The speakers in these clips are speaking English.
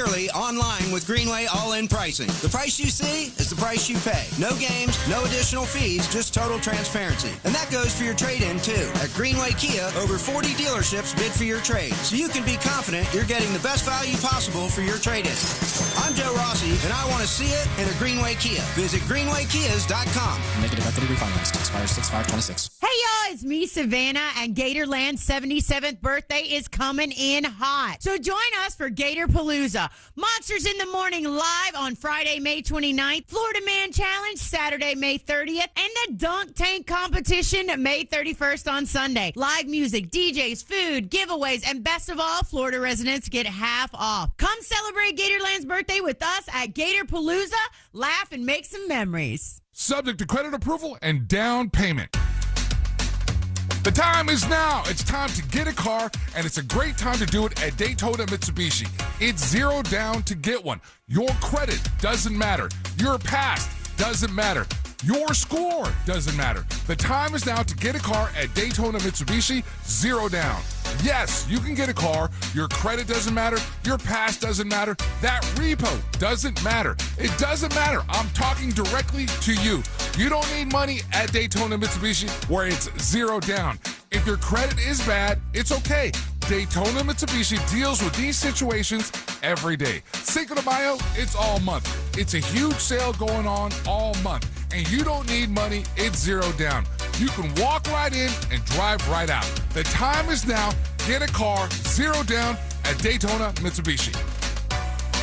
securely online with Greenway all-in pricing. The price you see is the price you pay. No games, no additional fees, just total transparency. And that goes for your trade-in, too. At Greenway Kia, over 40 dealerships bid for your trade, so you can be confident you're getting the best value possible for your trade-in. I'm Joe Rossi, and I want to see it in a Greenway Kia. Visit greenwaykias.com. Negative equity refinanced. Expires 6/5/26. Hey, y'all, it's me, Savannah, and Gatorland's 77th birthday is coming in hot. So join us for Gator Palooza. Monsters in the Morning live on Friday, May 29th. Florida Man Challenge Saturday, May 30th. And the Dunk Tank Competition May 31st on Sunday. Live music, DJs, food, giveaways, and best of all, Florida residents get half off. Come celebrate Gatorland's birthday with us at Gator Palooza. Laugh and make some memories. Subject to credit approval and down payment. The time is now. It's time to get a car, and it's a great time to do it at Daytona Mitsubishi. It's zero down to get one. Your credit doesn't matter. Your past doesn't matter. Your score doesn't matter. The time is now to get a car at Daytona Mitsubishi, zero down. Yes, you can get a car. Your credit doesn't matter. Your past doesn't matter. That repo doesn't matter. It doesn't matter. I'm talking directly to you. You don't need money at Daytona Mitsubishi where it's zero down. If your credit is bad, it's okay. Daytona Mitsubishi deals with these situations every day. Cinco de Mayo, it's all month. It's a huge sale going on all month. And you don't need money, it's zero down. You can walk right in and drive right out. The time is now. Get a car, zero down at Daytona Mitsubishi.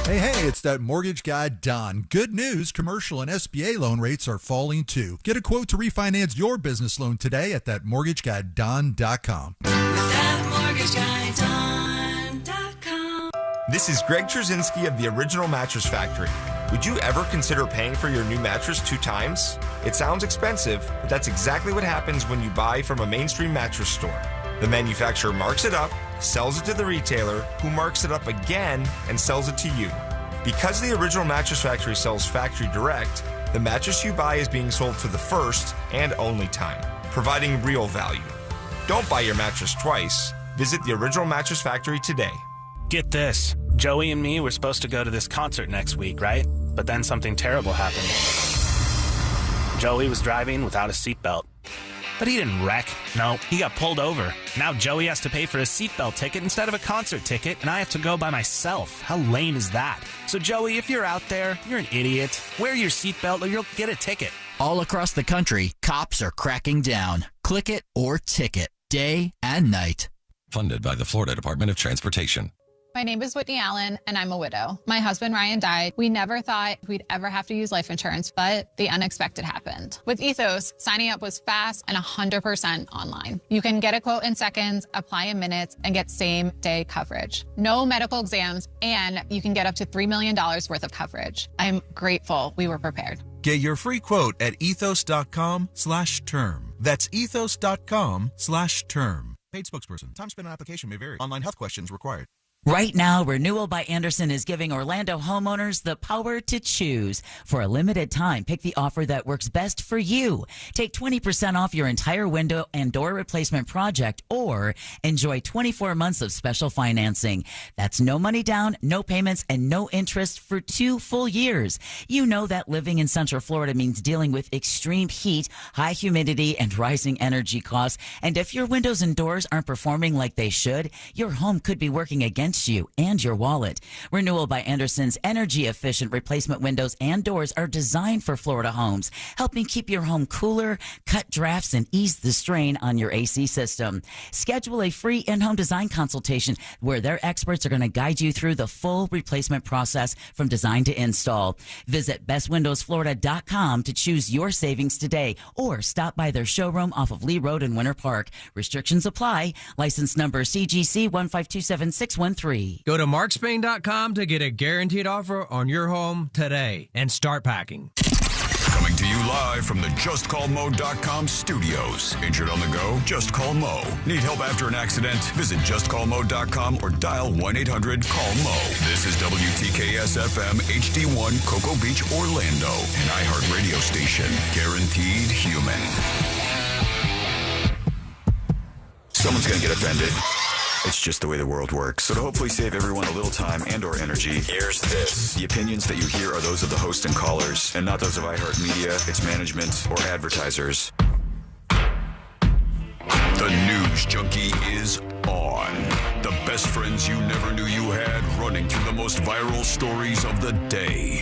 Hey, it's that mortgage guy, Don. Good news, commercial and SBA loan rates are falling too. Get a quote to refinance your business loan today at thatmortgageguyDon.com. ThatmortgageguyDon.com. This is Greg Trzynski of the Original Mattress Factory. Would you ever consider paying for your new mattress 2 times? It sounds expensive, but that's exactly what happens when you buy from a mainstream mattress store. The manufacturer marks it up, sells it to the retailer, who marks it up again and sells it to you. Because the Original Mattress Factory sells factory direct, the mattress you buy is being sold for the first and only time, providing real value. Don't buy your mattress twice. Visit the Original Mattress Factory today. Get this. Joey and me were supposed to go to this concert next week, right? But then something terrible happened. Joey was driving without a seatbelt. But he didn't wreck. No, he got pulled over. Now Joey has to pay for a seatbelt ticket instead of a concert ticket, and I have to go by myself. How lame is that? So Joey, if you're out there, you're an idiot. Wear your seatbelt or you'll get a ticket. All across the country, cops are cracking down. Click it or ticket, day and night. Funded by the Florida Department of Transportation. My name is Whitney Allen, and I'm a widow. My husband, Ryan, died. We never thought we'd ever have to use life insurance, but the unexpected happened. With Ethos, signing up was fast and 100% online. You can get a quote in seconds, apply in minutes, and get same-day coverage. No medical exams, and you can get up to $3 million worth of coverage. I'm grateful we were prepared. Get your free quote at ethos.com/term. That's ethos.com/term. Paid spokesperson. Time spent on application may vary. Online health questions required. Right now, Renewal by Andersen is giving Orlando homeowners the power to choose. For a limited time, pick the offer that works best for you. Take 20% off your entire window and door replacement project, or enjoy 24 months of special financing. That's no money down, no payments, and no interest for 2 full years. You know that living in Central Florida means dealing with extreme heat, high humidity, and rising energy costs. And if your windows and doors aren't performing like they should, your home could be working against you and your wallet. Renewal by Andersen's energy-efficient replacement windows and doors are designed for Florida homes, helping keep your home cooler, cut drafts, and ease the strain on your AC system. Schedule a free in-home design consultation where their experts are going to guide you through the full replacement process from design to install. Visit bestwindowsflorida.com to choose your savings today, or stop by their showroom off of Lee Road in Winter Park. Restrictions apply. License number CGC 1527613. Go to markspain.com to get a guaranteed offer on your home today and start packing. Coming to you live from the JustCallMo.com studios. Injured on the go? Just call Mo. Need help after an accident? Visit JustCallMo.com or dial 1-800-CALL-MO. This is WTKS-FM HD1 Cocoa Beach, Orlando, an iHeart radio station. Guaranteed human. Someone's going to get offended. It's just the way the world works. So to hopefully save everyone a little time and or energy, here's this. The opinions that you hear are those of the host and callers, and not those of iHeartMedia, its management, or advertisers. The News Junkie is on. The best friends you never knew you had, running through the most viral stories of the day.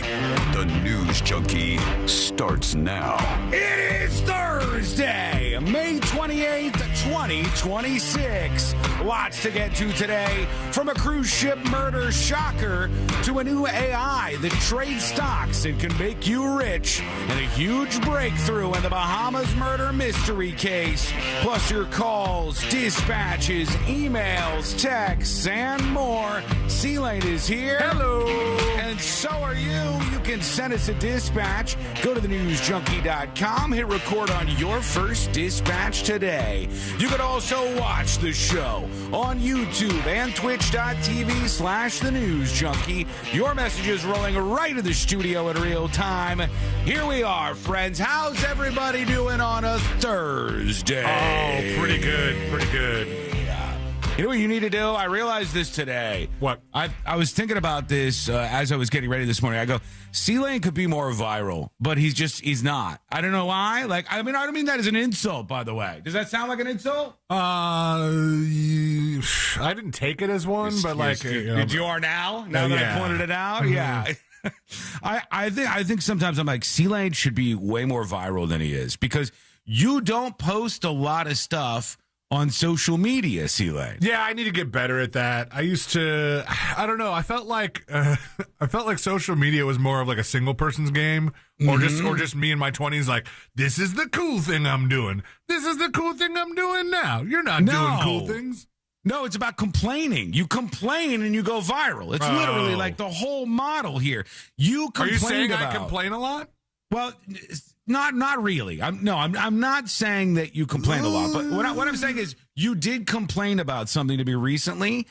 The News Junkie starts now. It is Thursday, May 28th, 2026. Lots to get to today, from a cruise ship murder shocker to a new AI that trades stocks and can make you rich, and a huge breakthrough in the Bahamas murder mystery case. Plus your calls, dispatches, emails, texts, and more. C-Lane is here. Hello. And so are you. You can send us a dispatch. Go to thenewsjunkie.com. Hit record on your first dispatch today. You can also watch the show on YouTube and twitch.tv/thenewsjunkie. Your messages rolling right in the studio in real time. Here we are, friends. How's everybody doing on a Thursday? Oh, pretty good. Pretty good. You know what you need to do? I realized this today. What? I was thinking about this as I was getting ready this morning. I go, C-Lane could be more viral, but he's not. I don't know why. I don't mean that as an insult, by the way. Does that sound like an insult? I didn't take it as one, but did you are now? Now that I pointed it out? Mm-hmm. Yeah. I think sometimes I'm like, C-Lane should be way more viral than he is, because you don't post a lot of stuff on social media, C-Lane. Yeah, I need to get better at that. I used to, I don't know. I felt like social media was more of like a single person's game, or just me in my 20s. Like, this is the cool thing I'm doing. This is the cool thing I'm doing now. You're not doing cool things. No, it's about complaining. You complain and you go viral. It's literally like the whole model here. You complain. Are you saying I complain a lot? Well, not really. I'm not saying that you complain a lot, but what I'm saying is you did complain about something to me recently,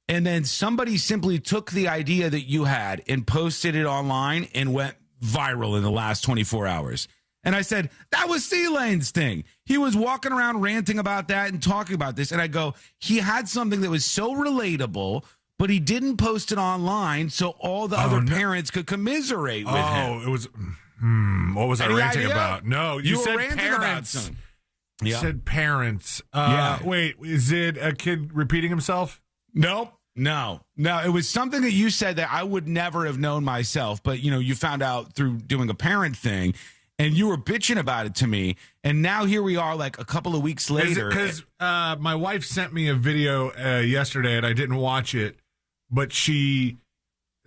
and then somebody simply took the idea that you had and posted it online and went viral in the last 24 hours. And I said, that was C-Lane's thing. He was walking around ranting about that and talking about this. And I go, he had something that was so relatable, but he didn't post it online so all the other parents could commiserate with him. Oh, it was... what was I ranting about? No, you said parents. You said parents. Wait, is it a kid repeating himself? Nope. No. It was something that you said that I would never have known myself, but you found out through doing a parent thing, and you were bitching about it to me, and now here we are, like a couple of weeks later. Because my wife sent me a video yesterday, and I didn't watch it, but she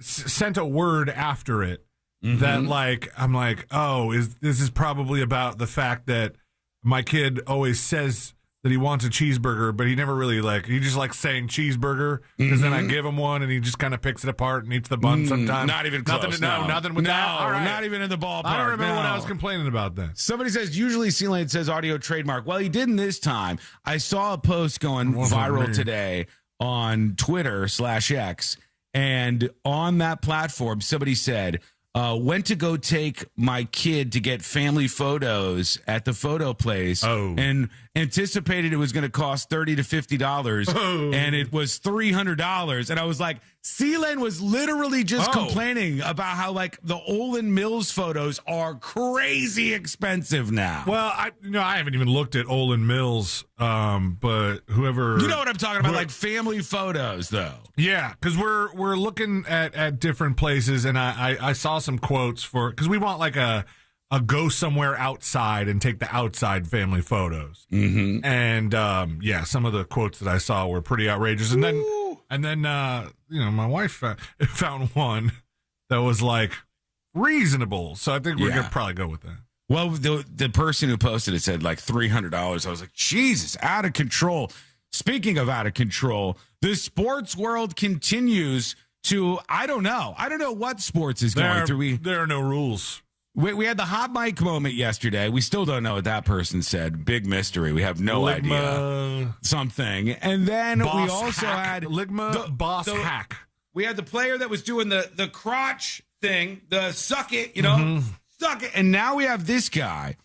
sent a word after it. That I'm like, this is probably about the fact that my kid always says that he wants a cheeseburger, but he never really he just likes saying cheeseburger, because then I give him one and he just kind of picks it apart and eats the bun sometimes. Not even close. Nothing with that. All right. Not even in the ballpark. I don't remember what I was complaining about then. Somebody says, usually C-Lane says audio trademark. Well, he didn't this time. I saw a post going viral today on Twitter/X, and on that platform, somebody said, went to go take my kid to get family photos at the photo place and anticipated it was going to cost $30 to $50, and it was $300. And I was like, C-Lane was literally just complaining about how the Olin Mills photos are crazy expensive now. Well, I haven't even looked at Olin Mills, but whoever... You know what I'm talking about, like family photos, though. Yeah, because we're looking at different places, and I saw some quotes for... Because we want a go somewhere outside and take the outside family photos. Mm-hmm. And, some of the quotes that I saw were pretty outrageous. And then my wife found one that was reasonable. So I think we're going to probably go with that. Well, the person who posted it said $300. I was like, Jesus, out of control. Speaking of out of control, the sports world continues to, I don't know what sports is going through. There are no rules. We had the hot mic moment yesterday. We still don't know what that person said. Big mystery. We have no idea. Something. And then we also had Ligma Boss Hack. We had the player that was doing the crotch thing, the suck it, suck it. And now we have this guy.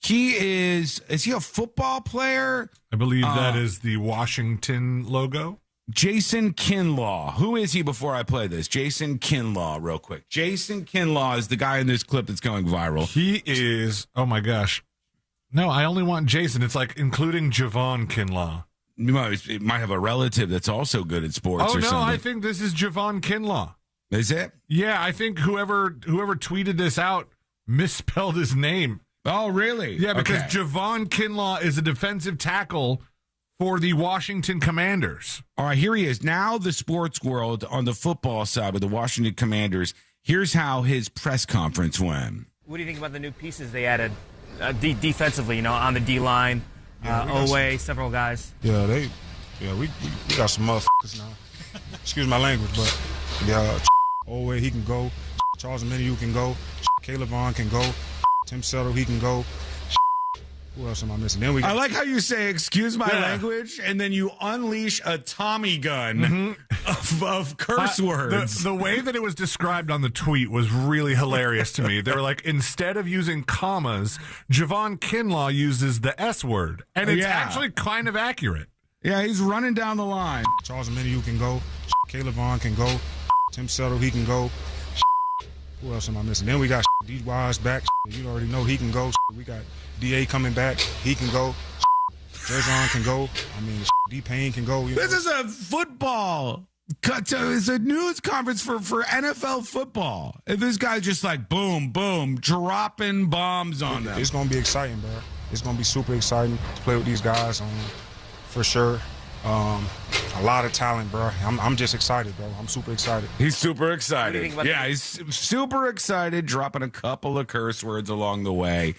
Is he a football player? I believe that is the Washington logo. Jason Kinlaw. Who is he before I play this? Jason Kinlaw, real quick. Jason Kinlaw is the guy in this clip that's going viral. He is, oh my gosh. No, I only want Jason. It's like including Javon Kinlaw. It might have a relative that's also good at sports or something. I think this is Javon Kinlaw. Is it? Yeah, I think whoever tweeted this out misspelled his name. Oh, really? Yeah, because Javon Kinlaw is a defensive tackle for the Washington Commanders. All right, here he is. Now the sports world on the football side with the Washington Commanders. Here's how his press conference went. What do you think about the new pieces they added defensively, on the D-line, Owe, several guys? Yeah, we got some motherfuckers now. Excuse my language, but yeah, Owe, he can go. Charles Omenihu can go. Caleb Vaughn can go. Tim Settle, he can go. Who else am I missing? Then I like how you say, excuse my language, and then you unleash a Tommy gun of curse words. The way that it was described on the tweet was really hilarious to me. They were like, instead of using commas, Javon Kinlaw uses the S word. And it's actually kind of accurate. Yeah, he's running down the line. Charles Omenihu can go. Caleb Vaughn can go. Tim Settle, he can go. Who else am I missing? Then we got D. Wise back. You already know he can go. We got D.A. coming back. He can go. Jerjon can go. I mean, D-Payne can go. This is a football. It's a news conference for NFL football. And this guy's just like, boom, boom, dropping bombs on them. It's going to be exciting, bro. It's going to be super exciting to play with these guys, for sure. A lot of talent, bro. I'm just excited, bro. I'm super excited. He's super excited. Yeah, he's super excited, dropping a couple of curse words along the way.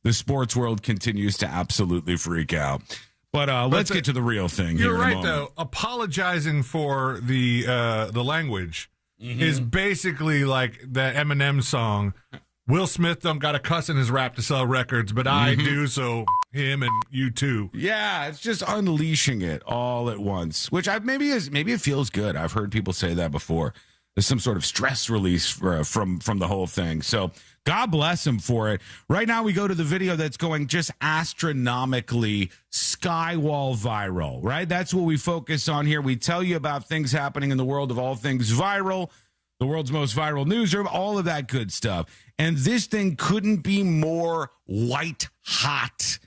The sports world continues to absolutely freak out. But let's get to the real thing. You're here right, in a moment. though. Apologizing for the language is basically like that Eminem song. Will Smith don't got to cuss in his rap to sell records, but I do, so him and you too. Yeah, it's just unleashing it all at once, which maybe it feels good. I've heard people say that before. There's some sort of stress release from the whole thing. So God bless him for it. Right now we go to the video that's going just astronomically skywall viral, right? That's what we focus on here. We tell you about things happening in the world of all things viral, the world's most viral newsroom, all of that good stuff. And this thing couldn't be more white hot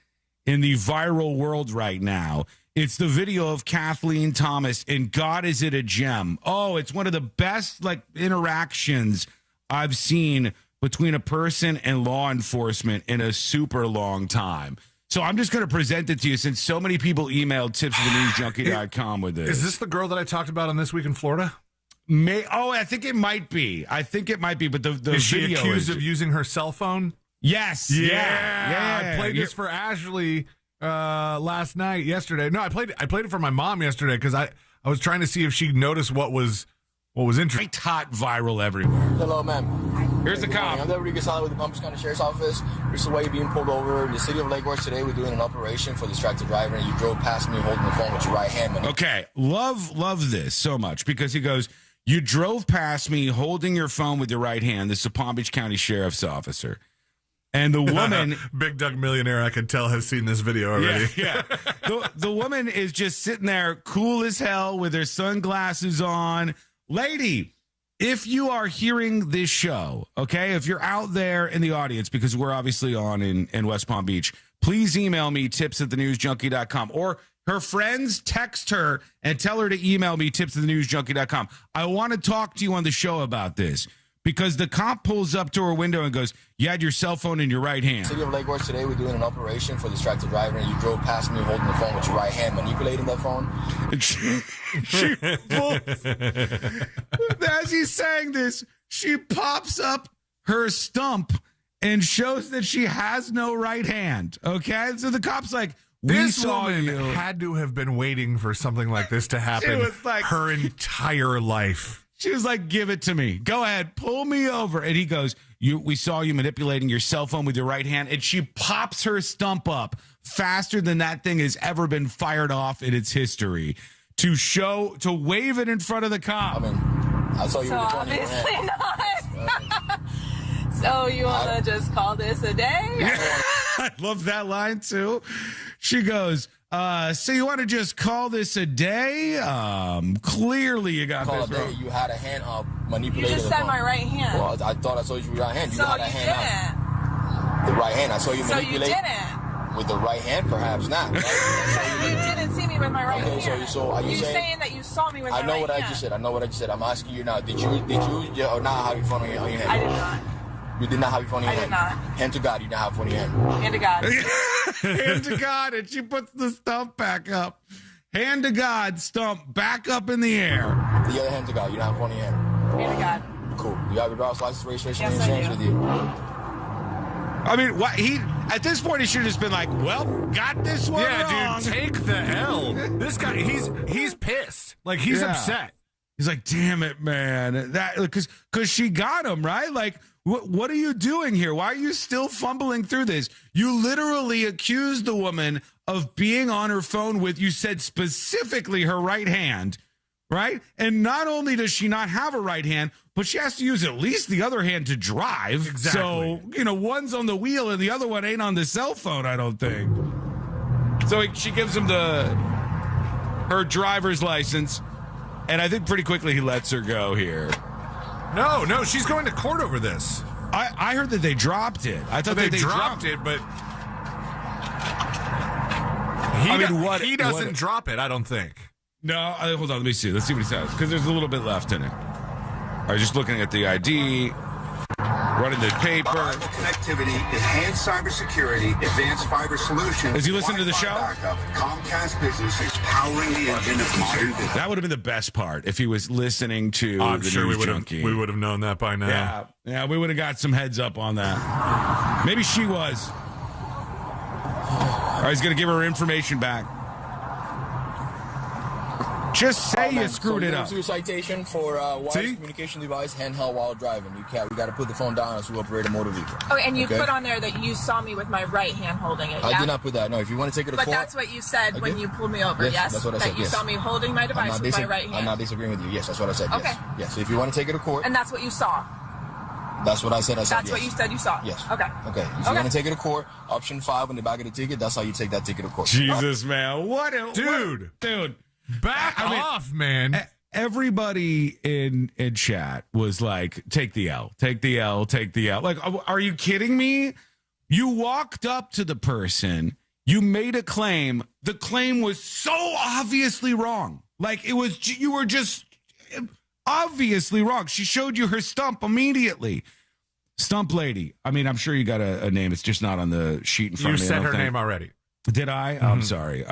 in the viral world right now. It's the video of Kathleen Thomas, and God, is it a gem? Oh, it's one of the best interactions I've seen between a person and law enforcement in a super long time. So I'm just going to present it to you since so many people emailed tipsofthenewsjunkie.com with this. Is this the girl that I talked about on This Week in Florida? I think it might be. But the is she video accused of using her cell phone? Yes. Yeah. I played this for Ashley yesterday. No, I played it for my mom yesterday because I was trying to see if she noticed what was interesting. Right, hot viral everywhere. Hello, ma'am. Here's the cop. I'm Deputy Gasala with the Palm Beach County Sheriff's Office. This is why you're being pulled over in the city of Lake Worth today. We're doing an operation for distracted driver, and you drove past me holding the phone with your right hand. Okay, love this so much because he goes, you drove past me holding your phone with your right hand. This is a Palm Beach County Sheriff's officer. And the woman, Big Doug Millionaire, I could tell, has seen this video already. Yeah. The woman is just sitting there cool as hell with her sunglasses on. Lady, if you are hearing this show, okay, if you're out there in the audience, because we're obviously on in West Palm Beach, please email me tips@thenewsjunkie.com, or her friends text her and tell her to email me tips@thenewsjunkie.com. I want to talk to you on the show about this. Because the cop pulls up to her window and goes, you had your cell phone in your right hand. City of Lake Worth today, we're doing an operation for distracted driver, and you drove past me holding the phone with your right hand, manipulating that phone. As he's saying this, she pops up her stump and shows that she has no right hand. Okay? So the cop's like, this woman had to have been waiting for something like this to happen her entire life. She was like, give it to me. Go ahead. Pull me over. And he goes, we saw you manipulating your cell phone with your right hand. And she pops her stump up faster than that thing has ever been fired off in its history to wave it in front of the cop. I mean, I saw you with the phone in your hand. Obviously not. So you want to just call this a day? I love that line too. She goes, So you want to just call this a day? Clearly you got Call this a day. wrong. You had a hand up manipulated. You just said my right hand. Well, I thought I saw you with your right hand. You So had a you hand didn't. up. The right hand. I saw you So you manipulate. didn't. With the right hand, perhaps not. Right? So you didn't see me with my right Okay, hand. so are you saying that you saw me with my I know right what hand? I just said. I know what I just said. I'm asking you now. Did you or not have your phone on your hand? I did not. You did not have your phone on your I hand? did not. Hand to God, you didn't have your phone in your hand. Hand to God. Hand to God, and she puts the stump back up. Hand to God, stump back up in the air. The other hand to God, you don't have your phone in your hand. Hand to God. Cool. You have your driver's license, registration, Yes, and I insurance do. with you. I mean, what at this point he should have just been like, "Well, got this one wrong." Yeah, dude, take the L. This guy, he's pissed. Like he's upset. He's like, "Damn it, man!" That because she got him right. Like, what are you doing here? Why are you still fumbling through this? You literally accused the woman of being on her phone with, you said specifically her right hand, right? And not only does she not have a right hand, but she has to use at least the other hand to drive. Exactly. So, one's on the wheel and the other one ain't on the cell phone, I don't think. So she gives him her driver's license, and I think pretty quickly he lets her go here. No, she's going to court over this. I heard that they dropped it. I thought they that they dropped it, but he doesn't drop it, I don't think. No, hold on. Let me see. Let's see what he says, because there's a little bit left in it. All right, just looking at the ID, running the paper. Connectivity, enhanced cybersecurity, advanced fiber solutions. Is he listening to the show? Comcast Business is powering the engine of modern business. That would have been the best part if he was listening to I'm the sure News we Junkie. would have known that by now. Yeah, we would have got some heads up on that. Maybe she was. All right, he's going to give her information back. Just say you screwed it up. Your citation for wireless communication device handheld while driving. We got to put the phone down as we operate a motor vehicle. Oh, and you put on there that you saw me with my right hand holding it. I Yeah? did not put that. No, if you want to take it to court. But that's what you said when you pulled me over. Yes, that's what I said. That you saw me holding my device with my right hand. I'm not disagreeing with you. Yes, that's what I said. Okay. Yes. So if you want to take it to court. And that's what you saw. That's what I said. That's yes. what you said you saw. Yes. Okay. Okay. If you want to take it to court, option 5 on the back of the ticket. That's how you take that ticket to court. Jesus, man, dude. Back off, man. Everybody in chat was like, take the L, take the L, take the L. Like, are you kidding me? You walked up to the person, you made a claim. The claim was so obviously wrong. Like, you were just obviously wrong. She showed you her stump immediately. Stump lady. I mean, I'm sure you got a name. It's just not on the sheet in front of me. You said her name already. Did I? Mm-hmm. I'm sorry.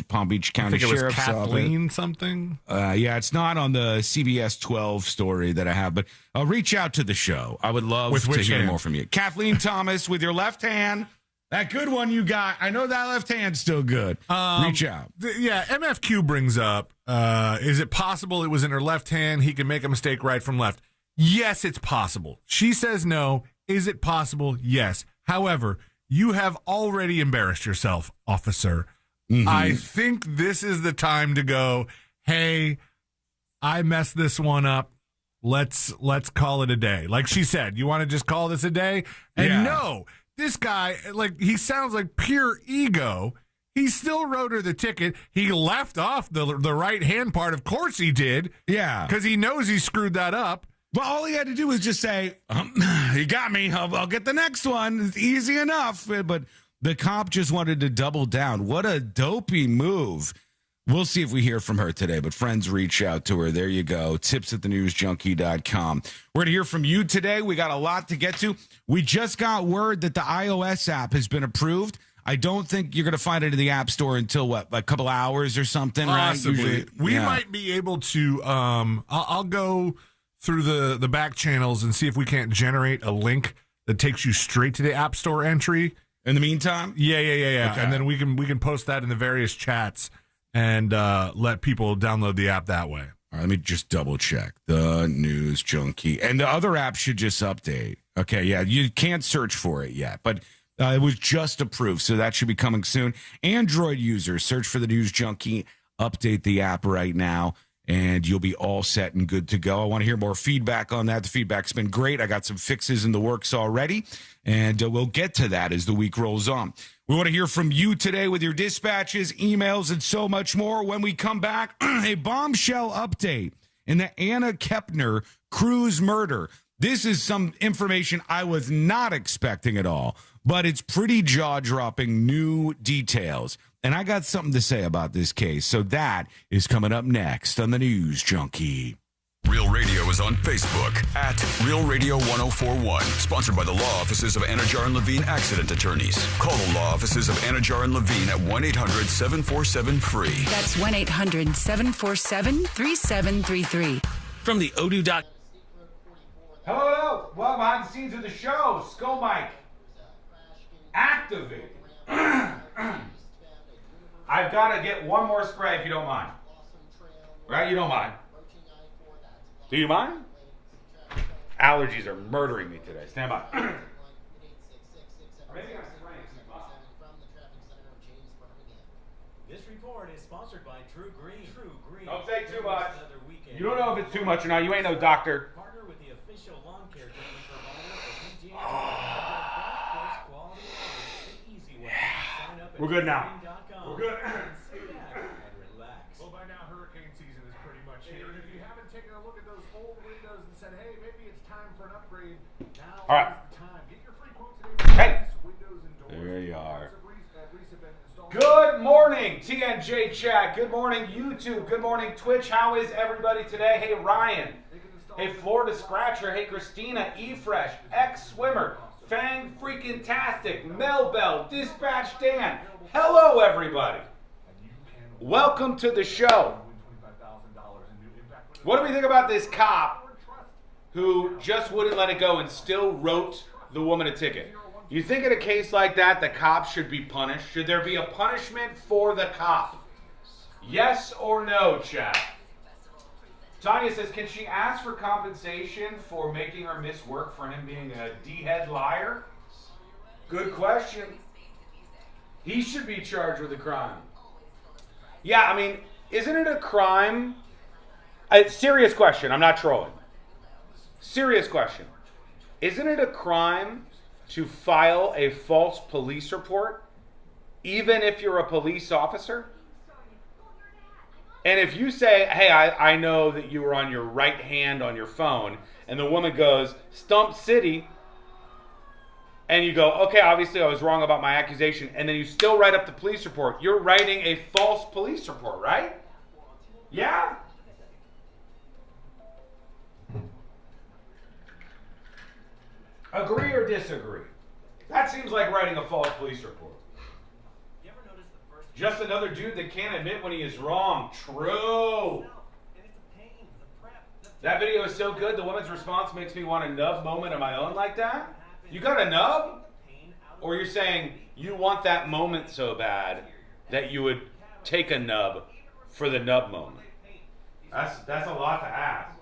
Palm Beach County Sheriff's Office. Kathleen something? Yeah, it's not on the CBS 12 story that I have, but reach out to the show. I would love to hear more from you. Kathleen Thomas, with your left hand. That good one you got. I know that left hand's still good. Reach out. MFQ brings up, is it possible it was in her left hand? He can make a mistake right from left. Yes, it's possible. She says no. Is it possible? Yes. However, you have already embarrassed yourself, officer. Mm-hmm. I think this is the time to go, hey, I messed this one up. Let's call it a day. Like she said, you want to just call this a day? And no, this guy, like, he sounds like pure ego. He still wrote her the ticket. He left off the right hand part. Of course he did. Yeah. Because he knows he screwed that up. Well, all he had to do was just say, you got me. I'll get the next one. It's easy enough. But the cop just wanted to double down. What a dopey move. We'll see if we hear from her today, but friends, reach out to her. There you go. tips@thenewsjunkie.com. We're going to hear from you today. We got a lot to get to. We just got word that the iOS app has been approved. I don't think you're going to find it in the App Store until, like a couple hours or something, Possibly. right? We might be able to, I'll go through the back channels and see if we can't generate a link that takes you straight to the App Store entry. In the meantime? Yeah. Okay. And then we can post that in the various chats and let people download the app that way. All right, let me just double check. The News Junkie. And the other app should just update. Okay, yeah, you can't search for it yet, but it was just approved, so that should be coming soon. Android users, search for the News Junkie, update the app right now. and you'll be all set and good to go. I want to hear more feedback on that. The feedback's been great. I got some fixes in the works already, and we'll get to that as the week rolls on. We want to hear from you today with your dispatches, emails, and so much more. When we come back, a bombshell update in the Anna Kepner cruise murder. This is some information I was not expecting at all, but it's pretty jaw-dropping new details. And I got something to say about this case, so that is coming up next on the News Junkie. Real Radio is on Facebook at Real Radio 1041. Sponsored by the law offices of Anajar and Levine Accident Attorneys. Call the law offices of Anajar and Levine at 1-800-747-FREE. That's 1-800-747-3733. From the Odoo. Hello. Well, behind the scenes of the show, Skull Mike. Activate. I've got to get one more spray if you don't mind. Right? You don't mind. Do you mind? Allergies are murdering me today. Stand by. This report is sponsored by True Green. Don't say too much. You don't know if it's too much or not. You ain't no doctor. Partner with the official lawn care treatment provider of We're good now. We're good. Well, by now, hurricane season is pretty much here. And if you haven't taken a look at those old windows and said, hey, maybe it's time for an upgrade, now all right. is the time. Get your free quote today. Hey. Windows and doors. There you are. Installed. Good morning, TNJ chat. Good morning, YouTube. Good morning, Twitch. How is everybody today? Hey, Ryan. Hey, Florida Scratcher. Hey, Christina. E-Fresh. X-Swimmer. Fang freaking tastic. Mel Bell. Dispatch Dan. Hello, everybody. Welcome to the show. What do we think about this cop who just wouldn't let it go and still wrote the woman a ticket? You think in a case like that, the cop should be punished? Should there be a punishment for the cop? Yes or no, chat? Tanya says, can she ask for compensation for making her miss work for him being a D-head liar? Good question. He should be charged with a crime. Yeah, I mean, isn't it a crime? Serious question. I'm not trolling. Serious question. Isn't it a crime to file a false police report, even if you're a police officer? And if you say, hey, I know that you were on your right hand on your phone, and the woman goes, Stump City, and you go, okay, obviously I was wrong about my accusation, and then you still write up the police report, you're writing a false police report, right? Yeah? Agree or disagree? That seems like writing a false police report. Just another dude that can't admit when he is wrong. True. That video is so good, the woman's response makes me want a nub moment of my own like that. You got a nub? Or you're saying you want that moment so bad that you would take a nub for the nub moment. That's a lot to ask.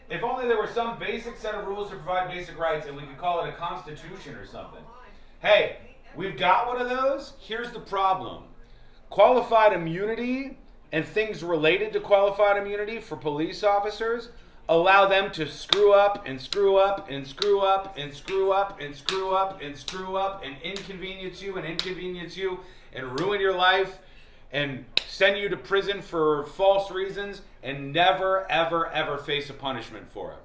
If only there were some basic set of rules to provide basic rights and we could call it a constitution or something. Hey, we've got one of those. Here's the problem. Qualified immunity and things related to qualified immunity for police officers allow them to screw up and screw up and screw up and screw up and screw up and screw up and inconvenience you and ruin your life and send you to prison for false reasons and never, ever, ever face a punishment for it.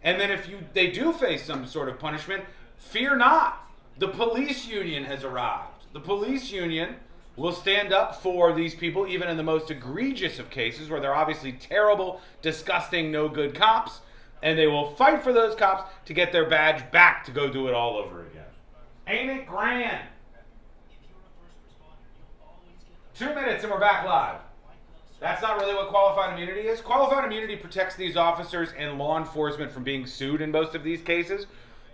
And then if they do face some sort of punishment, fear not. The police union has arrived. The police union will stand up for these people, even in the most egregious of cases where they're obviously terrible, disgusting, no good cops, and they will fight for those cops to get their badge back to go do it all over again. Ain't it grand? 2 minutes and we're back live. That's not really what qualified immunity is. Qualified immunity protects these officers and law enforcement from being sued in most of these cases.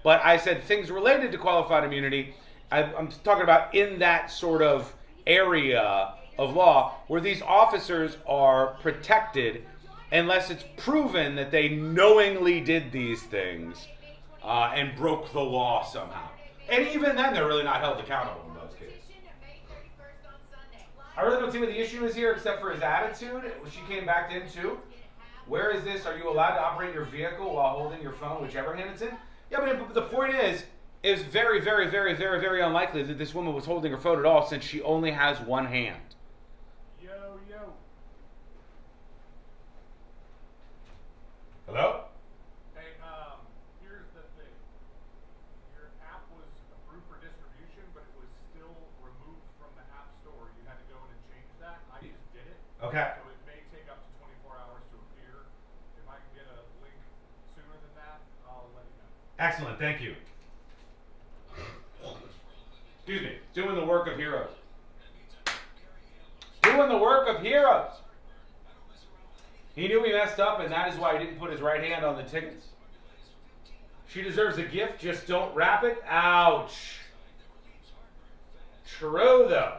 But I said things related to qualified immunity, I'm talking about in that sort of area of law where these officers are protected unless it's proven that they knowingly did these things and broke the law somehow. And even then, they're really not held accountable in most cases. I really don't see what the issue is here except for his attitude. She came back in too. Where is this? Are you allowed to operate your vehicle while holding your phone, whichever hand it's in? Yeah, but the point is, it's very, very, very, very, very unlikely that this woman was holding her phone at all since she only has one hand. Yo. Hello? Hey, here's the thing. Your app was approved for distribution, but it was still removed from the App Store. You had to go in and change that. I just did it. Okay. So it may take up to 24 hours to appear. If I can get a link sooner than that, I'll let you know. Excellent, thank you. Excuse me, doing the work of heroes. Doing the work of heroes. He knew he messed up, and that is why he didn't put his right hand on the tickets. She deserves a gift, just don't wrap it. Ouch. True, though.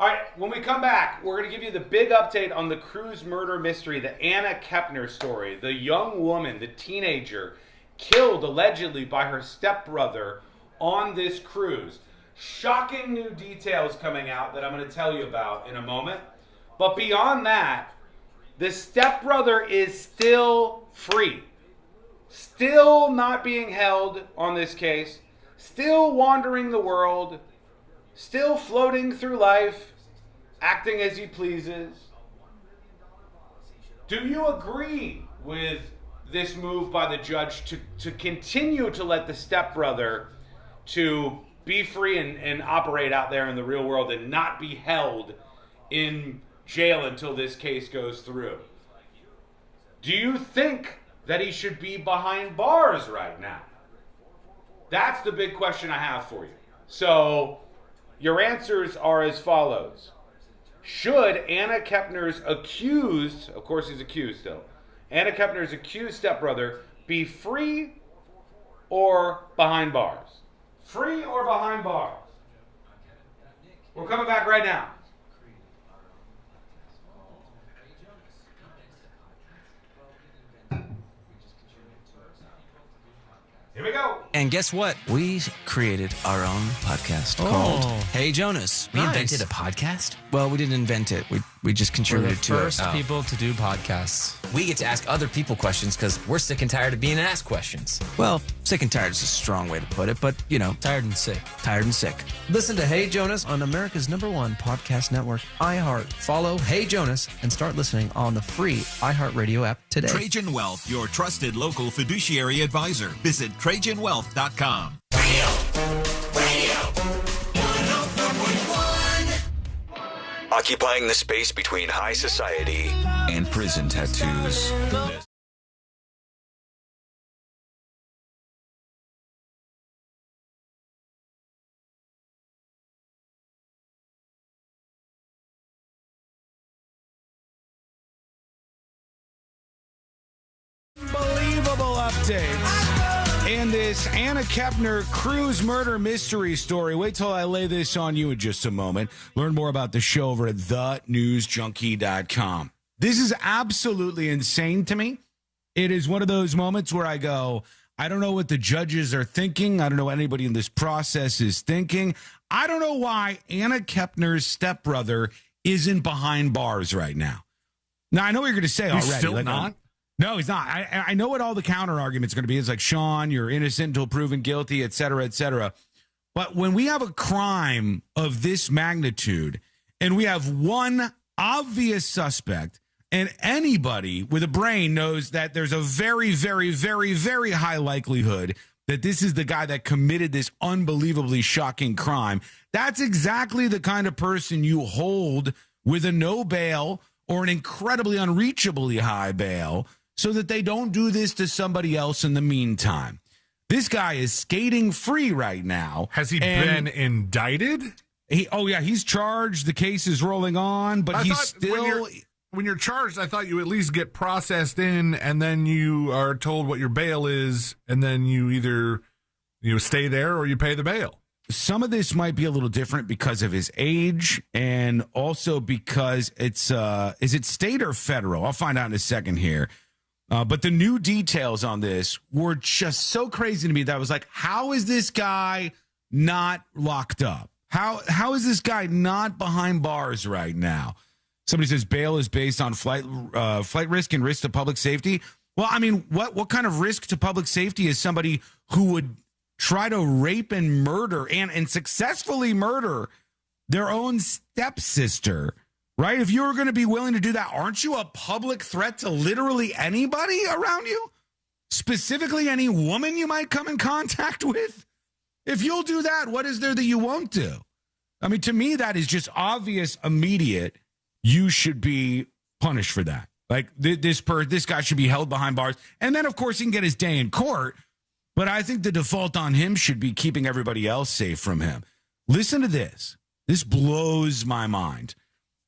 All right, when we come back, we're going to give you the big update on the cruise murder mystery, the Anna Kepner story. The young woman, the teenager, killed allegedly by her stepbrother on this cruise. Shocking new details coming out that I'm going to tell you about in a moment. But beyond that, the stepbrother is still free. Still not being held on this case. Still wandering the world. Still floating through life. Acting as he pleases. Do you agree with this move by the judge to continue to let the stepbrother to be free and operate out there in the real world and not be held in jail until this case goes through? Do you think that he should be behind bars right now? That's the big question I have for you. So your answers are as follows. Should Anna Kepner's accused, of course he's accused still, Anna Kepner's accused stepbrother be free or behind bars? Free or behind bars? We're coming back right now. Here we go. And guess what? We created our own podcast called Hey Jonas. We invented a podcast? Well, we didn't invent it. We just contributed to it. We're the first people to do podcasts. We get to ask other people questions because we're sick and tired of being asked questions. Well, sick and tired is a strong way to put it, but, you know. Tired and sick. Tired and sick. Listen to Hey Jonas on America's #1 podcast network, iHeart. Follow Hey Jonas and start listening on the free iHeartRadio app today. Trajan Wealth, your trusted local fiduciary advisor. Visit TrajanWealth.com. Occupying the space between high society and prison tattoos. Unbelievable updates. And this Anna Kepner cruise murder mystery story. Wait till I lay this on you in just a moment. Learn more about the show over at thenewsjunkie.com. This is absolutely insane to me. It is one of those moments where I go, I don't know what the judges are thinking. I don't know what anybody in this process is thinking. I don't know why Anna Kepner's stepbrother isn't behind bars right now. Now, I know what you're going to say already. He's still not? No, he's not. I know what all the counter argument's going to be. It's like, Sean, you're innocent until proven guilty, et cetera, et cetera. But when we have a crime of this magnitude and we have one obvious suspect, and anybody with a brain knows that there's a very, very, very, very high likelihood that this is the guy that committed this unbelievably shocking crime, that's exactly the kind of person you hold with a no bail or an incredibly unreachably high bail, so that they don't do this to somebody else in the meantime. This guy is skating free right now. Has he been indicted? He's charged. The case is rolling on, but he's still... When you're charged, I thought you at least get processed in, and then you are told what your bail is, and then you either stay there or you pay the bail. Some of this might be a little different because of his age, and also because it's is it state or federal? I'll find out in a second here. But the new details on this were just so crazy to me that I was like, how is this guy not locked up? How is this guy not behind bars right now? Somebody says bail is based on flight risk and risk to public safety. Well, I mean, what kind of risk to public safety is somebody who would try to rape and murder and successfully murder their own stepsister, right? If you were going to be willing to do that, aren't you a public threat to literally anybody around you? Specifically, any woman you might come in contact with? If you'll do that, what is there that you won't do? I mean, to me, that is just obvious, immediate. You should be punished for that. Like this guy should be held behind bars. And then, of course, he can get his day in court. But I think the default on him should be keeping everybody else safe from him. Listen to this. This blows my mind.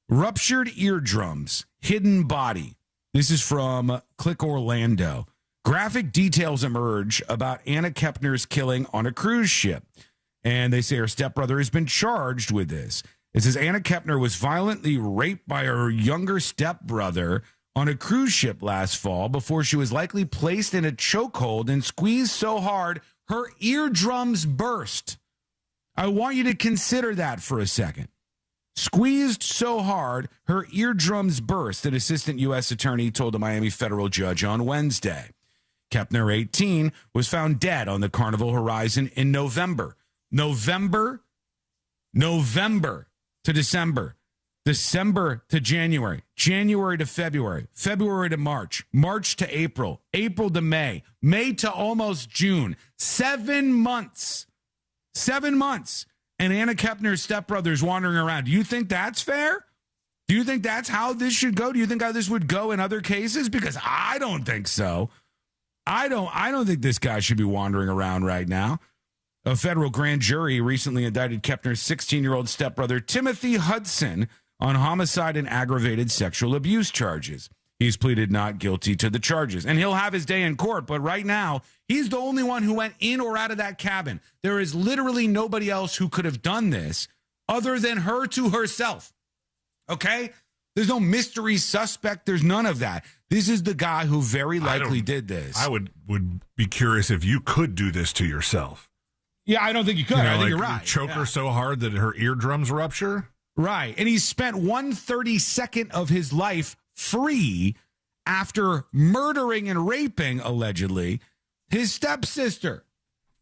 Ruptured eardrums, hidden body. This is from Click Orlando. Graphic details emerge about Anna Kepner's killing on a cruise ship. And they say her stepbrother has been charged with this. It says Anna Kepner was violently raped by her younger stepbrother on a cruise ship last fall before she was likely placed in a chokehold and squeezed so hard her eardrums burst. I want you to consider that for a second. Squeezed so hard, her eardrums burst, an assistant U.S. attorney told a Miami federal judge on Wednesday. Kepner, 18, was found dead on the Carnival Horizon in November. November to December. December to January, January to February, February to March, March to April, April to May, May to almost June. 7 months. 7 months. And Anna Kepner's stepbrother's wandering around. Do you think that's fair? Do you think that's how this should go? Do you think how this would go in other cases? Because I don't think so. I don't think this guy should be wandering around right now. A federal grand jury recently indicted Kepner's 16-year-old stepbrother, Timothy Hudson, on homicide and aggravated sexual abuse charges. He's pleaded not guilty to the charges, and he'll have his day in court. But right now, he's the only one who went in or out of that cabin. There is literally nobody else who could have done this other than her to herself. Okay? There's no mystery suspect. There's none of that. This is the guy who very likely did this. I would be curious if you could do this to yourself. Yeah, I don't think you could. I think you're right. Choke her so hard that her eardrums rupture? Right. And he spent 1/32 of his life free after murdering and raping, allegedly, his stepsister.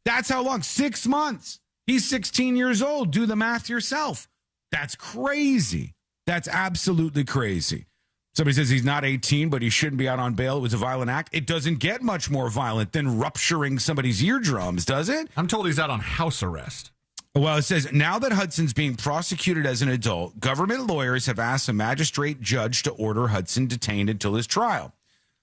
That's how long? 6 months. He's 16 years old. Do the math yourself. That's crazy. That's absolutely crazy. Somebody says he's not 18, but he shouldn't be out on bail. It was a violent act. It doesn't get much more violent than rupturing somebody's eardrums, does it? I'm told he's out on house arrest. Well, it says, now that Hudson's being prosecuted as an adult, government lawyers have asked a magistrate judge to order Hudson detained until his trial.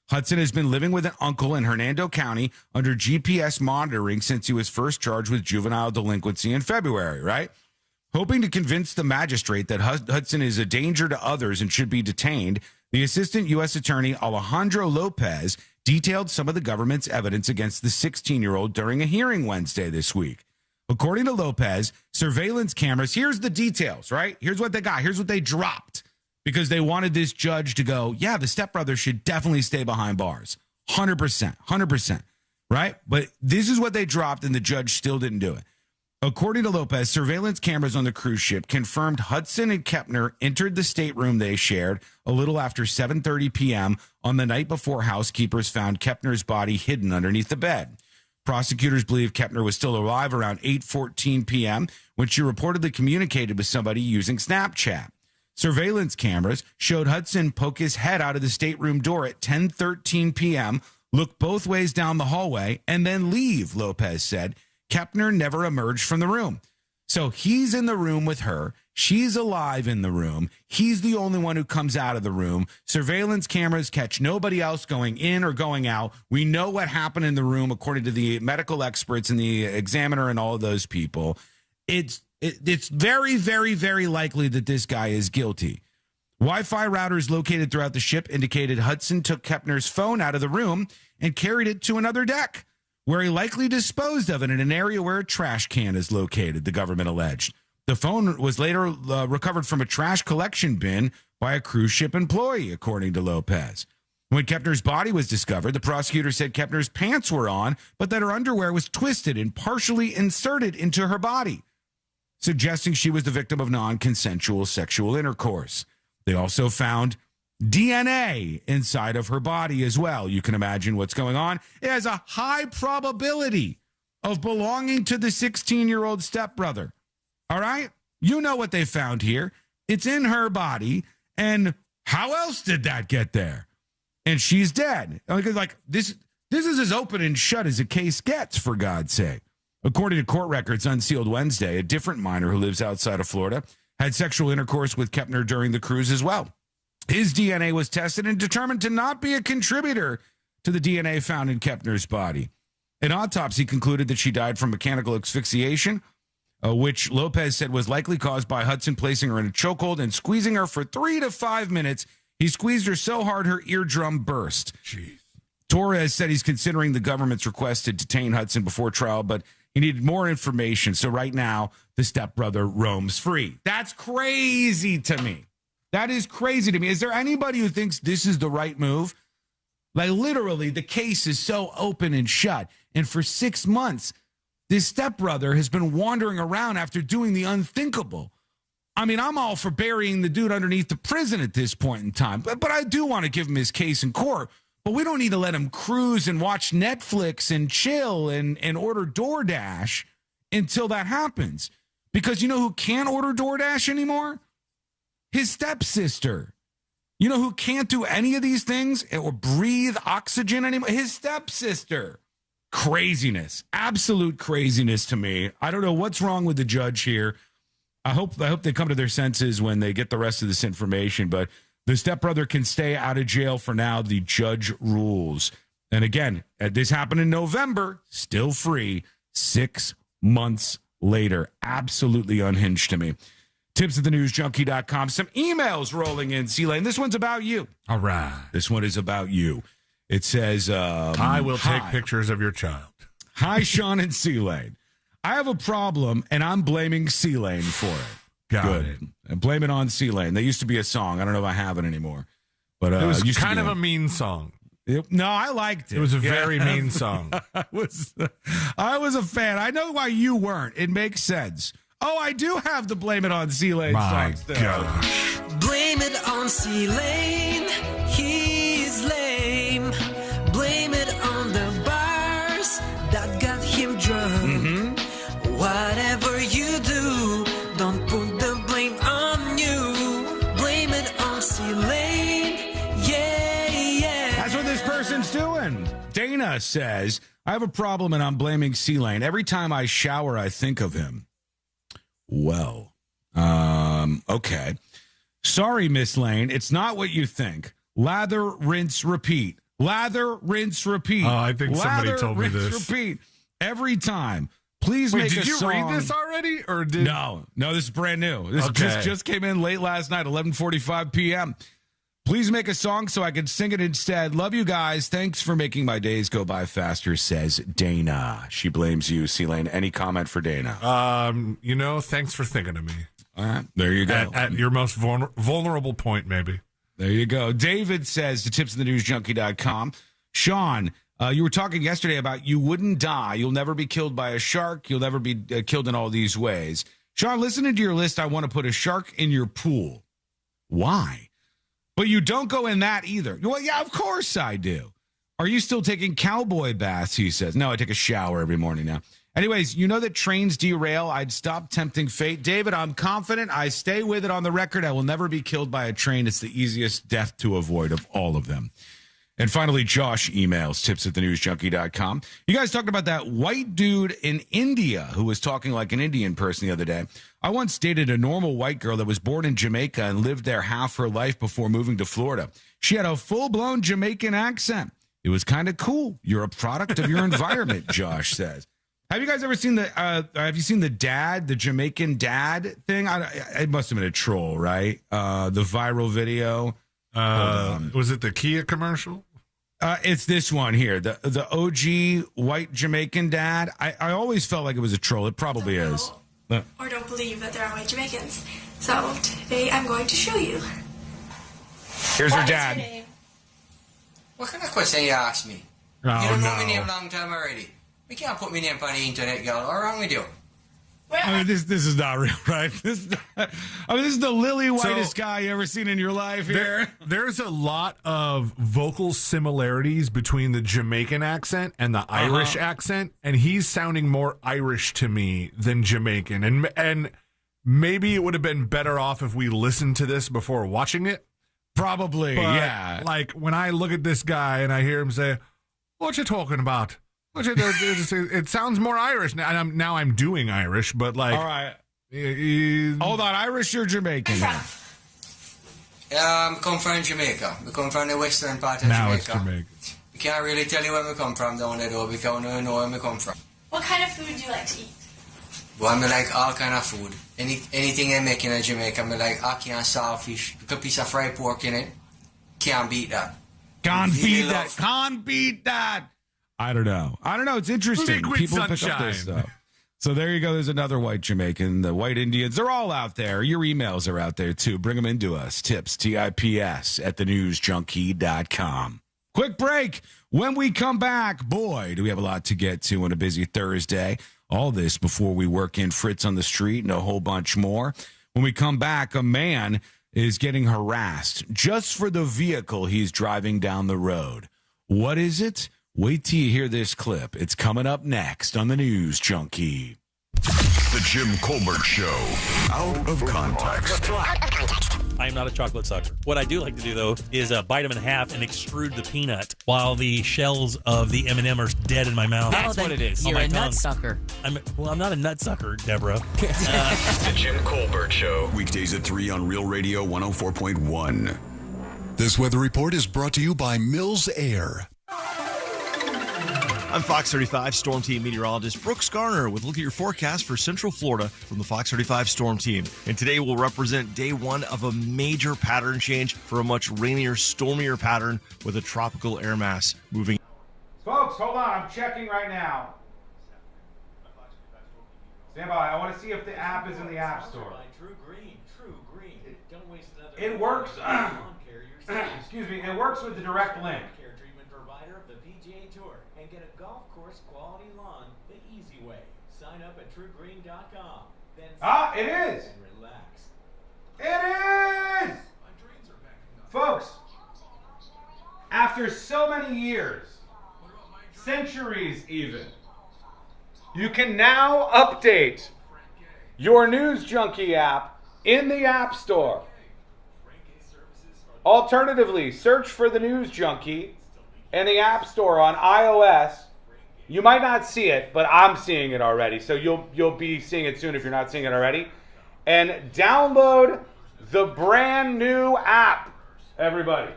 Hudson has been living with an uncle in Hernando County under GPS monitoring since he was first charged with juvenile delinquency in February, right? Hoping to convince the magistrate that Hudson is a danger to others and should be detained, the assistant U.S. attorney Alejandro Lopez detailed some of the government's evidence against the 16-year-old during a hearing Wednesday this week. According to Lopez, surveillance cameras, here's the details, right? Here's what they got. Here's what they dropped because they wanted this judge to go, yeah, the stepbrother should definitely stay behind bars. 100%, right? But this is what they dropped and the judge still didn't do it. According to Lopez, surveillance cameras on the cruise ship confirmed Hudson and Kepner entered the stateroom they shared a little after 7:30 p.m. on the night before housekeepers found Kepner's body hidden underneath the bed. Prosecutors believe Kepner was still alive around 8:14 p.m. when she reportedly communicated with somebody using Snapchat. Surveillance cameras showed Hudson poke his head out of the stateroom door at 10:13 p.m., look both ways down the hallway, and then leave, Lopez said. Kepner never emerged from the room. So he's in the room with her. She's alive in the room. He's the only one who comes out of the room. Surveillance cameras catch nobody else going in or going out. We know what happened in the room according to the medical experts and the examiner and all of those people. It's very, very, very likely that this guy is guilty. Wi-Fi routers located throughout the ship indicated Hudson took Kepner's phone out of the room and carried it to another deck, where he likely disposed of it in an area where a trash can is located, the government alleged. The phone was later recovered from a trash collection bin by a cruise ship employee, according to Lopez. When Kepner's body was discovered, the prosecutor said Kepner's pants were on, but that her underwear was twisted and partially inserted into her body. suggesting she was the victim of non-consensual sexual intercourse. They also found DNA inside of her body as well. You can imagine what's going on. It has a high probability of belonging to the 16-year-old stepbrother. All right? You know what they found here. It's in her body. And how else did that get there? And she's dead. Like this is as open and shut as a case gets, for God's sake. According to court records unsealed Wednesday, a different minor who lives outside of Florida had sexual intercourse with Kepner during the cruise as well. His DNA was tested and determined to not be a contributor to the DNA found in Kepner's body. An autopsy concluded that she died from mechanical asphyxiation, which Lopez said was likely caused by Hudson placing her in a chokehold and squeezing her for 3 to 5 minutes. He squeezed her so hard her eardrum burst. Jeez. Torres said he's considering the government's request to detain Hudson before trial, but he needed more information. So right now, the stepbrother roams free. That's crazy to me. That is crazy to me. Is there anybody who thinks this is the right move? Like, literally, the case is so open and shut. And for 6 months, this stepbrother has been wandering around after doing the unthinkable. I mean, I'm all for burying the dude underneath the prison at this point in time. But I do want to give him his case in court. But we don't need to let him cruise and watch Netflix and chill and order DoorDash until that happens. Because you know who can't order DoorDash anymore? His stepsister. You know who can't do any of these things or breathe oxygen anymore? His stepsister. Craziness. Absolute craziness to me. I don't know what's wrong with the judge here. I hope they come to their senses when they get the rest of this information. But the stepbrother can stay out of jail for now. The judge rules. And again, this happened in November. Still free 6 months later. Absolutely unhinged to me. Tips at thenewsjunkie.com. Some emails rolling in, C-Lane. This one's about you. All right. This one is about you. It says, I will take pictures of your child. Hi, Sean and C-Lane. I have a problem, and I'm blaming C-Lane for it. Got it. And blame it on C-Lane. They used to be a song. I don't know if I have it anymore. But it was used to kind be of a mean song. No, I liked it. It was a very mean song. I was a fan. I know why you weren't. It makes sense. Oh, I do have the blame it on C-Lane songs. Gosh. Blame it on C-Lane. He's lame. Blame it on the bars that got him drunk. Whatever you do, don't put the blame on you. Blame it on C-Lane. Yeah. That's what this person's doing. Dana says, I have a problem and I'm blaming C-Lane. Every time I shower, I think of him. Well, okay. Sorry, Miss Lane. It's not what you think. Lather, rinse, repeat. Lather, rinse, repeat. Oh, I think somebody told me this. Repeat. Every time. Please Wait, make a did you song. read this already? Or did No, this is brand new. This Okay. just came in late last night, 11:45 p.m. Please make a song so I can sing it instead. Love you guys. Thanks for making my days go by faster, says Dana. She blames you, C-Lane. Any comment for Dana? Thanks for thinking of me. All right, there you go. At your most vulnerable point, maybe. There you go. David says to tipsinthenewsjunkie.com, Sean, you were talking yesterday about you wouldn't die. You'll never be killed by a shark. You'll never be killed in all these ways. Sean, listening to your list, I want to put a shark in your pool. Why? But you don't go in that either. Well, yeah, of course I do. Are you still taking cowboy baths, he says. No, I take a shower every morning now. Anyways, you know that trains derail. I'd stop tempting fate. David, I'm confident. I stay with it on the record. I will never be killed by a train. It's the easiest death to avoid of all of them. And finally, Josh emails tips@thenewsjunkie.com. You guys talked about that white dude in India who was talking like an Indian person the other day. I once dated a normal white girl that was born in Jamaica and lived there half her life before moving to Florida. She had a full-blown Jamaican accent. It was kind of cool. You're a product of your environment, Josh says. Have you guys ever seen the Jamaican dad thing? It must have been a troll, right? The viral video. Was it the Kia commercial? It's this one here, the OG white Jamaican dad. I always felt like it was a troll. It probably is. Or don't believe that there are white Jamaicans. So today I'm going to show you. Here's her dad. What kind of question you ask me? Oh, you don't know my no. name a long time already. We can't put my name on the internet, girl. What's wrong with you? I mean, this is not real, right? This is the lily whitest guy you ever seen in your life here. There's a lot of vocal similarities between the Jamaican accent and the Irish accent, and he's sounding more Irish to me than Jamaican. And maybe it would have been better off if we listened to this before watching it. Probably, But, yeah. Like, when I look at this guy and I hear him say, "What you talking about?" It sounds more Irish now. And I'm doing Irish, but like, all right. Hold on, Irish or Jamaican? I come from Jamaica. We come from the western part of now Jamaica. it's Jamaica. We can't really tell you where we come from down there, though, because we don't know where we come from. What kind of food do you like to eat? Well, I like all kind of food. Anything they make in Jamaica, I like ackee and saltfish. Put a piece of fried pork in it. Can't beat that. Can't Really beat love- that. Can't beat that. I don't know. It's interesting. Liquid People pick up sunshine. this stuff. So there you go. There's another white Jamaican. The white Indians, they're all out there. Your emails are out there, too. Bring them into us. Tips, TIPS, at thenewsjunkie.com. Quick break. When we come back, boy, do we have a lot to get to on a busy Thursday. All this before we work in Fritz on the Street and a whole bunch more. When we come back, a man is getting harassed just for the vehicle he's driving down the road. What is it? Wait till you hear this clip. It's coming up next on the News Junkie. The Jim Colbert Show. Out of context. I am not a chocolate sucker. What I do like to do, though, is bite them in half and extrude the peanut while the shells of the M&M are dead in my mouth. That's what it is. You're a nut sucker. I'm not a nut sucker, Deborah. The Jim Colbert Show. Weekdays at 3 on Real Radio 104.1. This weather report is brought to you by Mills Air. I'm Fox 35 Storm Team meteorologist Brooks Garner with a look at your forecast for Central Florida from the Fox 35 Storm Team. And today will represent day one of a major pattern change for a much rainier, stormier pattern with a tropical air mass moving. Folks, hold on. I'm checking right now. Stand by. I want to see if the app is in the App Store. True Green. Don't waste another. It works. Excuse me. It works with the direct link. Care treatment provider of the PGA Tour and get a golf course quality lawn the easy way. Sign up at TrueGreen.com. Then It is. And relax. It is. Folks, after so many years, centuries even, you can now update your News Junkie app in the App Store. Alternatively, search for the News Junkie in the App Store on iOS. You might not see it, but I'm seeing it already. So you'll be seeing it soon if you're not seeing it already. And download the brand new app, everybody.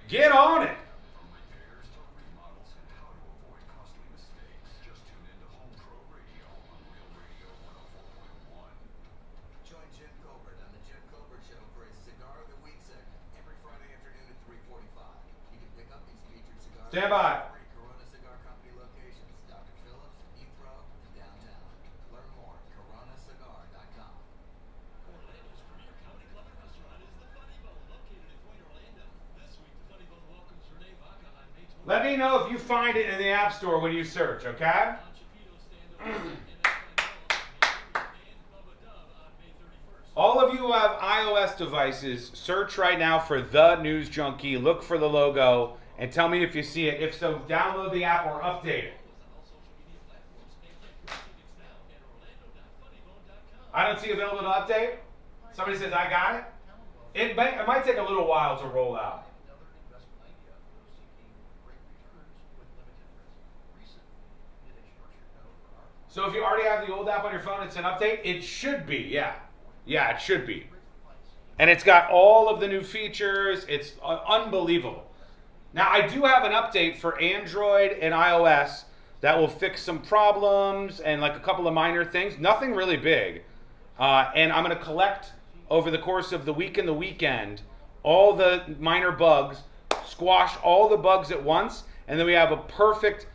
Get on it. Join Jim Colbert on the Jim Colbert Show for his Cigar of the Week segment every Friday afternoon at 3:45. You can pick up these featured cigars. Stand by. at Corona Cigar Company locations, Dr. Phillips, Heathrow, and downtown. Learn more at coronacigar.com. Orlando's premier comedy club and restaurant is the Funny Bone, located in Point Orlando. This week, the Funny Bone welcomes Renee Vaca on May 20th. Let me know if you find it in the App Store when you search, okay? All of you who have iOS devices, search right now for The News Junkie, look for the logo, and tell me if you see it. If so, download the app or update it. I don't see available to update. Somebody says, I got it. It might take a little while to roll out. So if you already have the old app on your phone, it's an update? It should be, yeah. Yeah, it should be. And it's got all of the new features. It's unbelievable. Now, I do have an update for Android and iOS that will fix some problems and like a couple of minor things. Nothing really big. And I'm going to collect over the course of the week and the weekend all the minor bugs, squash all the bugs at once, and then we have a perfect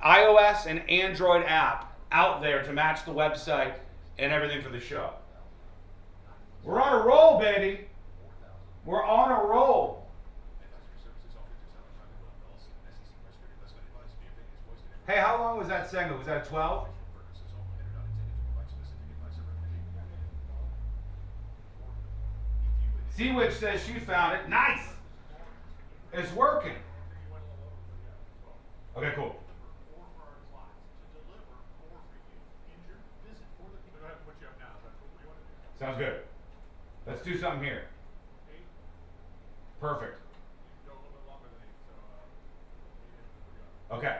iOS and Android app out there to match the website and everything for the show. We're on a roll, baby. We're on a roll. Hey, how long was that segment? Was that 12? Sea Witch says she found it. Nice. It's working. Okay, cool. Sounds good. Let's do something here. Perfect. Okay.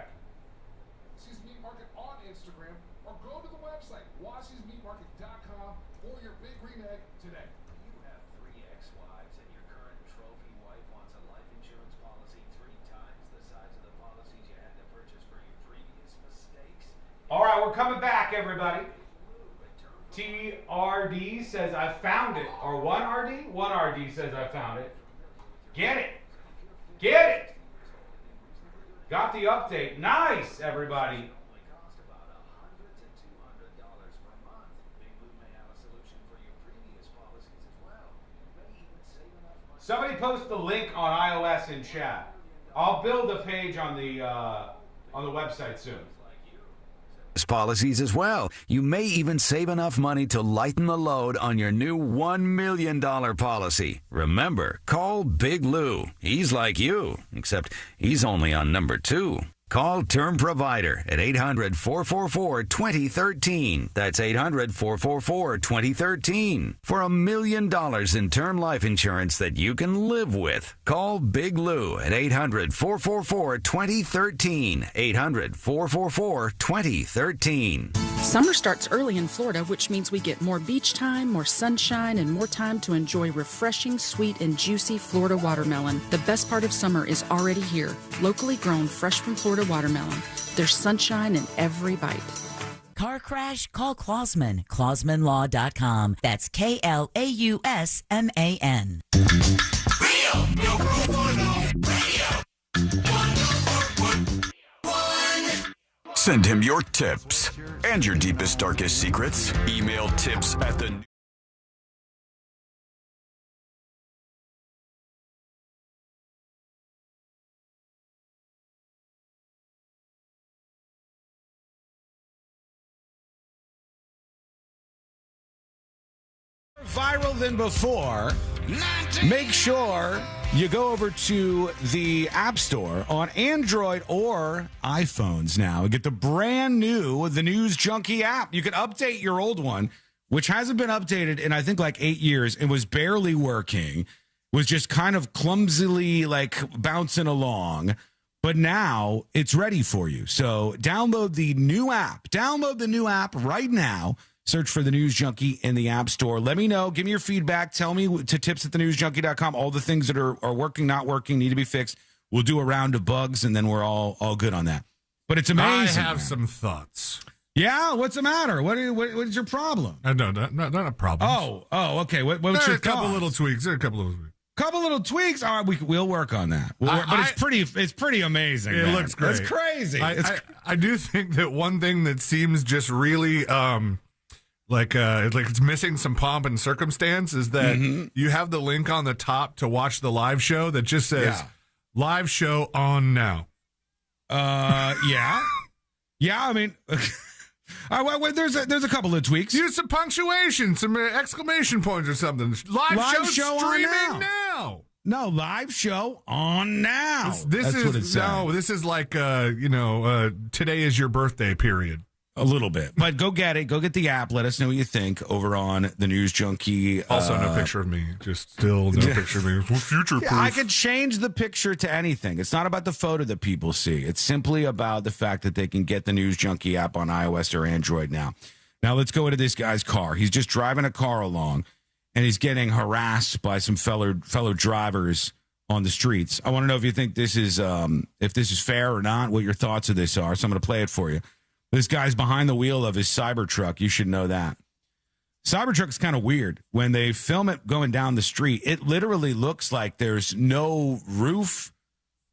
Wassey's Meat Market on Instagram or go to the website wasseysmeatmarket.com for your big green egg today. You have 3 ex-wives and your current trophy wife wants a life insurance policy 3 times the size of the policies you had to purchase for your previous mistakes. All right, we're coming back, everybody. TRD says I found it. Or 1RD? 1RD says I found it. Get it. Get it. Got the update. Nice, everybody. Somebody post the link on iOS in chat. I'll build a page on the website soon. Policies as well. You may even save enough money to lighten the load on your new $1 million policy. Remember, call Big Lou. He's like you, except he's only on number 2. Call Term Provider at 800-444-2013. That's 800-444-2013. For $1 million in term life insurance that you can live with. Call Big Lou at 800-444-2013. 800-444-2013. Summer starts early in Florida, which means we get more beach time, more sunshine, and more time to enjoy refreshing, sweet, and juicy Florida watermelon. The best part of summer is already here. Locally grown, fresh from Florida watermelon. There's sunshine in every bite. Car crash? Call Klausman. KlausmanLaw.com. That's KLAUSMAN. Send him your tips and your deepest, darkest secrets. Email tips at the... Viral than before. Make sure you go over to the App Store on Android or iPhones now and get the brand new The News Junkie app. You can update your old one, which hasn't been updated in I think like 8 years and was barely working, was just kind of clumsily like bouncing along. But now it's ready for you. So download the new app. Download the new app right now. Search for The News Junkie in the App Store. Let me know. Give me your feedback. Tell me to tips@thenewsjunkie.com all the things that are working, not working, need to be fixed. We'll do a round of bugs, and then we're all good on that. But it's amazing. I have some thoughts. Yeah? What's the matter? What is your problem? No, not a problem. Oh, okay. What's your There are a couple little tweaks. Couple little tweaks. All right, we'll work on that. But it's pretty amazing. It man. looks great. It's crazy. I do think that one thing that seems just really like it's missing some pomp and circumstance is that you have the link on the top to watch the live show that just says live show on now. Yeah. I mean, there's a couple of tweaks. Use some punctuation, some exclamation points or something. Live show streaming on now. No, live show on now. This That's what it says. This is like today is your birthday period. A little bit, but go get it. Go get the app. Let us know what you think over on The News Junkie. Also, no picture of me. Just still no picture of me. Future proof. I could change the picture to anything. It's not about the photo that people see. It's simply about the fact that they can get the News Junkie app on iOS or Android now. Now let's go into this guy's car. He's just driving a car along, and he's getting harassed by some fellow drivers on the streets. I want to know if you think this is if this is fair or not. What your thoughts of this are. So I'm going to play it for you. This guy's behind the wheel of his Cybertruck. You should know that. Cybertruck is kind of weird. When they film it going down the street, it literally looks like there's no roof,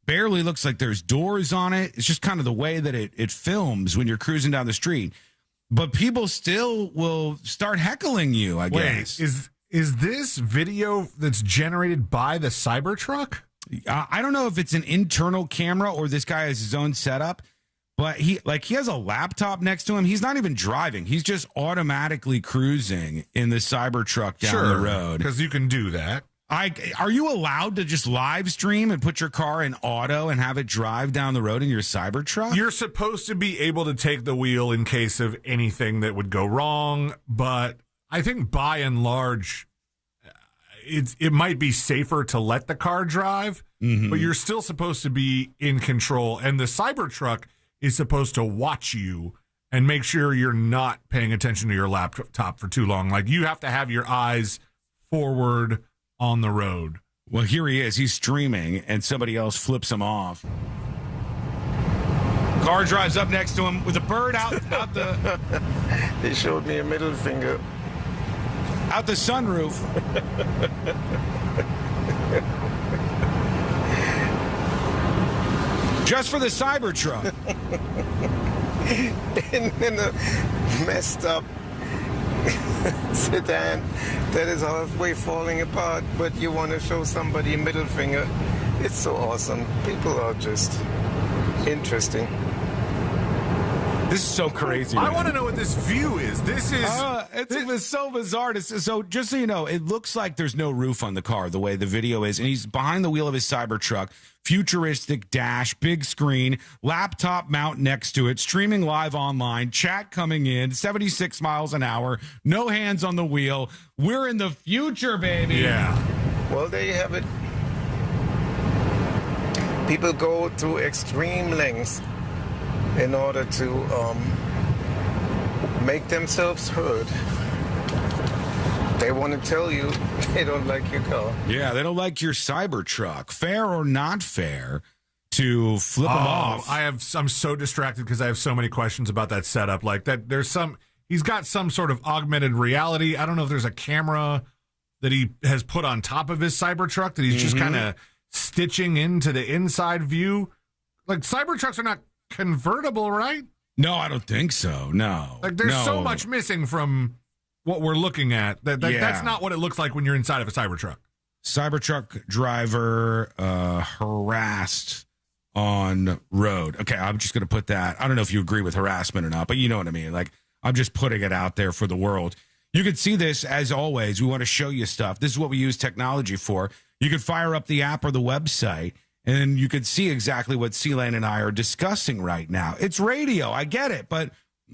barely looks like there's doors on it. It's just kind of the way that it films when you're cruising down the street. But people still will start heckling you, I guess. Is this video that's generated by the Cybertruck? I don't know if it's an internal camera or this guy has his own setup. But he has a laptop next to him. He's not even driving. He's just automatically cruising in the Cybertruck down the road. Because you can do that. Are you allowed to just live stream and put your car in auto and have it drive down the road in your Cybertruck? You're supposed to be able to take the wheel in case of anything that would go wrong, but I think by and large, it might be safer to let the car drive, but you're still supposed to be in control. And the Cybertruck is supposed to watch you and make sure you're not paying attention to your laptop for too long. Like, you have to have your eyes forward on the road. Well, here he is. He's streaming, and somebody else flips him off. Car drives up next to him with a bird out the... They showed me a middle finger. Out the sunroof. Just for the Cybertruck. in a messed up sedan that is halfway falling apart, but you want to show somebody a middle finger. It's so awesome. People are just interesting. This is so crazy. I want to know what this view is. This is... It's so bizarre. So just so you know, it looks like there's no roof on the car the way the video is. And he's behind the wheel of his Cybertruck. Futuristic dash, big screen, laptop mount next to it, streaming live online, chat coming in, 76 miles an hour, no hands on the wheel. We're in the future, baby. Yeah. Well, there you have it. People go to extreme lengths in order to make themselves heard. They want to tell you they don't like your car. Yeah, they don't like your Cybertruck. Fair or not fair to flip them off. I'm so distracted because I have so many questions about that setup. Like that, he's got some sort of augmented reality. I don't know if there's a camera that he has put on top of his Cybertruck that he's just kind of stitching into the inside view. Like, Cybertrucks are not convertible, right? No, I don't think so. No. Like, there's so much missing from what we're looking at. That's not what it looks like when you're inside of a Cybertruck. Cybertruck driver harassed on road. Okay, I'm just going to put that. I don't know if you agree with harassment or not, but you know what I mean. Like, I'm just putting it out there for the world. You can see this, as always. We want to show you stuff. This is what we use technology for. You can fire up the app or the website, and you can see exactly what C-Lane and I are discussing right now. It's radio. I get it, but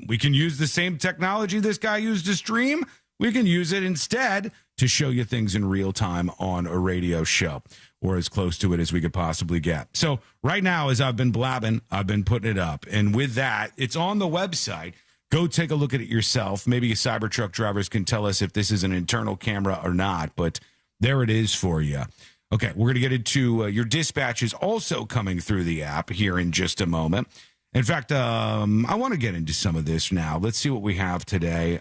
we can use the same technology this guy used to stream. We can use it instead to show you things in real time on a radio show, or as close to it as we could possibly get. So right now, as I've been blabbing, I've been putting it up. And with that, it's on the website. Go take a look at it yourself. Maybe Cybertruck drivers can tell us if this is an internal camera or not, but there it is for you. Okay, we're going to get into your dispatches also coming through the app here in just a moment. In fact, I want to get into some of this now. Let's see what we have today.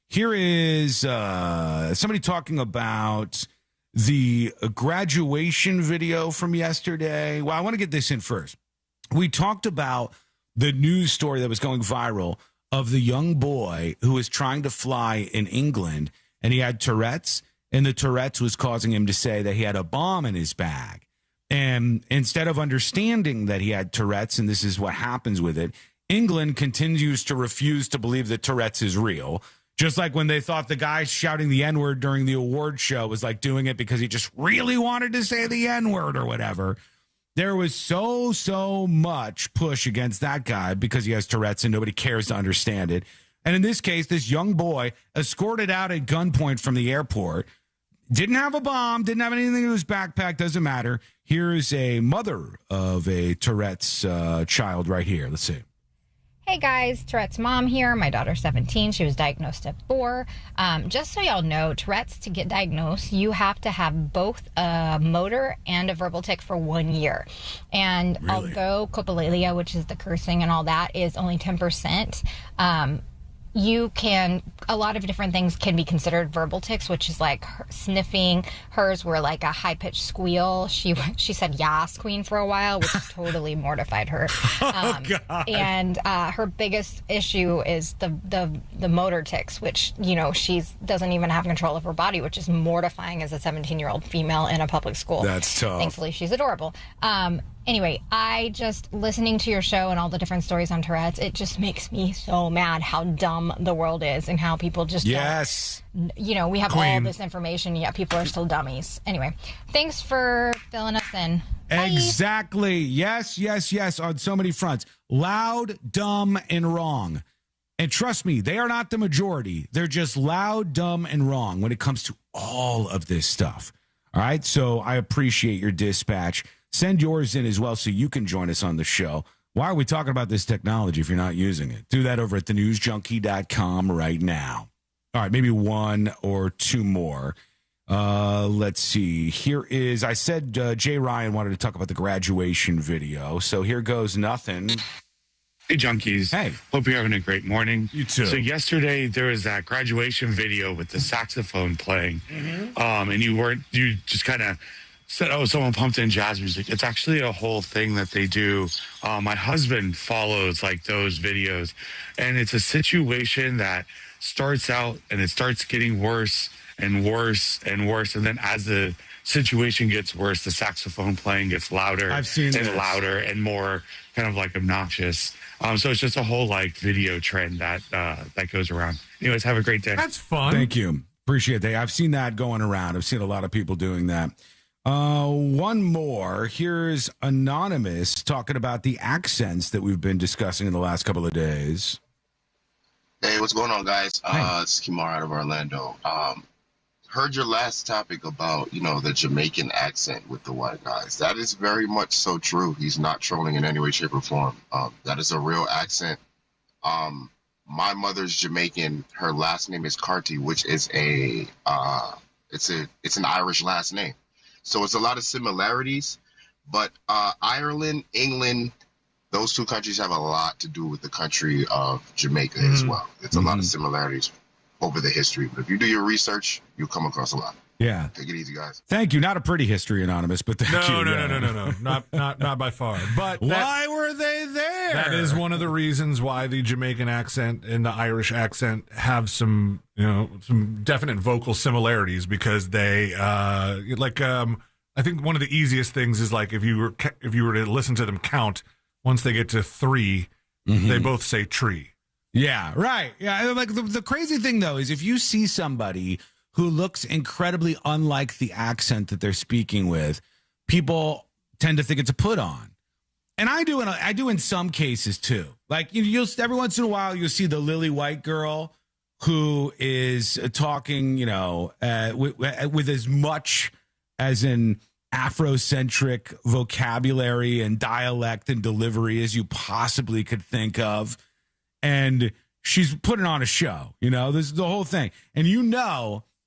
Here is somebody talking about the graduation video from yesterday. Well, I want to get this in first. We talked about the news story that was going viral of the young boy who was trying to fly in England, and he had Tourette's, and the Tourette's was causing him to say that he had a bomb in his bag. And instead of understanding that he had Tourette's, and this is what happens with it, England continues to refuse to believe that Tourette's is real. Just like when they thought the guy shouting the N-word during the award show was like doing it because he just really wanted to say the N-word or whatever. There was so much push against that guy because he has Tourette's and nobody cares to understand it. And in this case, this young boy escorted out at gunpoint from the airport, didn't have a bomb, didn't have anything in his backpack, doesn't matter. Here's a mother of a Tourette's child right here. Let's see. Hey guys, Tourette's mom here. My daughter's 17. She was diagnosed at 4. Just so y'all know, Tourette's, to get diagnosed, you have to have both a motor and a verbal tic for 1 year. And although coprolalia, which is the cursing and all that, is only 10%, a lot of different things can be considered verbal tics, which is like sniffing. Hers were like a high-pitched squeal. She said "Yas, queen" for a while, which totally mortified her. And her biggest issue is the motor tics, which, she doesn't even have control of her body, which is mortifying as a 17-year-old female in a public school. That's tough. Thankfully, she's adorable. Anyway, I just listening to your show and all the different stories on Tourette's, it just makes me so mad how dumb the world is and how people just yes. We have all this information, yet people are still dummies. Anyway, thanks for filling us in. Bye. Exactly. Yes, on so many fronts. Loud, dumb, and wrong. And trust me, they are not the majority. They're just loud, dumb, and wrong when it comes to all of this stuff. All right? So I appreciate your dispatch. Send yours in as well so you can join us on the show. Why are we talking about this technology if you're not using it? Do that over at thenewsjunkie.com right now. All right, maybe one or two more. Let's see. Here is, I said Jay Ryan wanted to talk about the graduation video. So here goes nothing. Hey, Junkies. Hey. Hope you're having a great morning. You too. So yesterday there was that graduation video with the saxophone playing. And you just kind of said, oh, someone pumped in jazz music. It's actually a whole thing that they do. My husband follows like those videos, and it's a situation that starts out and it starts getting worse and worse and worse. And then as the situation gets worse, the saxophone playing gets louder and louder and more kind of like obnoxious. So it's just a whole like video trend that goes around. Anyways, have a great day. That's fun. Thank you. Appreciate that. I've seen that going around. I've seen a lot of people doing that. One more. Here's Anonymous talking about the accents that we've been discussing in the last couple of days. Hey, what's going on, guys? It's Kimar out of Orlando. Heard your last topic about, the Jamaican accent with the white guys. That is very much so true. He's not trolling in any way, shape, or form. That is a real accent. My mother's Jamaican. Her last name is Carty, which is it's an Irish last name. So it's a lot of similarities, but Ireland, England, those two countries have a lot to do with the country of Jamaica as well. It's a lot of similarities over the history. But if you do your research, you'll come across a lot. Yeah. Take it easy, guys. Thank you. Not a pretty history, Anonymous, but thank you. No. Not by far. But why were they there? That is one of the reasons why the Jamaican accent and the Irish accent have some definite vocal similarities, because they I think one of the easiest things is like if you were to listen to them count, once they get to 3, they both say tree. Yeah, right. Yeah, like the crazy thing though is if you see somebody who looks incredibly unlike the accent that they're speaking with, people tend to think it's a put on. And I do in some cases too. Like you'll every once in a while you'll see the lily white girl who is talking, with as much as an Afrocentric vocabulary and dialect and delivery as you possibly could think of. And she's putting on a show, this is the whole thing. And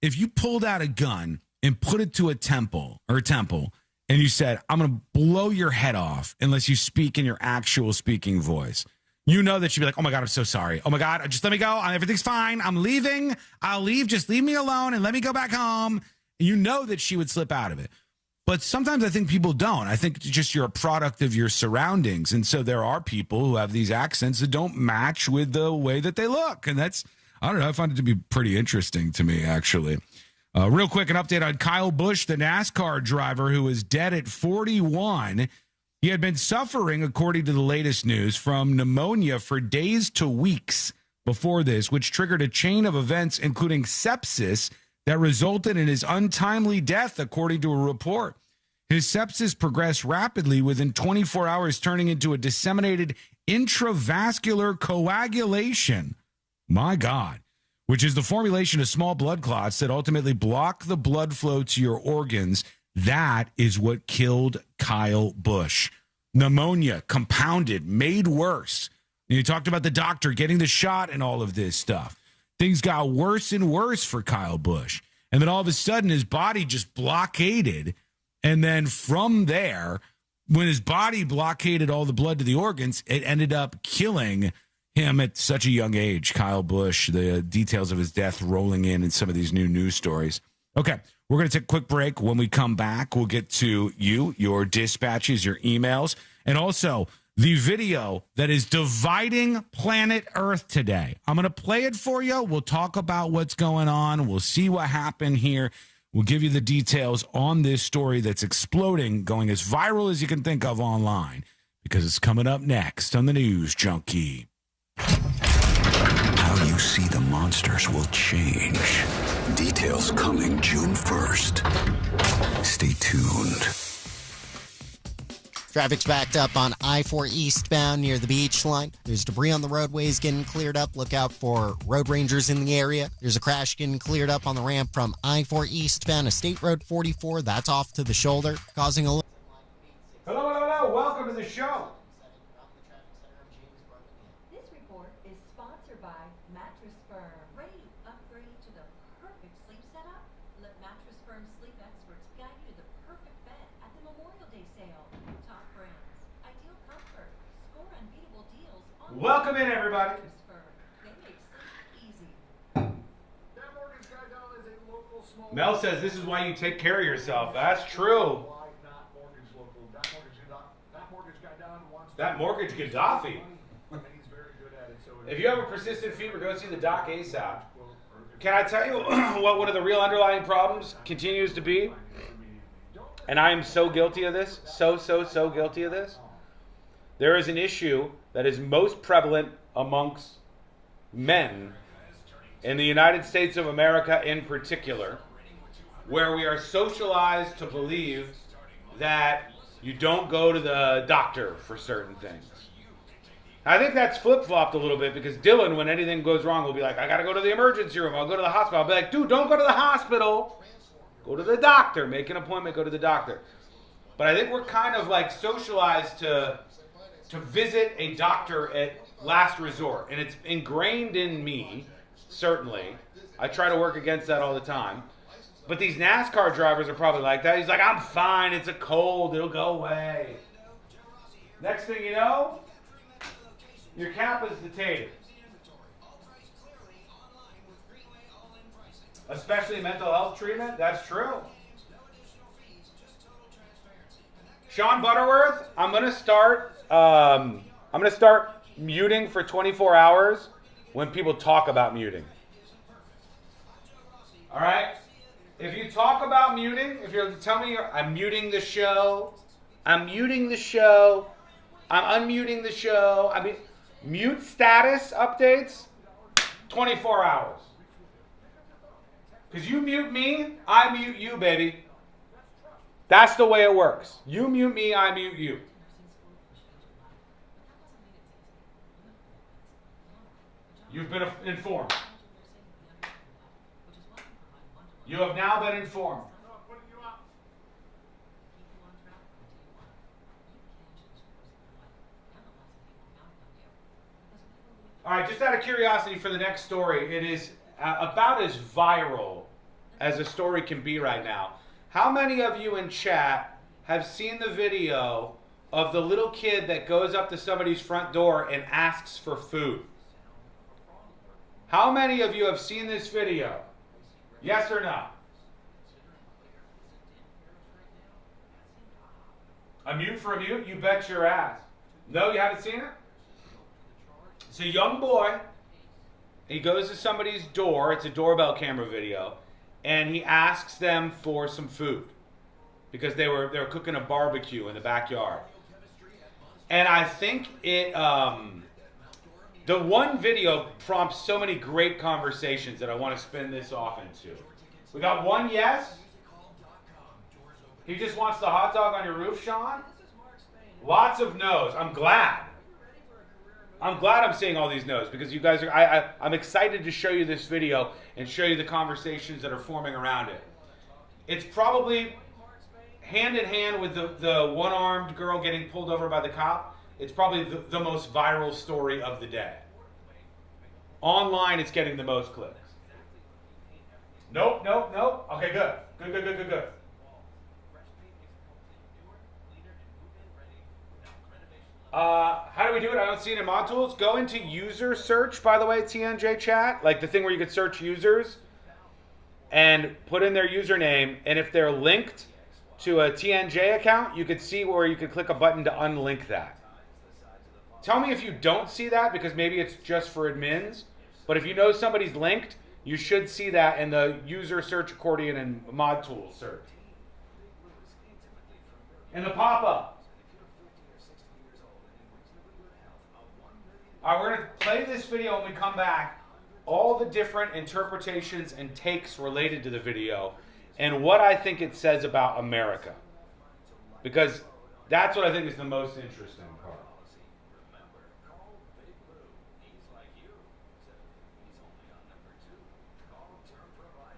if you pulled out a gun and put it to a temple, and you said, I'm going to blow your head off unless you speak in your actual speaking voice, that she'd be like, oh my God, I'm so sorry. Oh my God, just let me go. Everything's fine. I'm leaving. I'll leave. Just leave me alone and let me go back home. That she would slip out of it. But sometimes I think people don't. I think just you're a product of your surroundings. And so there are people who have these accents that don't match with the way that they look. And I don't know, I find it to be pretty interesting to me, actually. Real quick, an update on Kyle Busch, the NASCAR driver who is dead at 41. He had been suffering, according to the latest news, from pneumonia for days to weeks before this, which triggered a chain of events, including sepsis, that resulted in his untimely death, according to a report. His sepsis progressed rapidly within 24 hours, turning into a disseminated intravascular coagulation. My God. Which is the formulation of small blood clots that ultimately block the blood flow to your organs. That is what killed Kyle Busch. Pneumonia, compounded, made worse. And you talked about the doctor getting the shot and all of this stuff. Things got worse and worse for Kyle Busch. And then all of a sudden, his body just blockaded. And then from there, when his body blockaded all the blood to the organs, it ended up killing him at such a young age. Kyle Busch, the details of his death rolling in some of these new news stories. Okay, we're going to take a quick break. When we come back, we'll get to your dispatches, your emails, and also the video that is dividing planet Earth today. I'm going to play it for you. We'll talk about what's going on. We'll see what happened here. We'll give you the details on this story that's exploding, going as viral as you can think of online, because it's coming up next on the News Junkie. How you see the monsters will change. Details coming June 1st. Stay tuned. Traffic's backed up on I-4 eastbound near the beach line. There's debris on the roadways getting cleared up. Look out for road rangers in the area. There's a crash getting cleared up on the ramp from I-4 eastbound to State Road 44. That's off to the shoulder, causing a little... Hello, hello, hello. Welcome to the show. This report is sponsored by Mattress Firm. Ready to upgrade to the perfect sleep setup? Let Mattress Firm sleep experts guide you to the perfect bed at the Memorial Day sale. Top brands, ideal comfort, score unbeatable deals on Welcome in, everybody. Mattress Firm. They make sleep easy. That mortgage guy down is a local small. Mel says this is why you take care of yourself. That's true. Why not mortgage local? That mortgage guy down wants. That mortgage Gaddafi. And he's very good at it. So If you have a persistent fever, go see the doc ASAP. Can I tell you what one of the real underlying problems continues to be? And I am so guilty of this. So guilty of this. There is an issue that is most prevalent amongst men in the United States of America in particular, where we are socialized to believe that you don't go to the doctor for certain things. I think that's flip-flopped a little bit because Dylan, when anything goes wrong, will be like, I got to go to the emergency room. I'll go to the hospital. I'll be like, dude, don't go to the hospital. Go to the doctor. Make an appointment. Go to the doctor. But I think we're kind of like socialized to visit a doctor at last resort. And it's ingrained in me, certainly. I try to work against that all the time. But these NASCAR drivers are probably like that. He's like, I'm fine. It's a cold. It'll go away. Next thing you know, your cap is detated. Especially mental health treatment. That's true. Sean Butterworth, I'm gonna start muting for 24 hours when people talk about muting. All right? If you talk about muting, if you're tell me I'm muting the show, I'm muting the show, I'm unmuting the show. I mean, mute status updates, 24 hours. Because you mute me, I mute you, baby. That's the way it works. You mute me, I mute you. You've been informed. You have now been informed. All right, just out of curiosity for the next story, it is about as viral as a story can be right now. How many of you in chat have seen the video of the little kid that goes up to somebody's front door and asks for food? How many of you have seen this video? Yes or no? A mute for a mute? You bet your ass. No, you haven't seen it? It's a young boy. He goes to somebody's door. It's a doorbell camera video. And he asks them for some food. Because they were cooking a barbecue in the backyard. And I think it... the one video prompts so many great conversations that I want to spin this off into. We got one yes. He just wants the hot dog on your roof, Sean. Lots of no's. I'm glad I'm seeing all these no's because you guys are. I'm excited to show you this video and show you the conversations that are forming around it. It's probably hand in hand with the one-armed girl getting pulled over by the cop. It's probably the most viral story of the day. Online, it's getting the most clicks. Nope. Okay, good. How do we do it? I don't see it in mod tools. Go into user search, by the way, TNJ chat, like the thing where you could search users and put in their username. And if they're linked to a TNJ account, you could see where you could click a button to unlink that. Tell me if you don't see that because maybe it's just for admins. But if you know somebody's linked, You should see that in the user search accordion and mod tools search. And the pop-up. All right, we're going to play this video when we come back. All the different interpretations and takes related to the video and what I think it says about America. Because that's what I think is the most interesting part.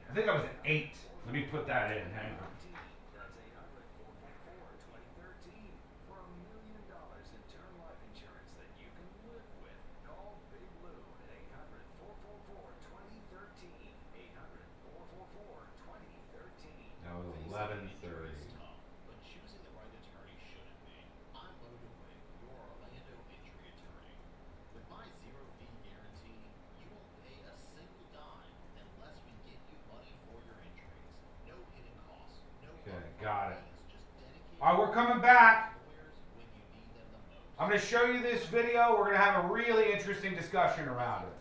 I think I was at 8. Let me put that in. Hang on. That was 11:30. Okay, got it. All right, we're coming back. I'm going to show you this video. We're going to have a really interesting discussion around it.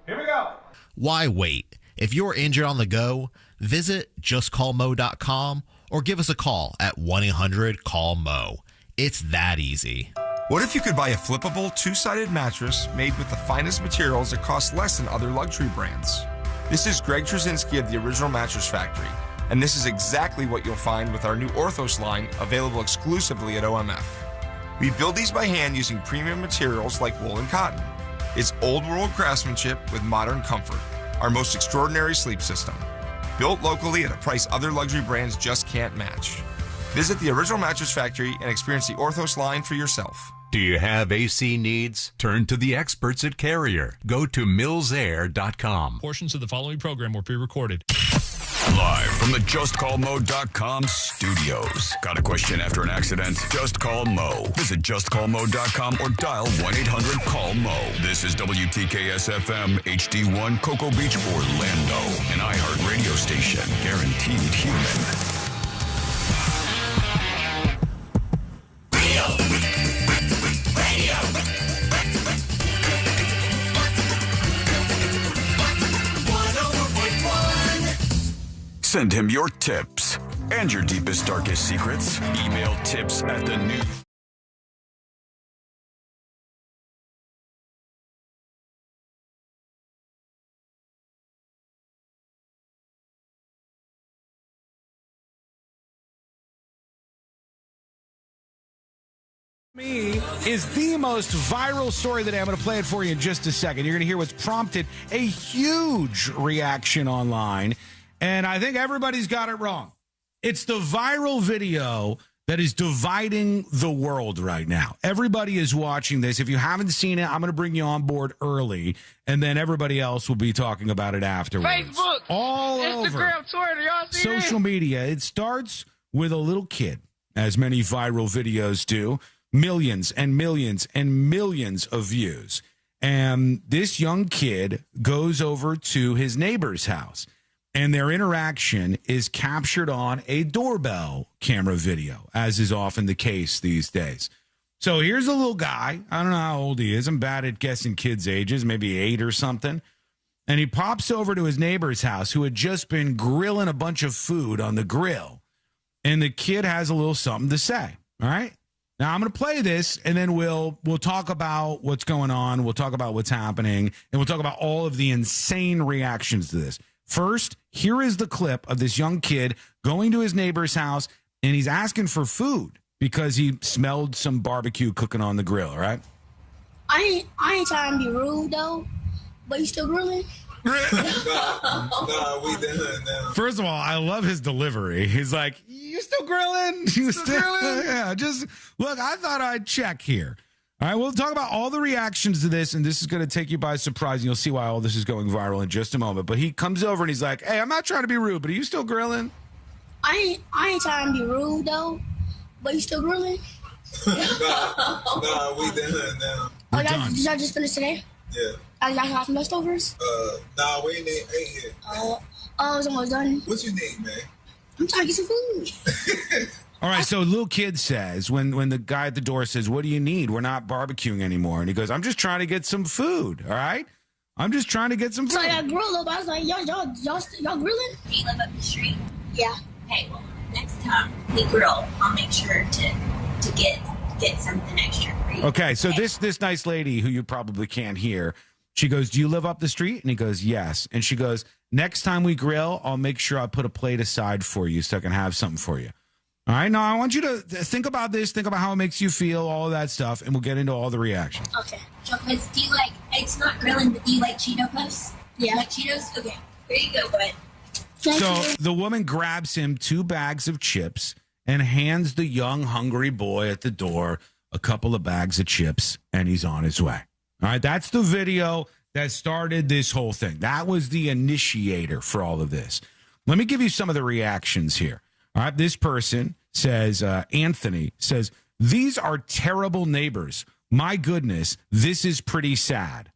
Here we go. Why wait? If you're injured on the go, visit justcallmo.com or give us a call at 1-800-CALL-MO. It's that easy. What if you could buy a flippable two-sided mattress made with the finest materials that cost less than other luxury brands? This is Greg Trzynski of the Original Mattress Factory, and this is exactly what you'll find with our new Orthos line available exclusively at OMF. We build these by hand using premium materials like wool and cotton. It's old-world craftsmanship with modern comfort, our most extraordinary sleep system. Built locally at a price other luxury brands just can't match. Visit the Original Mattress Factory and experience the Orthos line for yourself. Do you have AC needs? Turn to the experts at Carrier. Go to millsair.com. Portions of the following program were pre-recorded. Live from the JustCallMo.com studios. Got a question after an accident? Just call Mo. Visit JustCallMo.com or dial 1-800-CALL-MO. This is WTKS-FM HD1 Cocoa Beach, Orlando. An iHeart radio station. Guaranteed human. Send him your tips and your deepest, darkest secrets. Email tips at the new. Me is the most viral story that I'm going to play it for you in just a second. You're going to hear what's prompted a huge reaction online. And I think everybody's got it wrong. It's the viral video that is dividing the world right now. Everybody is watching this. If you haven't seen it, I'm going to bring you on board early, and then everybody else will be talking about it afterwards. Facebook, all Instagram, over Twitter, y'all see social media. It starts with a little kid, as many viral videos do. Millions and millions and millions of views. And this young kid goes over to his neighbor's house. And their interaction is captured on a doorbell camera video, as is often the case these days. So here's a little guy. I don't know how old he is. I'm bad at guessing kids' ages, maybe 8 or something. And he pops over to his neighbor's house, who had just been grilling a bunch of food on the grill. And the kid has a little something to say. All right. Now I'm going to play this, and then we'll talk about what's going on. We'll talk about what's happening, and we'll talk about all of the insane reactions to this. First, here is the clip of this young kid going to his neighbor's house, and he's asking for food because he smelled some barbecue cooking on the grill, all right? I ain't trying to be rude, though, but you still grilling? Nah, we done now. First of all, I love his delivery. He's like, you still grilling? You still grilling? Yeah, just, look, I thought I'd check here. All right, we'll talk about all the reactions to this, and this is going to take you by surprise, and you'll see why all this is going viral in just a moment. But he comes over, and he's like, hey, I'm not trying to be rude, but are you still grilling? I ain't trying to be rude, though, but you still grilling? Nah, we done now. Oh, y'all just finished today? Yeah. Y'all got some leftovers? Nah, we ain't yet. Oh, it's almost done. What you need, man? I'm trying to get some food. All right, so little kid says, when the guy at the door says, what do you need? We're not barbecuing anymore. And he goes, I'm just trying to get some food, all right? I'm just trying to get some food. So I grill up. I was like, y'all grilling? Do you live up the street? Yeah. Okay, well, next time we grill, I'll make sure to get something extra for you. Okay, so this nice lady who you probably can't hear, she goes, do you live up the street? And he goes, yes. And she goes, next time we grill, I'll make sure I put a plate aside for you so I can have something for you. All right, now I want you to think about this, think about how it makes you feel, all of that stuff, and we'll get into all the reactions. Okay. Chocolates, do you like, it's not grilling, but do you like Cheeto Puffs? Yeah. You like Cheetos? Okay, here you go, bud. So the woman grabs him 2 bags of chips and hands the young, hungry boy at the door a couple of bags of chips, and he's on his way. All right, that's the video that started this whole thing. That was the initiator for all of this. Let me give you some of the reactions here. All right, this person says, Anthony says, these are terrible neighbors. My goodness, this is pretty sad.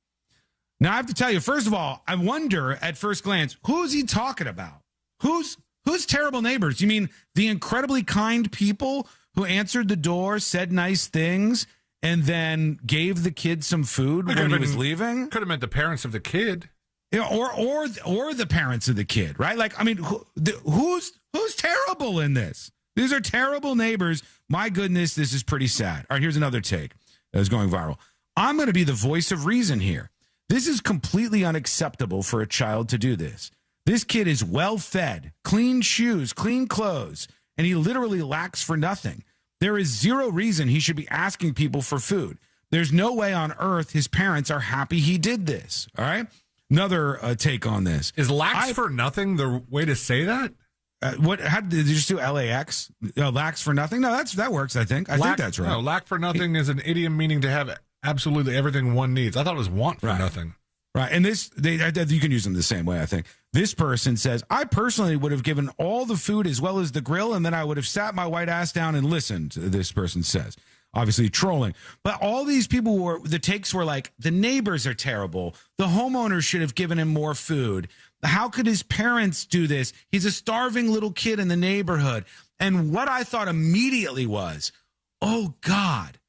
Now, I have to tell you, first of all, I wonder at first glance, who is he talking about? Who's terrible neighbors? You mean the incredibly kind people who answered the door, said nice things, and then gave the kid some food when he was leaving? Could have meant the parents of the kid. Yeah, or the parents of the kid, right? Like, I mean, who's terrible in this? These are terrible neighbors. My goodness, this is pretty sad. All right, here's another take that is going viral. I'm going to be the voice of reason here. This is completely unacceptable for a child to do this. This kid is well fed, clean shoes, clean clothes, and he literally lacks for nothing. There is zero reason he should be asking people for food. There's no way on earth his parents are happy he did this. All right. Another take on this. Is lacks for nothing the way to say that? How did you just do LAX? Lacks for nothing? No, that works, I think. I think that's right. No, lack for nothing is an idiom meaning to have absolutely everything one needs. I thought it was want for nothing. Right. And you can use them the same way, I think. This person says, I personally would have given all the food as well as the grill, and then I would have sat my white ass down and listened, this person says. Obviously trolling. But all these people the takes were like, the neighbors are terrible. The homeowners should have given him more food. How could his parents do this? He's a starving little kid in the neighborhood. And what I thought immediately was, oh God,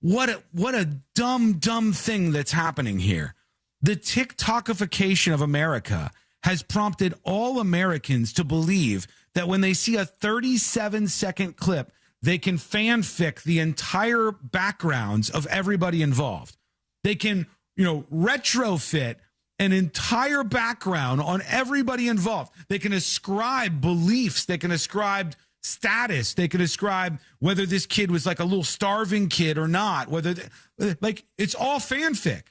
what a dumb thing that's happening here. The TikTokification of America has prompted all Americans to believe that when they see a 37-second clip, they can fanfic the entire backgrounds of everybody involved. They can, retrofit an entire background on everybody involved. They can ascribe beliefs. They can ascribe status. They can ascribe whether this kid was like a little starving kid or not. It's all fanfic.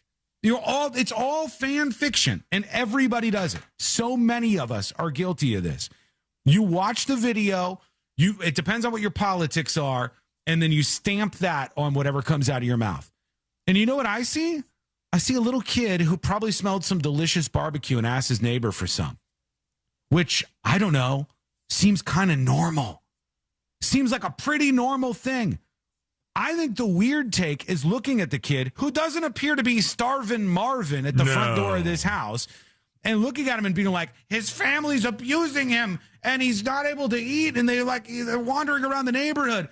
It's all fan fiction, and everybody does it. So many of us are guilty of this. You watch the video. It depends on what your politics are, and then you stamp that on whatever comes out of your mouth. And you know what I see? I see a little kid who probably smelled some delicious barbecue and asked his neighbor for some, which, I don't know, seems kind of normal. Seems like a pretty normal thing. I think the weird take is looking at the kid who doesn't appear to be starving Marvin at the front door of this house and looking at him and being like, his family's abusing him and he's not able to eat and they're wandering around the neighborhood.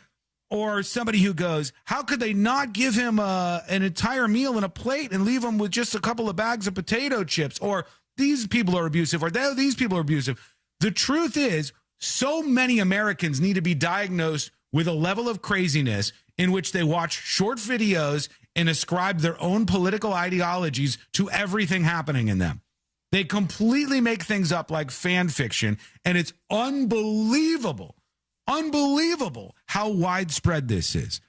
Or somebody who goes, how could they not give him an entire meal in a plate and leave him with just a couple of bags of potato chips? Or these people are abusive, or these people are abusive. The truth is, so many Americans need to be diagnosed with a level of craziness in which they watch short videos and ascribe their own political ideologies to everything happening in them. They completely make things up like fan fiction, and it's unbelievable how widespread this is.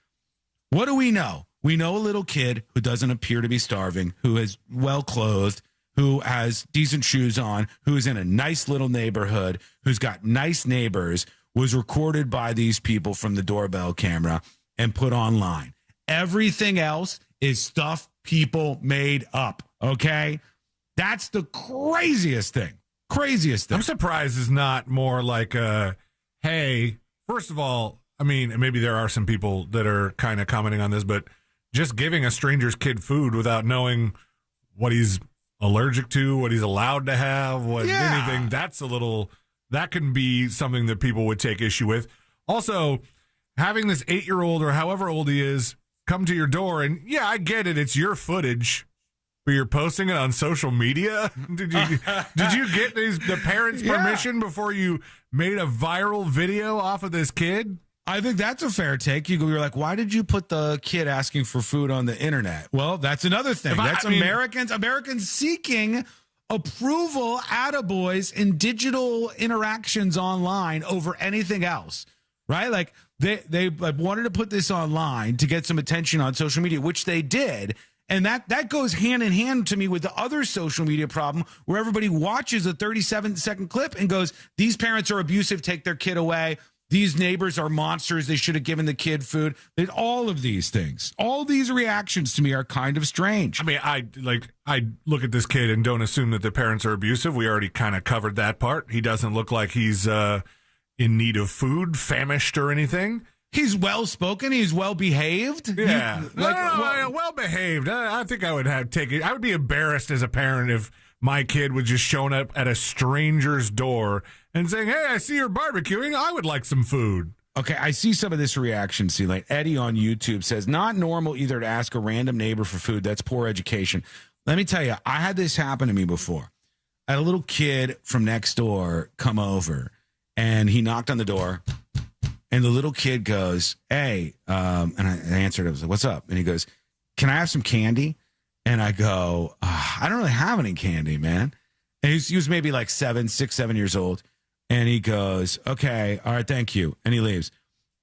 What do we know? We know a little kid who doesn't appear to be starving, who is well clothed, who has decent shoes on, who is in a nice little neighborhood, who's got nice neighbors, was recorded by these people from the doorbell camera and put online. Everything else is stuff people made up, okay? That's the craziest thing. I'm surprised it's not more like, hey, first of all, I mean, maybe there are some people that are kind of commenting on this, but just giving a stranger's kid food without knowing what he's allergic to, what he's allowed to have, anything, that can be something that people would take issue with. Also, having this 8-year-old or however old he is come to your door, and yeah, I get it. It's your footage, but you're posting it on social media. Did you get the parents' permission before you made a viral video off of this kid? I think that's a fair take. You're like, why did you put the kid asking for food on the internet? Well, that's another thing. That's Americans seeking approval, attaboys, in digital interactions online over anything else, right? Like they wanted to put this online to get some attention on social media, which they did. And that goes hand in hand to me with the other social media problem where everybody watches a 37-second clip and goes, these parents are abusive, take their kid away. These neighbors are monsters. They should have given the kid food. All of these things, all these reactions to me are kind of strange. I mean, I look at this kid and don't assume that the parents are abusive. We already kind of covered that part. He doesn't look like he's in need of food, famished or anything. He's well-spoken. He's well-behaved. Yeah. Well-behaved. I think I would I would be embarrassed as a parent if my kid was just showing up at a stranger's door and saying, hey, I see you're barbecuing. I would like some food. Okay, I see some of this reaction. See, like Eddie on YouTube says, not normal either to ask a random neighbor for food. That's poor education. Let me tell you, I had this happen to me before. I had a little kid from next door come over, and he knocked on the door, and the little kid goes, hey, and I answered. I was like, what's up? And he goes, can I have some candy? And I go, I don't really have any candy, man. And he was maybe like 6, 7 years old. And he goes, okay, all right, thank you. And he leaves.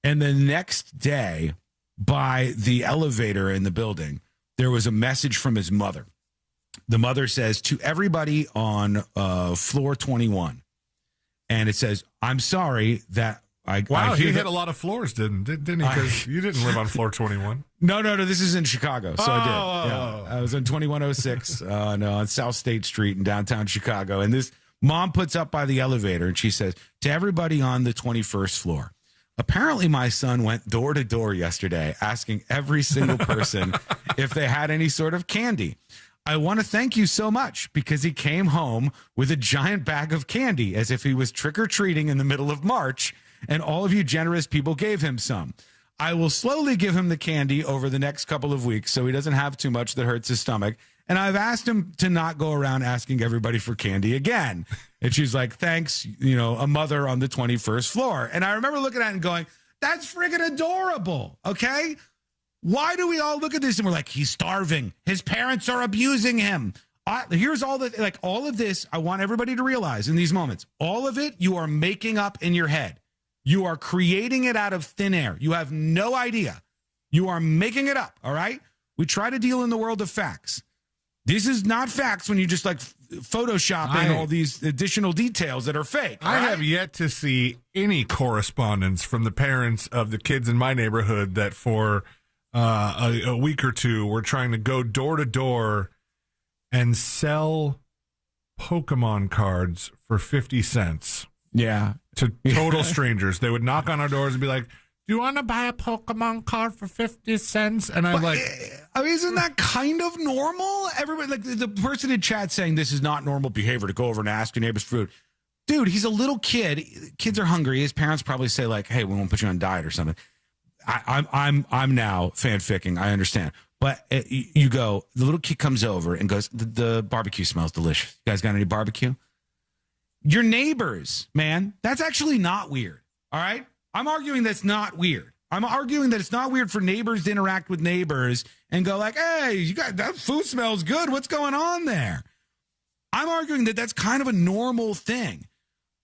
And the next day, by the elevator in the building, there was a message from his mother. The mother says, to everybody on floor 21. And it says, I'm sorry that he hit a lot of floors, didn't he? Because you didn't live on floor 21. No. This is in Chicago, so I did. Yeah, I was on 2106 on South State Street in downtown Chicago. And this mom puts up by the elevator, and she says, to everybody on the 21st floor, apparently my son went door to door yesterday asking every single person if they had any sort of candy. I want to thank you so much because he came home with a giant bag of candy as if he was trick-or-treating in the middle of March, and all of you generous people gave him some. I will slowly give him the candy over the next couple of weeks so he doesn't have too much that hurts his stomach. And I've asked him to not go around asking everybody for candy again. And she's like, thanks, a mother on the 21st floor. And I remember looking at it and going, that's friggin' adorable, okay? Why do we all look at this and we're like, he's starving. His parents are abusing him. Here's all of this I want everybody to realize in these moments. All of it you are making up in your head. You are creating it out of thin air. You have no idea. You are making it up, all right? We try to deal in the world of facts. This is not facts when you just like Photoshopping all these additional details that are fake. I have yet to see any correspondence from the parents of the kids in my neighborhood that for a week or two were trying to go door to door and sell Pokemon cards for 50 cents. Yeah. To total strangers. They would knock on our doors and be like, do you want to buy a Pokemon card for 50 cents? And I'm like, I mean, isn't that kind of normal? Everybody, like the person in chat saying this is not normal behavior to go over and ask your neighbor's food. Dude, he's a little kid. Kids are hungry. His parents probably say like, hey, we won't put you on diet or something. I'm now fanficking. I understand. But you go, the little kid comes over and goes, the barbecue smells delicious. You guys got any barbecue? Your neighbors, man, that's actually not weird. All right? I'm arguing that's not weird. I'm arguing that it's not weird for neighbors to interact with neighbors and go like, hey, you got that food smells good. What's going on there? I'm arguing that that's kind of a normal thing.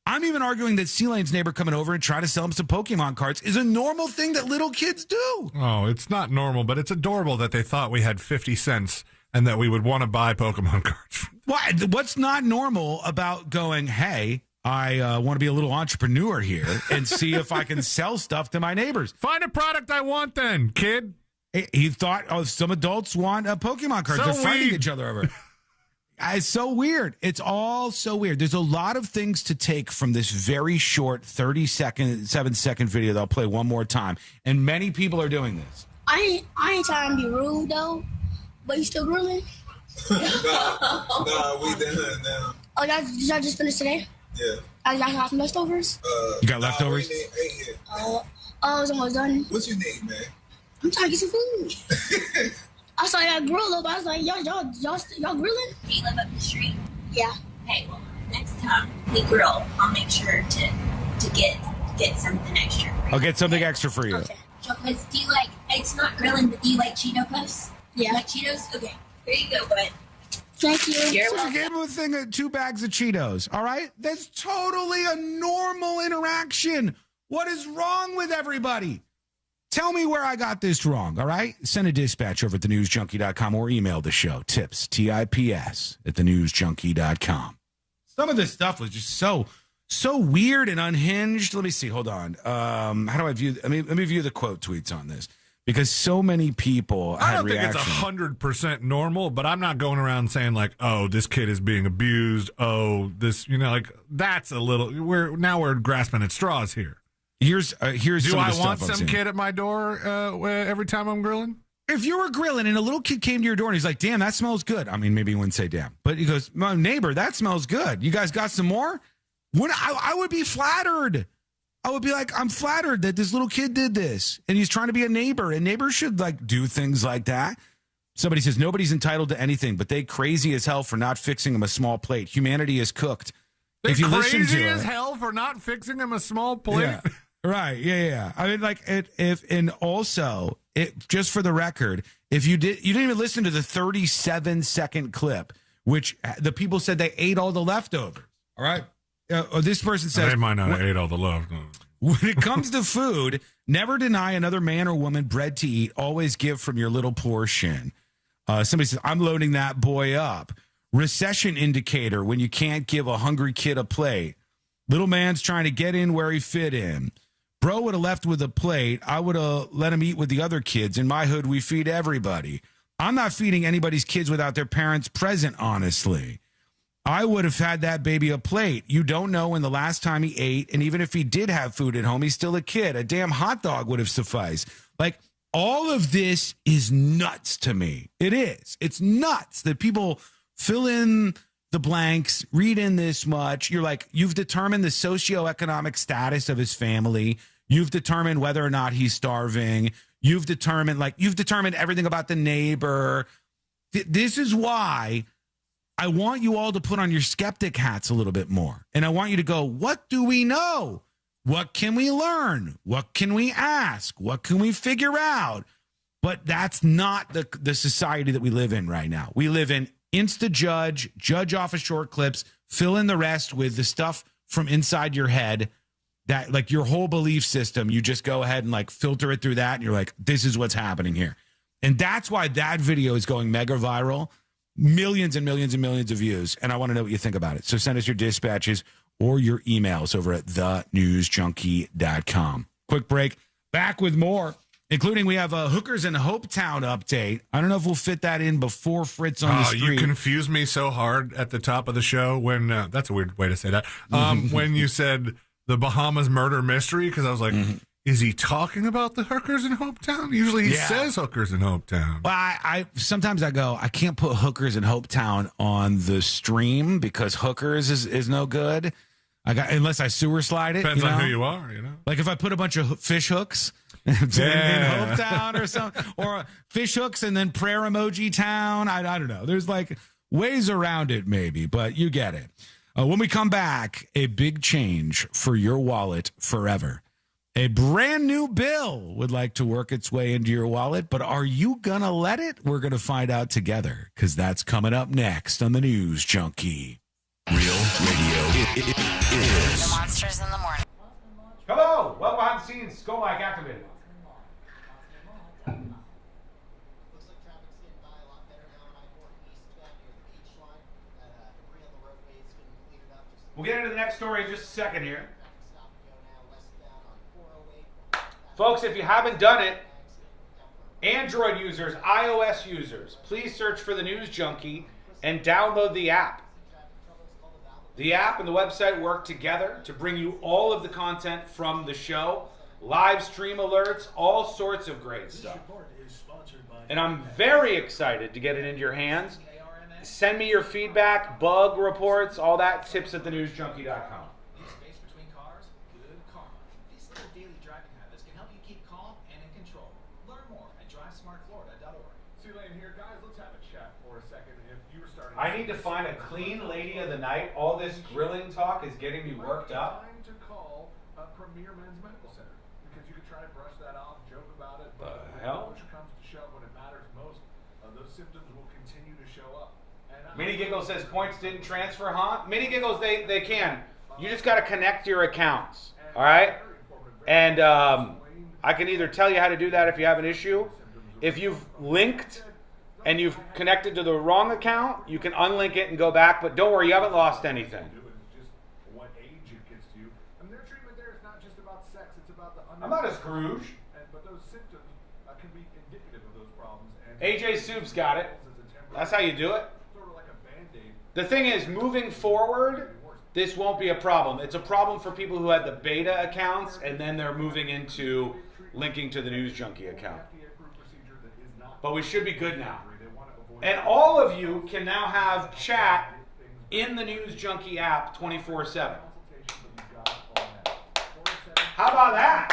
I'm even arguing that C-Lane's neighbor coming over and trying to sell him some Pokemon cards is a normal thing that little kids do. Oh, it's not normal, but it's adorable that they thought we had 50 cents and that we would want to buy Pokemon cards. What's not normal about going, hey, I want to be a little entrepreneur here and see if I can sell stuff to my neighbors. Find a product I want then, kid. He thought, some adults want Pokemon cards. They're fighting each other over it. It's so weird. It's all so weird. There's a lot of things to take from this very short 7-second video that I'll play one more time. And many people are doing this. I ain't trying to be rude, though. But you still grilling? Nah, we done now. Oh, y'all just finished today? Yeah. Y'all got some leftovers? You got leftovers? Oh, it's almost done. What's your name, man? I'm trying to get some food. I saw that grill up. I was like, y'all grilling? Do you live up the street? Yeah. Hey, well, next time we grill, I'll make sure to get something extra. I'll get something extra for you. Because do you like, it's not grilling, but do you like Cheeto Puffs? Yeah. You like Cheetos? Okay. There you go, bud. Thank you. So you gave him a thing of 2 bags of Cheetos, all right? That's totally a normal interaction. What is wrong with everybody? Tell me where I got this wrong, all right? Send a dispatch over at thenewsjunkie.com or email the show, tips, TIPS, at thenewsjunkie.com. Some of this stuff was just so weird and unhinged. Let me see. Hold on. How do I view? Let me view the quote tweets on this because so many people I had don't think reaction. it's 100% normal, but I'm not going around saying like, "Oh, this kid is being abused." Oh, this, like that's a little. We're grasping at straws here. Here's. Do some I of the want stuff I'm some seeing. kid at my door every time I'm grilling? If you were grilling and a little kid came to your door and he's like, "Damn, that smells good." I mean, maybe he wouldn't say "damn," but he goes, "My neighbor, that smells good. You guys got some more?" When I would be flattered. I would be like, I'm flattered that this little kid did this and he's trying to be a neighbor, and neighbors should like do things like that. Somebody says nobody's entitled to anything, but they crazy as hell for not fixing him a small plate. Humanity is cooked. They're if you listen to crazy it, as hell for not fixing him a small plate. Yeah. Right. Yeah. I mean, like and also just for the record, if you didn't even listen to the 37-second clip, which the people said they ate all the leftovers. All right. This person says they might not have ate all the love. No. When it comes to food, never deny another man or woman bread to eat. Always give from your little portion. Somebody says, I'm loading that boy up. Recession indicator when you can't give a hungry kid a plate. Little man's trying to get in where he fit in. Bro would have left with a plate. I would have let him eat with the other kids. In my hood, we feed everybody. I'm not feeding anybody's kids without their parents present, honestly. I would have had that baby a plate. You don't know when the last time he ate, and even if he did have food at home, he's still a kid. A damn hot dog would have sufficed. Like, all of this is nuts to me. It is. It's nuts that people fill in the blanks, read in this much. You're like, you've determined the socioeconomic status of his family. You've determined whether or not he's starving. You've determined everything about the neighbor. This is why I want you all to put on your skeptic hats a little bit more. And I want you to go, what do we know? What can we learn? What can we ask? What can we figure out? But that's not the society that we live in right now. We live in judge off of short clips, fill in the rest with the stuff from inside your head that like your whole belief system, you just go ahead and like filter it through that. And you're like, this is what's happening here. And that's why that video is going mega viral. Millions and millions and millions of views. And I want to know what you think about it. So send us your dispatches or your emails over at thenewsjunkie.com. Quick break. Back with more, including we have a Hookers in Hopetown update. I don't know if we'll fit that in before Fritz on the street. You confused me so hard at the top of the show when that's a weird way to say that. When you said the Bahamas murder mystery, because I was like, is he talking about the hookers in Hopetown? Usually he says hookers in Hopetown. Well, I sometimes I go, I can't put Hookers in Hopetown on the stream because Hookers is no good. Unless I sewer slide it. Depends on who you are, Like if I put a bunch of fish hooks in Hopetown or something, or fish hooks and then prayer emoji town. I don't know. There's like ways around it maybe, but you get it. When we come back, a big change for your wallet forever. A brand new bill would like to work its way into your wallet, but are you going to let it? We're going to find out together because that's coming up next on the News Junkie. Real radio is The Monsters in the Morning. Hello, welcome behind the scenes. Go like activated. We'll get into the next story in just a second here. Folks, if you haven't done it, Android users, iOS users, please search for the News Junkie and download the app. The app and the website work together to bring you all of the content from the show, live stream alerts, all sorts of great stuff. And I'm very excited to get it into your hands. Send me your feedback, bug reports, all that, tips at thenewsjunkie.com. I need to find a clean lady of the night. All this grilling talk is getting me worked up. Time to call Premier Men's Medical Center because you can try to brush that off, joke about it, but The hell? when push comes to shove, when it matters most, those symptoms will continue to show up. Mini Giggle says points didn't transfer, huh? Mini Giggles, they can. You just got to connect your accounts, all right? And I can either tell you how to do that if you have an issue. If you've linked and you've connected to the wrong account, you can unlink it and go back. But don't worry, you haven't lost anything. What age it gets to you. And their treatment there is not just about sex, it's about the I'm not a Scrooge. But those symptoms can be indicative of those problems. And AJ Soup's got it. That's how you do it. The thing is, moving forward, this won't be a problem. It's a problem for people who had the beta accounts and then they're moving into linking to the News Junkie account. But we should be good now. And all of you can now have chat in the News Junkie app 24/7. How about that?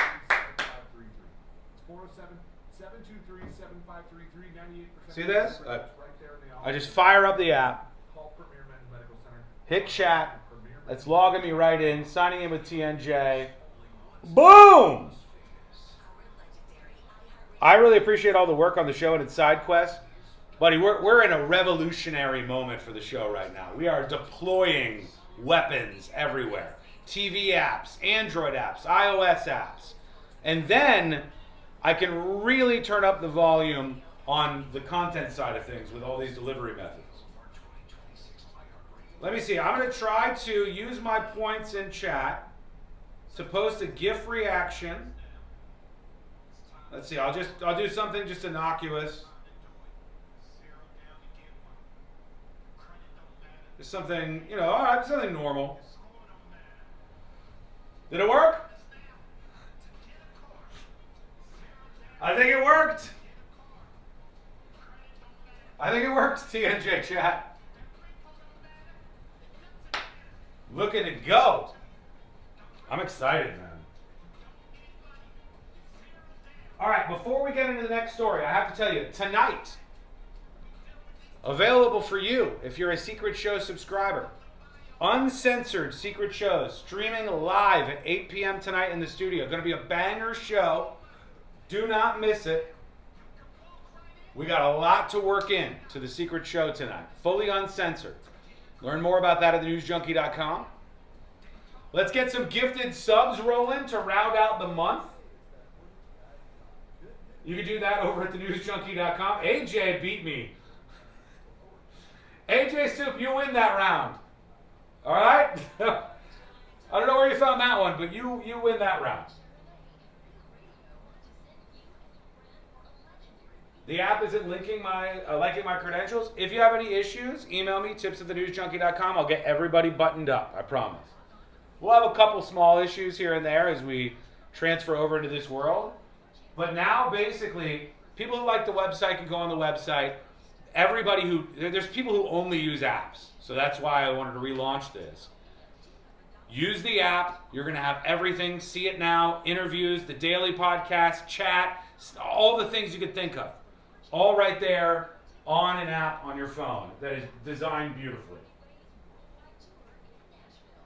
407-723-7533, 98%. See this? I just fire up the app. Hit chat. That's logging me right in. Signing in with TNJ. Boom! I really appreciate all the work on the show and its side quest. Buddy, we're in a revolutionary moment for the show right now. We are deploying weapons everywhere. TV apps, Android apps, iOS apps. And then I can really turn up the volume on the content side of things with all these delivery methods. Let me see. I'm going to try to use my points in chat to post a GIF reaction. Let's see. I'll do something just innocuous. Just something, all right, something normal. Did it work? I think it worked. I think it works, TNJ chat. Looking to go. I'm excited, man. All right, before we get into the next story, I have to tell you, tonight, available for you if you're a Secret Show subscriber, uncensored Secret Shows streaming live at 8 p.m. tonight in the studio. Going to be a banger show. Do not miss it. We got a lot to work in to the Secret Show tonight, fully uncensored. Learn more about that at thenewsjunkie.com. Let's get some gifted subs rolling to round out the month. You can do that over at thenewsjunkie.com. AJ beat me. AJ Soup, you win that round. All right? I don't know where you found that one, but you win that round. The app isn't liking my credentials. If you have any issues, email me, tips@thenewsjunkie.com. I'll get everybody buttoned up, I promise. We'll have a couple small issues here and there as we transfer over into this world. But now, basically, people who like the website can go on the website. There's people who only use apps. So that's why I wanted to relaunch this. Use the app. You're going to have everything. See it now. Interviews, the daily podcast, chat, all the things you could think of. All right there on an app on your phone that is designed beautifully.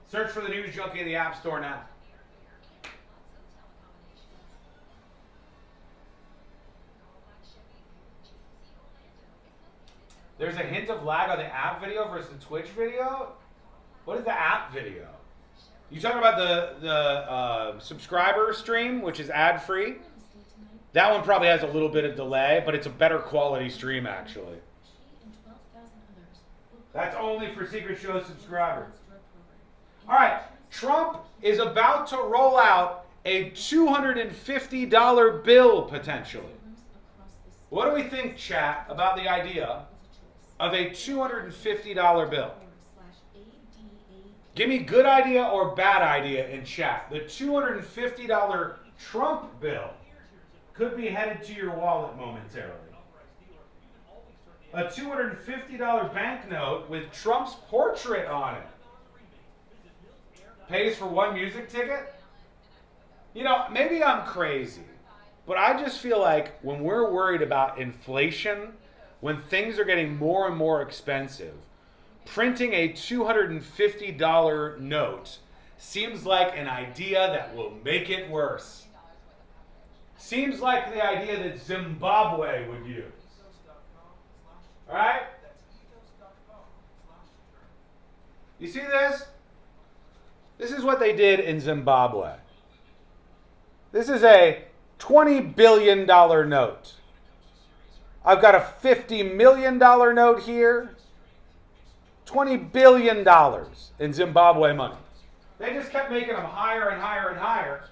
Search for the News Junkie in the App Store now. There's a hint of lag on the app video versus the Twitch video? What is the app video? You talking about the subscriber stream, which is ad-free? That one probably has a little bit of delay, but it's a better quality stream, actually. That's only for Secret Show subscribers. All right, Trump is about to roll out a $250 bill, potentially. What do we think, chat, about the idea of a $250 bill? Give me good idea or bad idea in chat. The $250 Trump bill could be headed to your wallet momentarily. A $250 banknote with Trump's portrait on it pays for one music ticket? Maybe I'm crazy, but I just feel like when we're worried about inflation, when things are getting more and more expensive, printing a $250 note seems like an idea that will make it worse. Seems like the idea that Zimbabwe would use. All right? You see this? This is what they did in Zimbabwe. This is a $20 billion note. I've got a $50 million note here. $20 billion in Zimbabwe money. They just kept making them higher and higher and higher.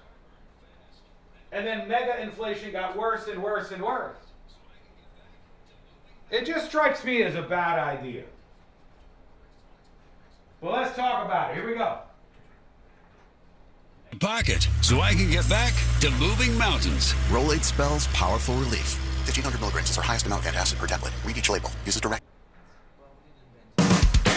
And then mega inflation got worse and worse and worse. It just strikes me as a bad idea. Well, let's talk about it. Here we go. Pocket, so I can get back to moving mountains. Rolade spells powerful relief. 1,500 milligrams is our highest amount of antacid per tablet. Read each label. Use it direct.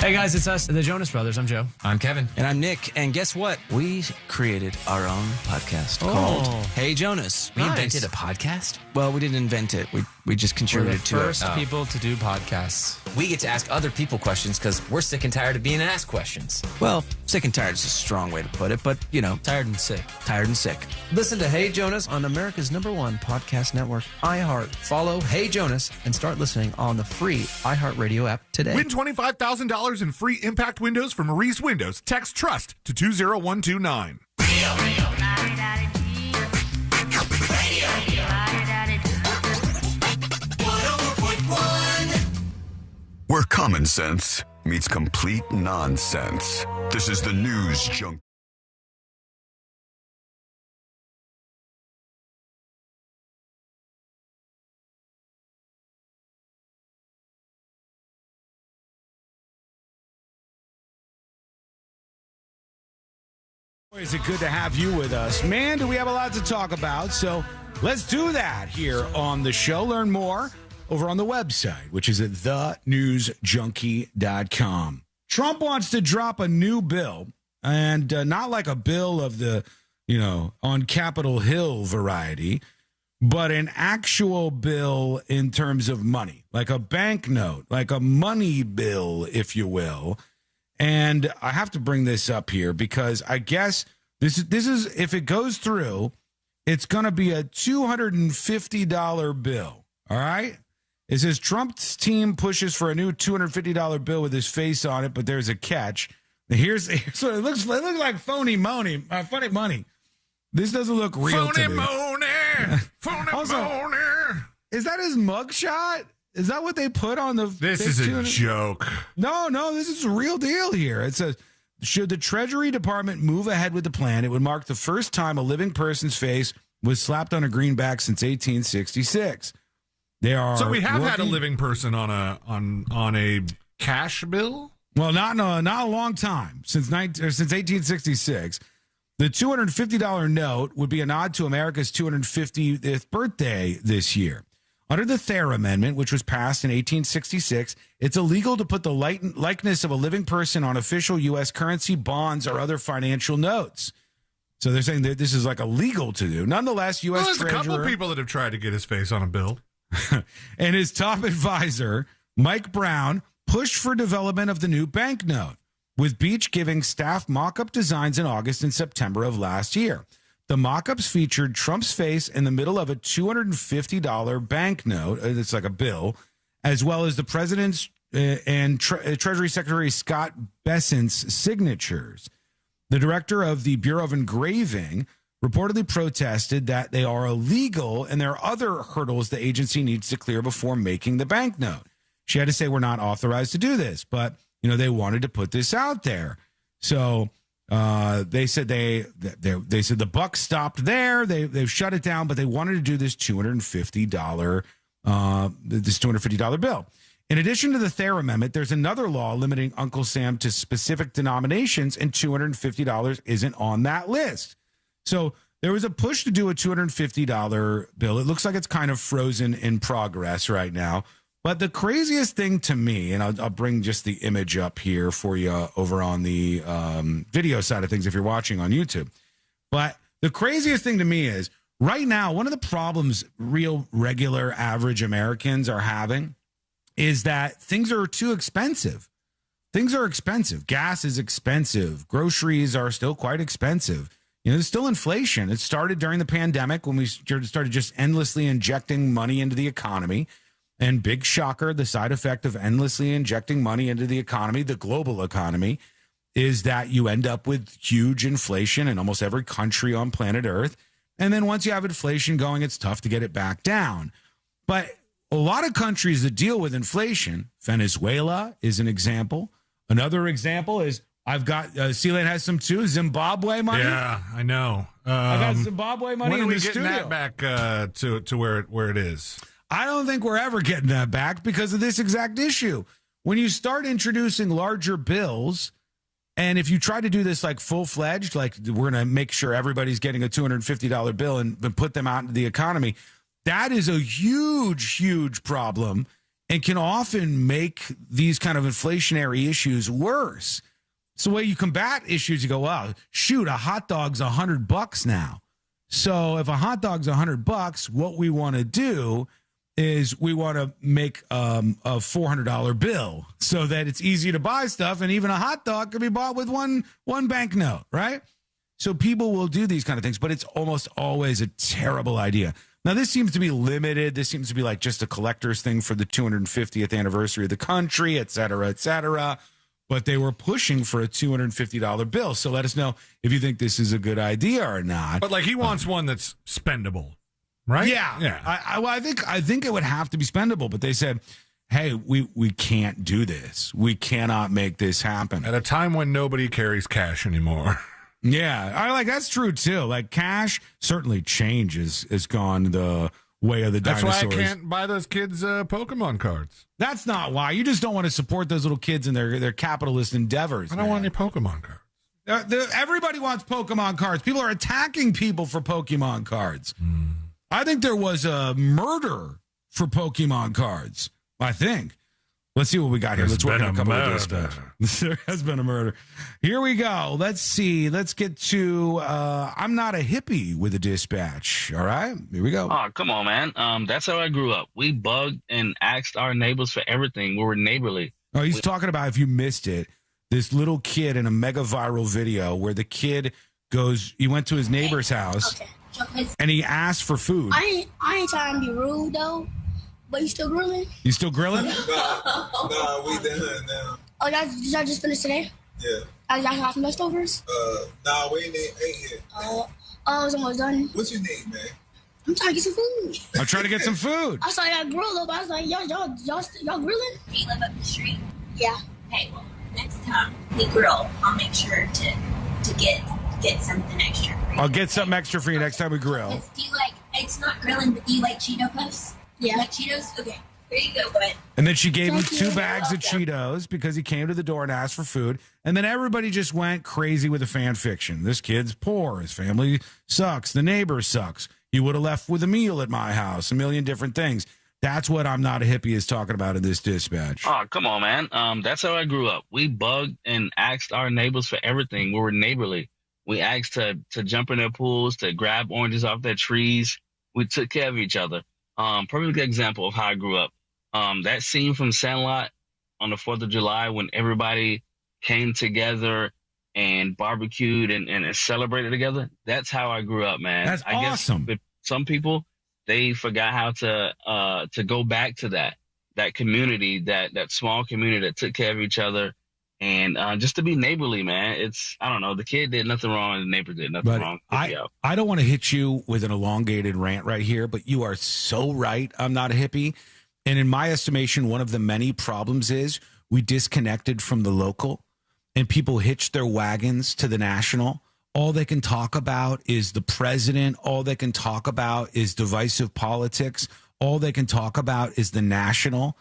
Hey guys, it's us, the Jonas Brothers. I'm Joe. I'm Kevin. And I'm Nick. And guess what? We created our own podcast called Hey Jonas. We invented a podcast? Well, we didn't invent it. We just contributed to it. We're the first people to do podcasts. We get to ask other people questions because we're sick and tired of being asked questions. Well, sick and tired is a strong way to put it, but, you know. Tired and sick. Tired and sick. Listen to Hey Jonas on America's #1 podcast network, iHeart. Follow Hey Jonas and start listening on the free iHeartRadio app today. Win $25,000 in free impact windows from Maurice Windows. Text TRUST to 20129. Where common sense meets complete nonsense. This is the News Junk. Is it good to have you with us? Man, do we have a lot to talk about. So let's do that here on the show. Learn more over on the website, which is at thenewsjunkie.com. Trump wants to drop a new bill, and not like a bill of the, on Capitol Hill variety, but an actual bill in terms of money, like a banknote, like a money bill, if you will. And I have to bring this up here because I guess this is if it goes through, it's going to be a $250 bill. All right. It says Trump's team pushes for a new $250 bill with his face on it, but there's a catch. Here's what it looks like. It looks like funny money. This doesn't look real to me. Phony money. Is that his mugshot? Is that what they put on the? This is a joke. No, this is a real deal here. It says, should the Treasury Department move ahead with the plan, it would mark the first time a living person's face was slapped on a greenback since 1866. So we have had a living person on a cash bill? Well, not a long time since 1866. The $250 note would be a nod to America's 250th birthday this year. Under the Thayer Amendment, which was passed in 1866, it's illegal to put the likeness of a living person on official U.S. currency, bonds, or other financial notes. So they're saying that this is like illegal to do. Nonetheless, U.S. There's Treasurer, a couple of people that have tried to get his face on a bill. and his top advisor, Mike Brown, pushed for development of the new banknote, with Beach giving staff mock-up designs in August and September of last year. The mock-ups featured Trump's face in the middle of a $250 banknote. It's like a bill, as well as the president's and Treasury Secretary Scott Bessent's signatures. The director of the Bureau of Engraving reportedly protested that they are illegal and there are other hurdles the agency needs to clear before making the banknote. She had to say, we're not authorized to do this, but they wanted to put this out there. So they said they said the buck stopped there. They've shut it down, but they wanted to do this $250 bill. In addition to the Thayer Amendment, there's another law limiting Uncle Sam to specific denominations, and $250 isn't on that list. So there was a push to do a $250 bill. It looks like it's kind of frozen in progress right now. But the craziest thing to me, and I'll bring just the image up here for you over on the video side of things if you're watching on YouTube. But the craziest thing to me is right now, one of the problems real, regular, average Americans are having is that things are too expensive. things are expensive. Gas is expensive. Groceries are still quite expensive. There's still inflation. It started during the pandemic when we started just endlessly injecting money into the economy. And big shocker, the side effect of endlessly injecting money into the economy, the global economy, is that you end up with huge inflation in almost every country on planet Earth. And then once you have inflation going, it's tough to get it back down. But a lot of countries that deal with inflation, Venezuela is an example. Another example is I've got, Sealand has some too, Zimbabwe money. Yeah, I know. I got Zimbabwe money when in are we the getting studio. that back to where it is? I don't think we're ever getting that back because of this exact issue. When you start introducing larger bills, and if you try to do this like full-fledged, like we're going to make sure everybody's getting a $250 bill and put them out into the economy, that is a huge, huge problem and can often make these kind of inflationary issues worse. So the way you combat issues, you go, well, shoot, a hot dog's $100 now. So if a hot dog's $100, what we want to do is we want to make a $400 bill so that it's easy to buy stuff, and even a hot dog can be bought with one banknote, right? So people will do these kind of things, but it's almost always a terrible idea. Now, this seems to be limited. This seems to be like just a collector's thing for the 250th anniversary of the country, et cetera, et cetera. But they were pushing for a $250 bill. So let us know if you think this is a good idea or not. But like he wants one that's spendable, right? Yeah. I think it would have to be spendable. But they said, hey, we can't do this. We cannot make this happen. At a time when nobody carries cash anymore. Yeah, that's true too. Like cash, certainly change has gone the way of the dinosaurs. That's why I can't buy those kids Pokemon cards. That's not why. You just don't want to support those little kids in their capitalist endeavors. I don't want any Pokemon cards. Everybody wants Pokemon cards. People are attacking people for Pokemon cards. I think there was a murder for Pokemon cards. I think. Let's see what we got here. Let's work on a couple of dispatch. There has been a murder. Here we go. Let's see. Let's get to I'm not a hippie with a dispatch. All right. Here we go. Oh, come on, man. That's how I grew up. We bugged and asked our neighbors for everything. We were neighborly. Oh, he's talking about, if you missed it, this little kid in a mega viral video where the kid he went to his neighbor's house and he asked for food. I ain't trying to be rude, though. But you still grilling? You still grilling? Nah, we done now. Oh, y'all just finished today? Yeah. Y'all got some leftovers? Nah, we ain't yet. It's almost done. What you need, man? I'm trying to get some food. I'm trying to get some food. I saw y'all grill up. I was like, y'all grilling? Do you live up the street? Yeah. Hey, well, next time we grill, I'll make sure to get something extra for you. I'll get something extra for you next time we grill. Do you it's not grilling, but do you like Cheeto Puffs? Yeah. You like Cheetos? Okay. There you go, bud. And then she gave him 2 bags of Cheetos because he came to the door and asked for food. And then everybody just went crazy with the fan fiction. This kid's poor. His family sucks. The neighbor sucks. He would have left with a meal at my house. A million different things. That's what I'm not a hippie is talking about in this dispatch. Oh, come on, man. That's how I grew up. We bugged and asked our neighbors for everything. We were neighborly. We asked to jump in their pools, to grab oranges off their trees. We took care of each other. Perfect example of how I grew up. That scene from Sandlot on the 4th of July when everybody came together and barbecued and celebrated together. That's how I grew up, man. That's awesome. Guess some people, they forgot how to go back to that community, that small community that took care of each other. And just to be neighborly, man. I don't know. The kid did nothing wrong and the neighbor did nothing wrong. I don't want to hit you with an elongated rant right here, but you are so right. I'm not a hippie. And in my estimation, one of the many problems is we disconnected from the local and people hitched their wagons to the national. All they can talk about is the president. All they can talk about is divisive politics. All they can talk about is the national.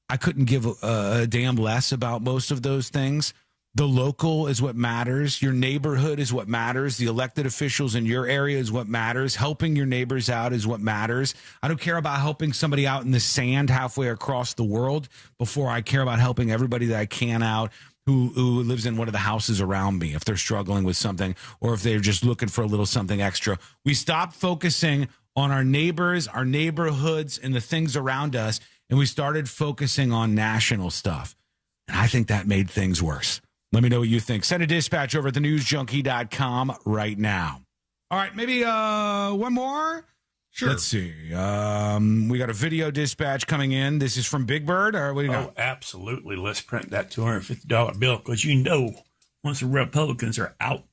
I couldn't give a damn less about most of those things. The local is what matters. Your neighborhood is what matters. The elected officials in your area is what matters. Helping your neighbors out is what matters. I don't care about helping somebody out in the sand halfway across the world before I care about helping everybody that I can out who lives in one of the houses around me if they're struggling with something or if they're just looking for a little something extra. We stopped focusing on our neighbors, our neighborhoods, and the things around us, and we started focusing on national stuff. And I think that made things worse. Let me know what you think. Send a dispatch over at thenewsjunkie.com right now. All right, maybe one more? Sure. Let's see. We got a video dispatch coming in. This is from Big Bird. Or what do you got? Oh, absolutely. Let's print that $250 bill because you know once the Republicans are out,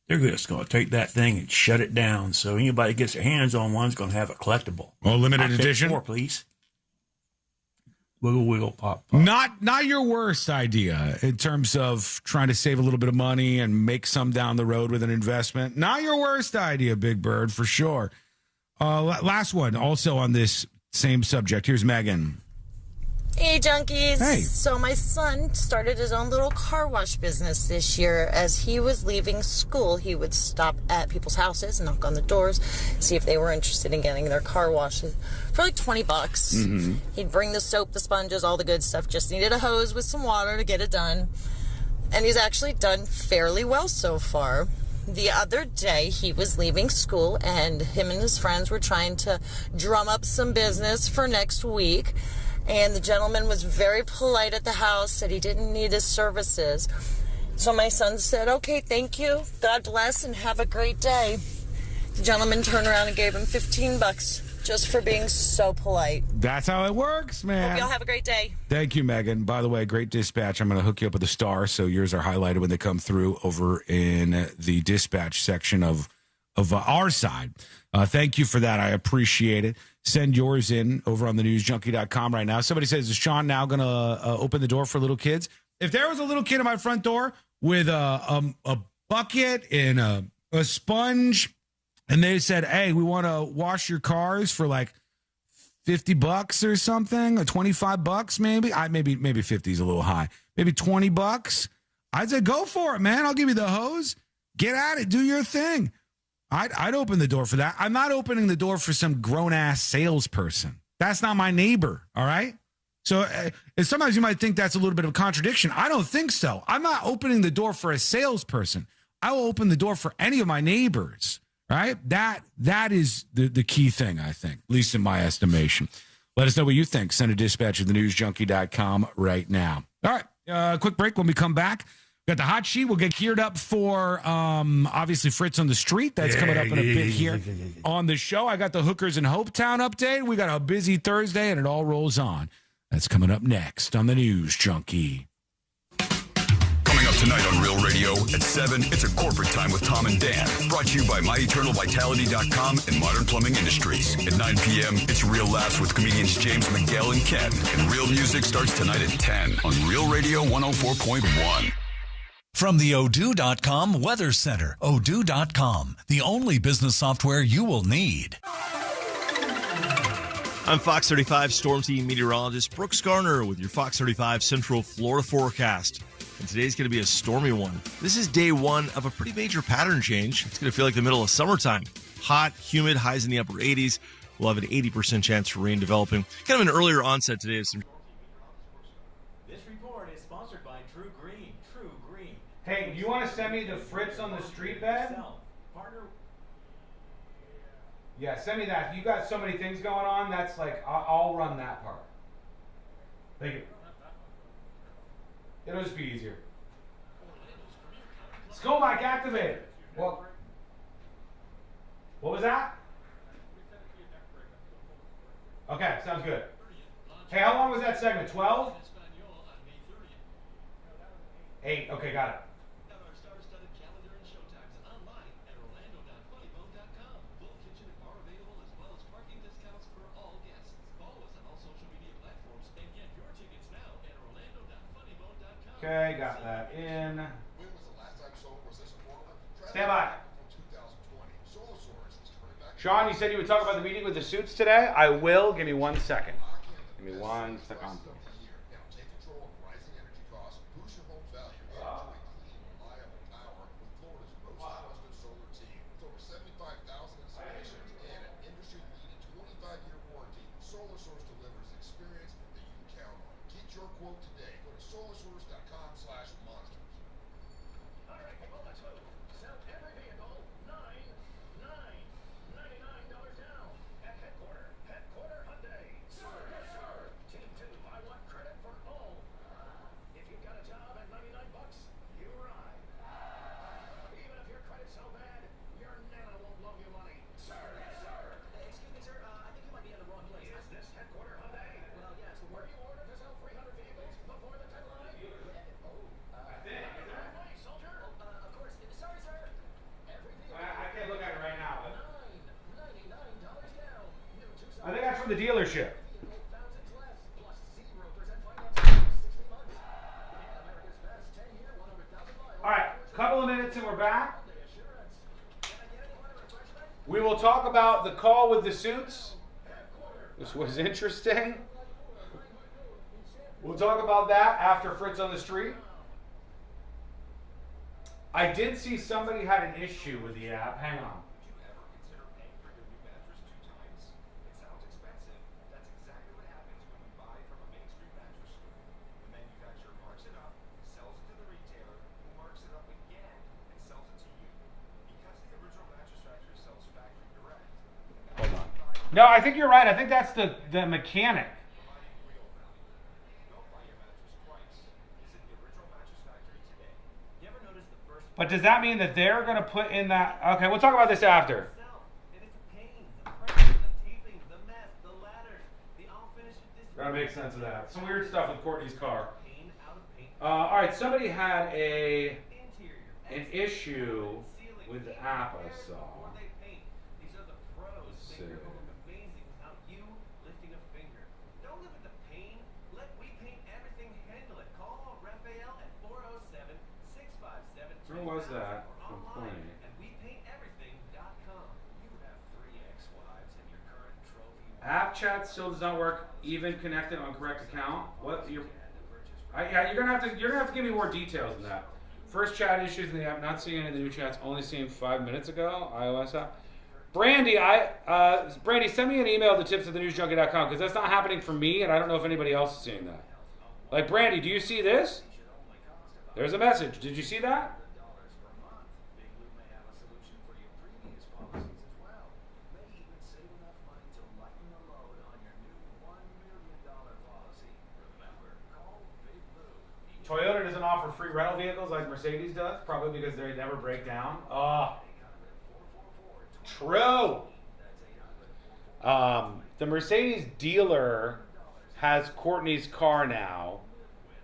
they're just going to take that thing and shut it down. So anybody gets their hands on one's going to have a collectible. Oh, limited edition? 4, please. Wiggle, wiggle, pop, pop. Not your worst idea in terms of trying to save a little bit of money and make some down the road with an investment. Not your worst idea, Big Bird, for sure. Last one, also on this same subject. Here's Megan. Hey, junkies. Hey. So my son started his own little car wash business this year. As he was leaving school, he would stop at people's houses and knock on the doors, see if they were interested in getting their car washed for like $20. Mm-hmm. He'd bring the soap, the sponges, all the good stuff. Just needed a hose with some water to get it done. And he's actually done fairly well so far. The other day, he was leaving school, and him and his friends were trying to drum up some business for next week. And the gentleman was very polite at the house, said he didn't need his services. So my son said, okay, thank you. God bless and have a great day. The gentleman turned around and gave him $15 just for being so polite. That's how it works, man. Hope y'all have a great day. Thank you, Megan. By the way, great dispatch. I'm going to hook you up with a star, so yours are highlighted when they come through over in the dispatch section of our side. Thank you for that. I appreciate it. Send yours in over on thenewsjunkie.com right now. Somebody says, is Sean now going to open the door for little kids? If there was a little kid at my front door with a bucket and a sponge, and they said, hey, we want to wash your cars for like $50 or something, or $25 maybe. Maybe 50 is a little high. Maybe $20. I'd say, go for it, man. I'll give you the hose. Get at it. Do your thing. I'd open the door for that. I'm not opening the door for some grown-ass salesperson. That's not my neighbor, all right? So and sometimes you might think that's a little bit of a contradiction. I don't think so. I'm not opening the door for a salesperson. I will open the door for any of my neighbors, right? That is the key thing, I think, at least in my estimation. Let us know what you think. Send a dispatch at thenewsjunkie.com right now. All right, quick break. When we come back, we got the hot sheet. We'll get geared up for, obviously, Fritz on the Street. That's coming up in a bit here on the show. I got the Hookers in Hopetown update. We got a busy Thursday, and it all rolls on. That's coming up next on the News Junkie. Coming up tonight on Real Radio at 7, it's a corporate time with Tom and Dan. Brought to you by MyEternalVitality.com and Modern Plumbing Industries. At 9 p.m., it's Real Laughs with comedians James McGill and Ken. And Real Music starts tonight at 10 on Real Radio 104.1. From the Odoo.com Weather Center, Odoo.com, the only business software you will need. I'm Fox 35 Storm Team meteorologist Brooks Garner with your Fox 35 Central Florida forecast. And today's going to be a stormy one. This is day one of a pretty major pattern change. It's going to feel like the middle of summertime. Hot, humid, highs in the upper 80s. We'll have an 80% chance for rain developing. Kind of an earlier onset today. This report is sponsored by True Green. True Green. Hey, do you want to send me the Fritz on the Street bed? Yeah, send me that. You got so many things going on. That's like, I'll run that part. Thank you. It'll just be easier. Skull mic activated. Well, what was that? Okay, sounds good. Hey, how long was that segment? 12? 8. Okay, got it. Okay, got that in. Stand by. Sean, you said you would talk about the meeting with the suits today. I will. Give me 1 second. Give me 1 second. from the dealership. All right, couple of minutes and we're back. We will talk about the call with the suits, which was interesting. We'll talk about that after Fritz on the Street. I did see somebody had an issue with the app. Hang on. Hold on. No, I think you're right. I think that's the mechanic. But does that mean that they're going to put in that? Okay, we'll talk about this after. Gotta make sense of that. Some weird stuff with Courtney's car. All right, somebody had an issue with the app I saw. Let's see. Where was that complaint? App chat still does not work. Even connected on correct account. What you're gonna have to give me more details than that. First chat issues in the app. Not seeing any of the new chats. Only seeing 5 minutes ago. iOS app. Brandy, Brandy, send me an email to tips@thenewsjunkie.com because that's not happening for me, and I don't know if anybody else is seeing that. Like, Brandy, do you see this? There's a message. Did you see that? Toyota doesn't offer free rental vehicles like Mercedes does, probably because they never break down. True. The Mercedes dealer has Courtney's car now,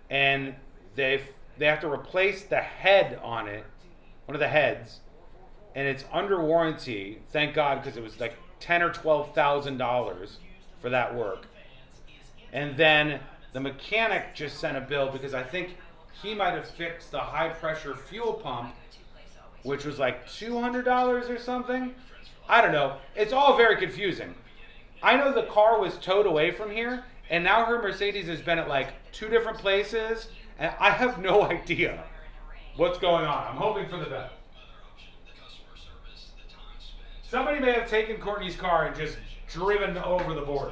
and they have to replace the head on it, one of the heads, and it's under warranty. Thank God, because it was like $10,000 or $12,000 for that work. And then the mechanic just sent a bill because I think he might have fixed the high pressure fuel pump, which was like $200 or something. I don't know. It's all very confusing. I know the car was towed away from here, and now her Mercedes has been at like 2 different places, and I have no idea what's going on. I'm hoping for the best. Somebody may have taken Courtney's car and just driven over the border.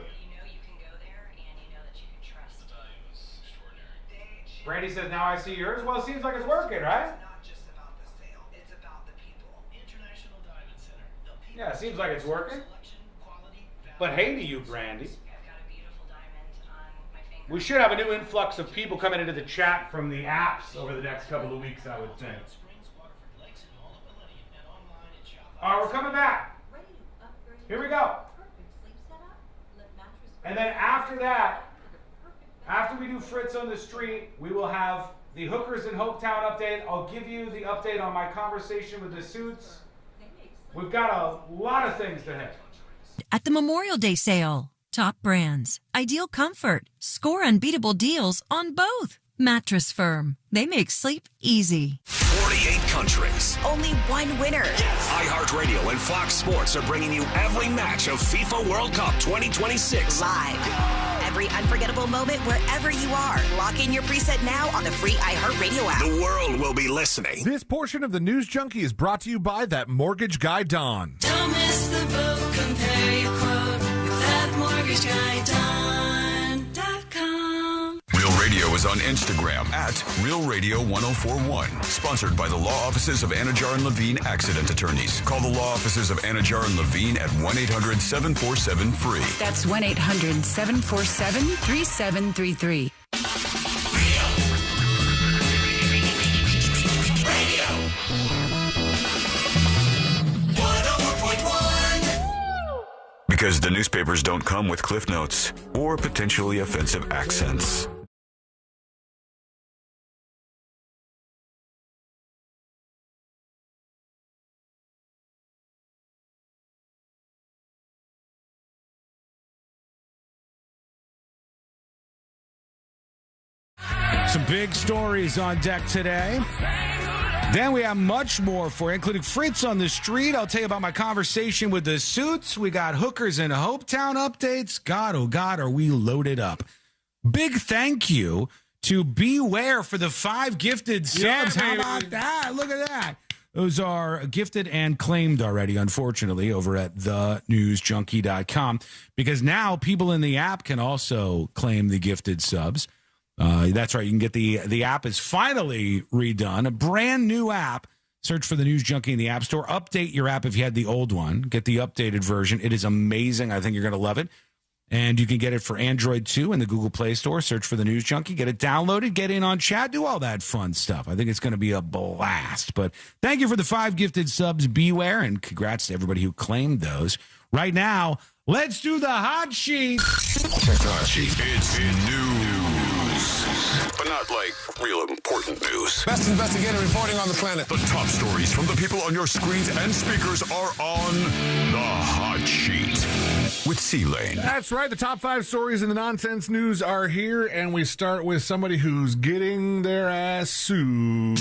Brandy says, now I see yours. Well, it seems like it's working, right? Yeah, it seems like it's working. But hey to you, Brandy. We should have a new influx of people coming into the chat from the apps over the next couple of weeks, I would think. All right, we're coming back. Here we go. And then after that, after we do Fritz on the Street, we will have the Hookers in Hopetown update. I'll give you the update on my conversation with the suits. We've got a lot of things to hit. At the Memorial Day sale, top brands, ideal comfort, score unbeatable deals on both. Mattress Firm, they make sleep easy. 48 countries. Only one winner. iHeartRadio and Fox Sports are bringing you every match of FIFA World Cup 2026. Live. Every unforgettable moment wherever you are. Lock in your preset now on the free iHeartRadio app. The world will be listening. This portion of the News Junkie is brought to you by that mortgage guy, Don. Don't miss the boat. Compare your quote with that mortgage guy, Don.com. Real Radio is on Instagram at Real Radio 1041. Sponsored by the law offices of Anajar and Levine Accident Attorneys. Call the law offices of Anajar and Levine at 1-800-747-FREE. That's 1-800-747-3733. Because the newspapers don't come with cliff notes or potentially offensive accents. Some big stories on deck today. Then we have much more for you, including Fritz on the street. I'll tell you about my conversation with the Suits. We got Hookers in Hopetown updates. God, oh God, are we loaded up. Big thank you to Beware for the 5 gifted subs. How about that? Look at that. Those are gifted and claimed already, unfortunately, over at thenewsjunkie.com, because now people in the app can also claim the gifted subs. That's right. You can get the app is finally redone, a brand new app. Search for the News Junkie in the App Store. Update your app if you had the old one. Get the updated version. It is amazing. I think you're going to love it. And you can get it for Android too in the Google Play Store. Search for the News Junkie. Get it downloaded. Get in on chat. Do all that fun stuff. I think it's going to be a blast. But thank you for the 5 gifted subs. Beware. And congrats to everybody who claimed those. Right now, let's do the hot sheet. Check the hot sheet. It's news, but not like real important news. Best investigative reporting on the planet. The top stories from the people on your screens and speakers are on the hot sheet with C-Lane. That's right. The top 5 stories in the nonsense news are here, and we start with somebody who's getting their ass sued.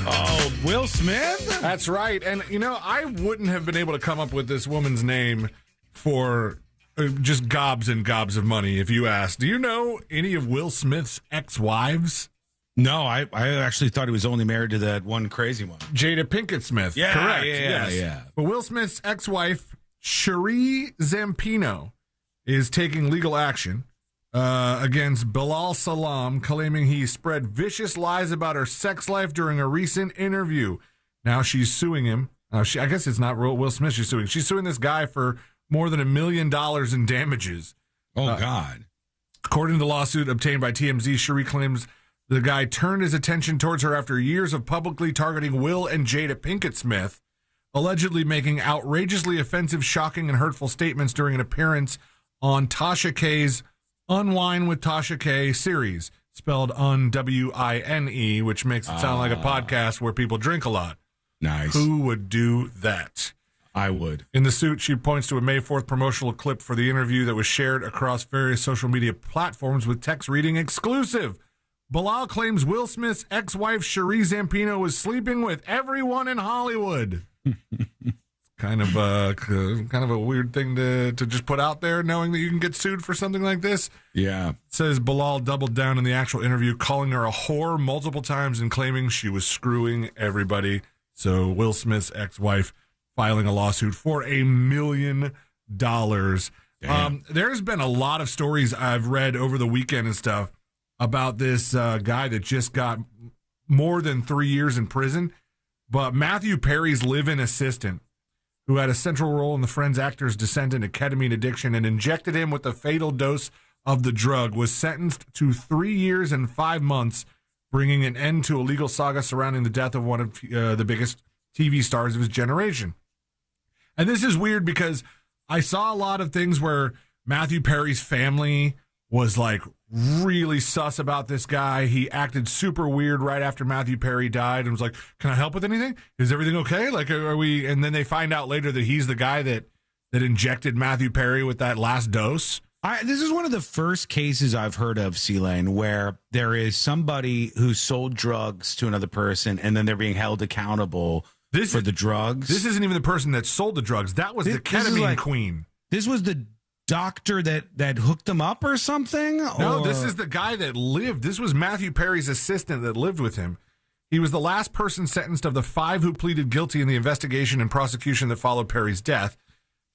Oh, Will Smith? That's right. And, you know, I wouldn't have been able to come up with this woman's name for just gobs and gobs of money if you asked. Do you know any of Will Smith's ex-wives? No, I actually thought he was only married to that one crazy one. Jada Pinkett Smith. Yeah, correct. yeah, yes. yeah. But Will Smith's ex-wife, Cherie Zampino, is taking legal action against Bilal Salam, claiming he spread vicious lies about her sex life during a recent interview. Now she's suing him. I guess it's not Will Smith she's suing. She's suing this guy for more than $1 million in damages. Oh, God. According to the lawsuit obtained by TMZ, Cherie claims the guy turned his attention towards her after years of publicly targeting Will and Jada Pinkett Smith, allegedly making outrageously offensive, shocking, and hurtful statements during an appearance on Tasha K's Unwine with Tasha K series, spelled UNWINE, which makes it sound like a podcast where people drink a lot. Nice. Who would do that? I would. In the suit, she points to a May 4th promotional clip for the interview that was shared across various social media platforms with text reading exclusive. Bilal claims Will Smith's ex-wife, Cherie Zampino, was sleeping with everyone in Hollywood. kind of a weird thing to just put out there, knowing that you can get sued for something like this. Yeah. It says Bilal doubled down in the actual interview, calling her a whore multiple times and claiming she was screwing everybody. So Will Smith's ex-wife filing a lawsuit for $1 million. There's been a lot of stories I've read over the weekend and stuff about this guy that just got more than 3 years in prison. But Matthew Perry's live-in assistant, who had a central role in the Friends actor's descent into ketamine addiction and injected him with a fatal dose of the drug, was sentenced to 3 years and 5 months, bringing an end to a legal saga surrounding the death of one of the biggest TV stars of his generation. And this is weird because I saw a lot of things where Matthew Perry's family was like really sus about this guy. He acted super weird right after Matthew Perry died and was like, "Can I help with anything? Is everything okay? Like, are we?" And then they find out later that he's the guy that injected Matthew Perry with that last dose. This is one of the first cases I've heard of, C-Lane, where there is somebody who sold drugs to another person and then they're being held accountable for the drugs. This isn't even the person that sold the drugs. That was the ketamine queen. This was the doctor that hooked them up or something? No, this is the guy that lived. This was Matthew Perry's assistant that lived with him. He was the last person sentenced of the 5 who pleaded guilty in the investigation and prosecution that followed Perry's death,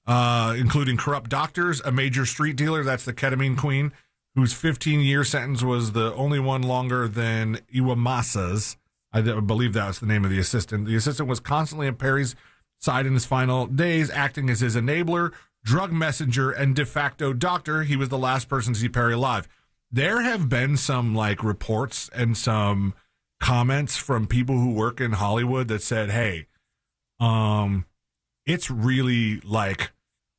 including corrupt doctors, a major street dealer, that's the ketamine queen, whose 15-year sentence was the only one longer than Iwamasa's. I believe that was the name of the assistant. The assistant was constantly on Perry's side in his final days, acting as his enabler, drug messenger, and de facto doctor. He was the last person to see Perry alive. There have been some reports and some comments from people who work in Hollywood that said, "Hey, it's really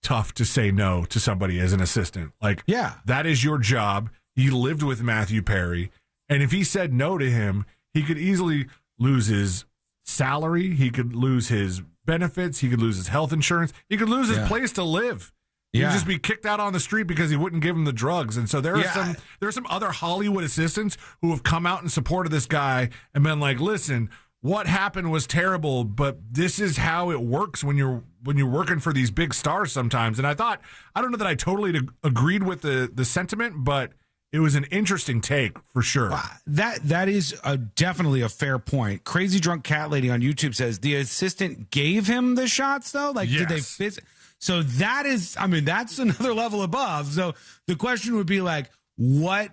tough to say no to somebody as an assistant. That is your job. He lived with Matthew Perry, and if he said no to him, he could easily lose his salary. He could lose his benefits. He could lose his health insurance. He could lose his place to live. He'd just be kicked out on the street because he wouldn't give him the drugs. And so there are some other Hollywood assistants who have come out in support of this guy and been like, listen, what happened was terrible, but this is how it works when you're working for these big stars sometimes. And I don't know that I totally agreed with the sentiment, but it was an interesting take for sure. That is definitely a fair point. Crazy Drunk Cat Lady on YouTube says the assistant gave him the shots though. Like, did they? So that is, I mean, that's another level above. So the question would be like, what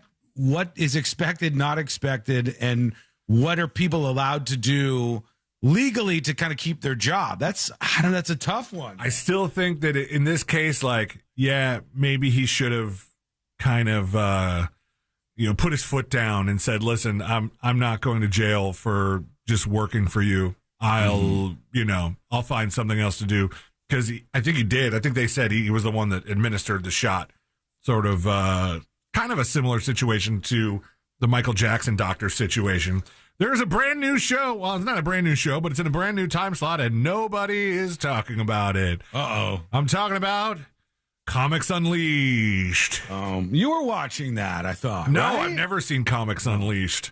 is expected, not expected, and what are people allowed to do legally to kind of keep their job? That's a tough one. I still think that in this case, like, yeah, maybe he should have kind of, put his foot down and said, listen, I'm not going to jail for just working for you. I'll find something else to do. Because I think he did. I think they said he was the one that administered the shot. Sort of kind of a similar situation to the Michael Jackson doctor situation. There's a brand new show. Well, it's not a brand new show, but it's in a brand new time slot, and nobody is talking about it. Uh-oh. I'm talking about Comics Unleashed. You were watching that, I thought. No, right? I've never seen Comics Unleashed.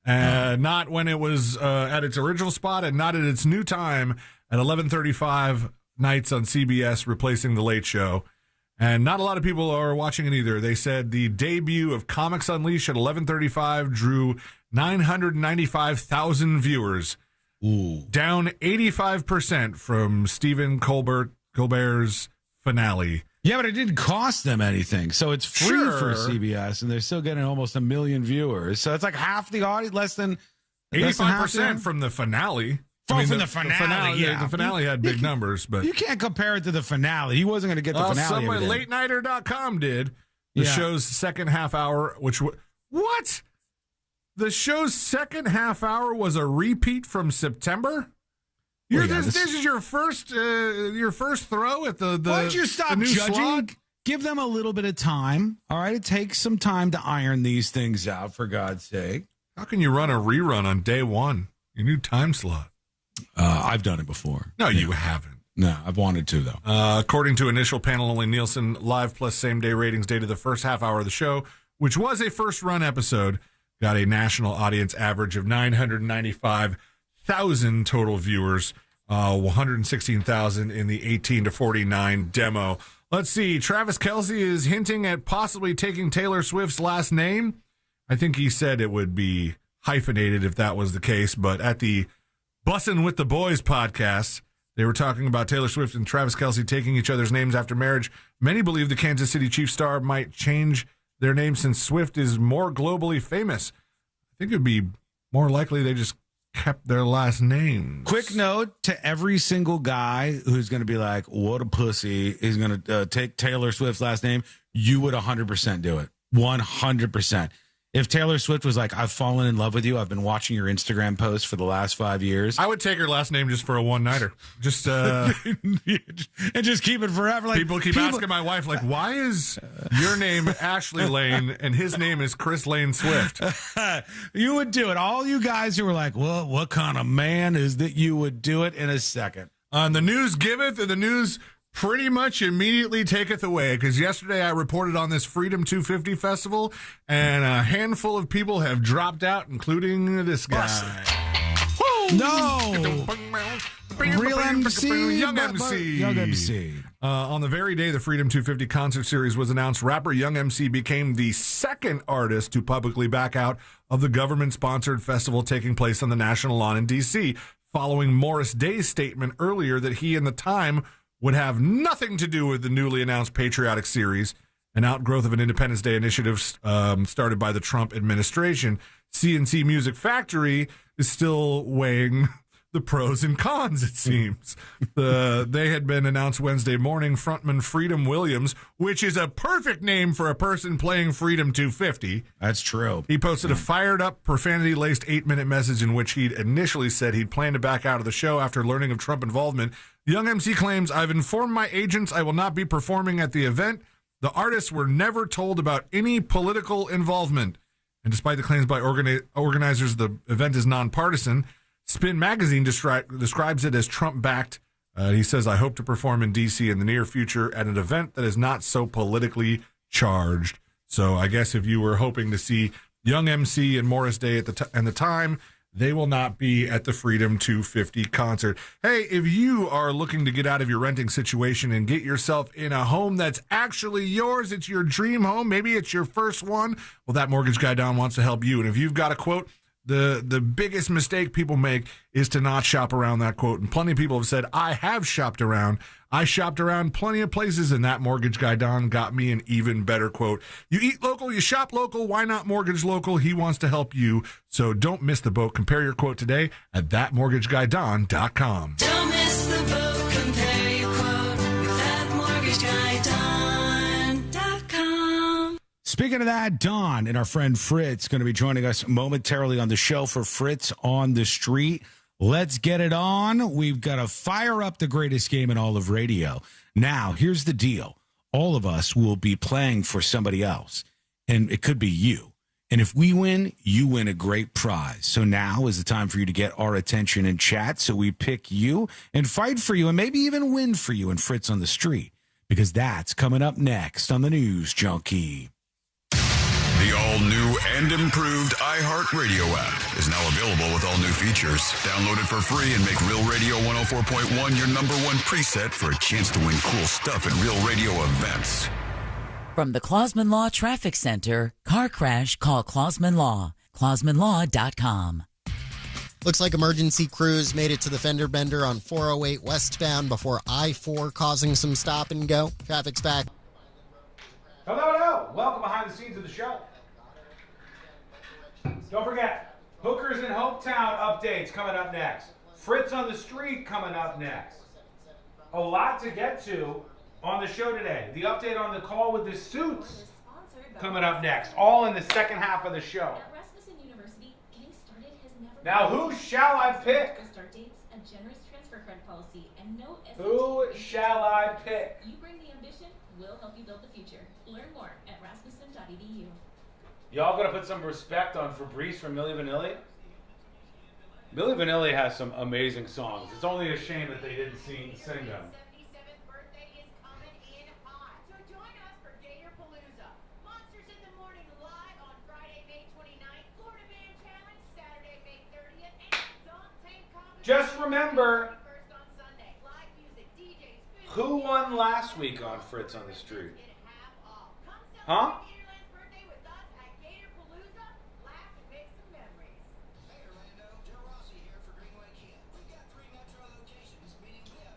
Not when it was at its original spot and not at its new time at 11:35 nights on CBS, replacing The Late Show. And not a lot of people are watching it either. They said the debut of Comics Unleashed at 11:35 drew 995,000 viewers. Ooh. Down 85% from Stephen Colbert's finale. Yeah, but it didn't cost them anything. So it's free for CBS, and they're still getting almost 1 million viewers. So it's like half the audience, less than 85% from the finale. From the finale, yeah. The finale had big numbers, but you can't compare it to the finale. He wasn't going to get the finale. LateNighter.com did. The show's second half hour, what? The show's second half hour was a repeat from September? This is your first throw at the Why don't you stop new judging? slog? Give them a little bit of time. All right, it takes some time to iron these things out, for God's sake. How can you run a rerun on day one? Your new time slot. I've done it before. No, you haven't. No, I've wanted to, though. According to initial panel-only Nielsen Live Plus same-day ratings data, the first half hour of the show, which was a first-run episode, got a national audience average of 995,000 total viewers, 116,000 in the 18 to 49 demo. Let's see. Travis Kelce is hinting at possibly taking Taylor Swift's last name. I think he said it would be hyphenated if that was the case, but at the Bussin' with the Boys podcast, they were talking about Taylor Swift and Travis Kelce taking each other's names after marriage. Many believe the Kansas City Chiefs star might change their name since Swift is more globally famous. I think it would be more likely they just kept their last names. Quick note to every single guy who's going to be like, what a pussy, is going to take Taylor Swift's last name. You would 100% do it. 100%. If Taylor Swift was like, I've fallen in love with you, I've been watching your Instagram posts for the last 5 years. I would take her last name just for a one-nighter. Just and just keep it forever. Like, people keep asking my wife, like, why is your name Ashley Lane and his name is Chris Lane Swift? You would do it. All you guys who were like, well, what kind of man is that? You would do it in a second. The news giveth and the news pretty much immediately taketh away, because yesterday I reported on this Freedom 250 festival, and a handful of people have dropped out, including this guy. No! Real MC? Young MC. Young MC. On the very day the Freedom 250 concert series was announced, rapper Young MC became the second artist to publicly back out of the government-sponsored festival taking place on the National Lawn in D.C., following Morris Day's statement earlier that he and the Time would have nothing to do with the newly announced patriotic series, an outgrowth of an Independence Day initiative started by the Trump administration. CNC Music Factory is still weighing the pros and cons, it seems. They had been announced Wednesday morning. Frontman Freedom Williams, which is a perfect name for a person playing Freedom 250. That's true. He posted a fired-up, profanity-laced 8-minute message in which he'd initially said he'd planned to back out of the show after learning of Trump involvement. Young MC claims, I've informed my agents I will not be performing at the event. The artists were never told about any political involvement. And despite the claims by organizers, the event is nonpartisan. Spin Magazine describes it as Trump-backed He says, I hope to perform in D.C. in the near future at an event that is not so politically charged. So I guess if you were hoping to see Young MC and Morris Day at the time, they will not be at the Freedom 250 concert. Hey, if you are looking to get out of your renting situation and get yourself in a home that's actually yours, it's your dream home, maybe it's your first one, well, that mortgage guy Don wants to help you. And if you've got a quote, the biggest mistake people make is to not shop around that quote. And plenty of people have said, I have shopped around. I shopped around plenty of places, and that mortgage guy, Don, got me an even better quote. You eat local, you shop local. Why not mortgage local? He wants to help you. So don't miss the boat. Compare your quote today at thatmortgageguydon.com. Don't miss the boat. Compare your quote with thatmortgageguydon.com. Speaking of that, Don and our friend Fritz going to be joining us momentarily on the show for Fritz on the Street. Let's get it on. We've got to fire up the greatest game in all of radio. Now, here's the deal. All of us will be playing for somebody else, and it could be you. And if we win, you win a great prize. So now is the time for you to get our attention and chat. So we pick you and fight for you and maybe even win for you in Fritz on the Street, because that's coming up next on the News Junkie. The all-new and improved iHeartRadio app is now available with all new features. Download it for free and make Real Radio 104.1 your number one preset for a chance to win cool stuff at Real Radio events. From the Clausman Law Traffic Center, car crash, call Clausman Law. ClausmanLaw.com. Looks like emergency crews made it to the fender bender on 408 westbound before I-4 causing some stop and go. Traffic's back. Hello. Welcome behind the scenes of the show. Don't forget, Hookers in Hopetown updates coming up next. Fritz on the Street coming up next. A lot to get to on the show today. The update on the call with the suits coming up next. All in the second half of the show. Now, who shall I pick? Who shall I pick? You bring the ambition, we'll help you build the future. Learn more at rasmussen.edu. Y'all gonna put some respect on Fabrice from Milli Vanilli? Milli Vanilli has some amazing songs. It's only a shame that they didn't sing them. Just remember, who won last week on Fritz on the Street? Huh?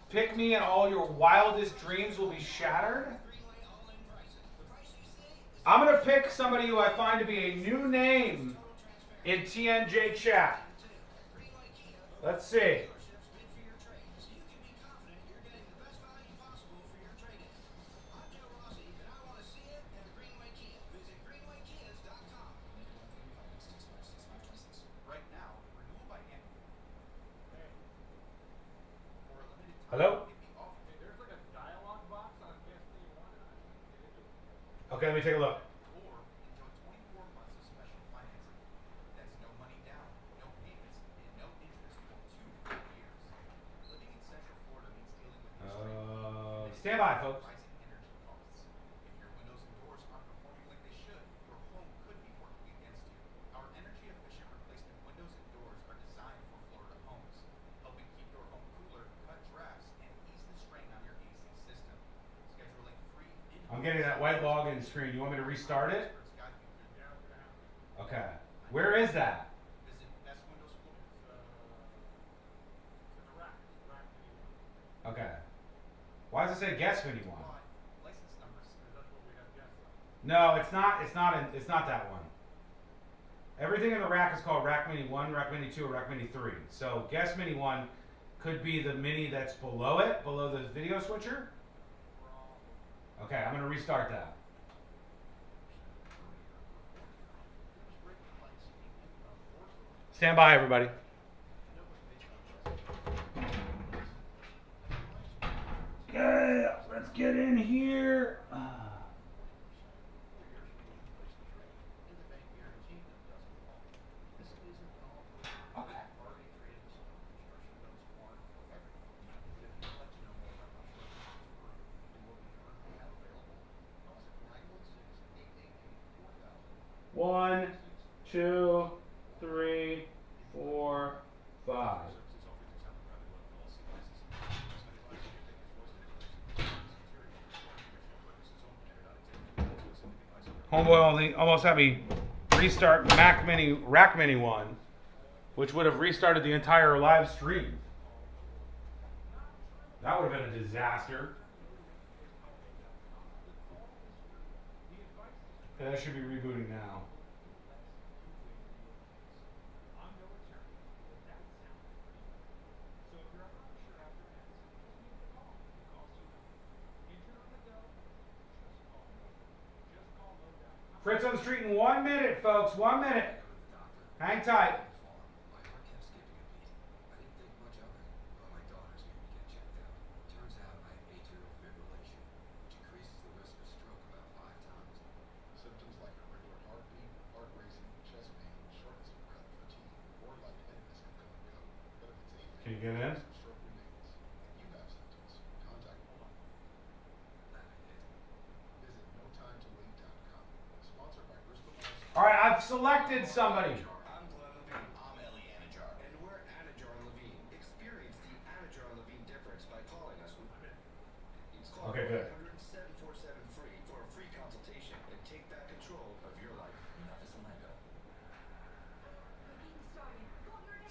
Pick me and all your wildest dreams will be shattered? I'm going to pick somebody who I find to be a new name in TNJ chat. Let's see. Hello? Okay, let me take a look. Stand by, folks. I'm getting that white login screen. You want me to restart it? Okay. Where is that? Okay. Why does it say guest menu one? No, it's not. It's not that one. Everything in the rack is called Rack Mini 1, Rack Mini 2, or Rack Mini 3. So guest mini 1 could be the mini that's below it, below the video switcher. Okay, I'm going to restart that. Stand by, everybody. Okay, let's get in here. 2, 3, 4, 5. Homeboy almost had me restart Rack Mini 1, which would have restarted the entire live stream. That would have been a disaster. Okay, that should be rebooting now. Fritz on the street in 1 minute, folks. 1 minute. Hang tight. Can you get in? All right, I've selected somebody. Okay, good.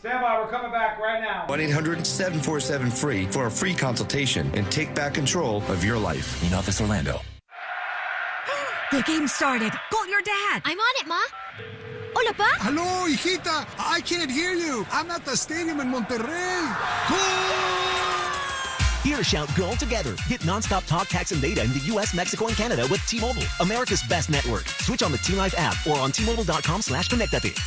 Stand by, we're coming back right now. 1-800-747-FREE for a free consultation and take back control of your life. In Office Orlando. The game started. Call your dad. I'm on it, Ma. Hola, Pa. Hello, hijita. I can't hear you. I'm at the stadium in Monterrey. Here, shout goal together. Get nonstop talk, text, and data in the U.S., Mexico, and Canada with T-Mobile, America's best network. Switch on the T-Life app or on T-Mobile.com/connectate.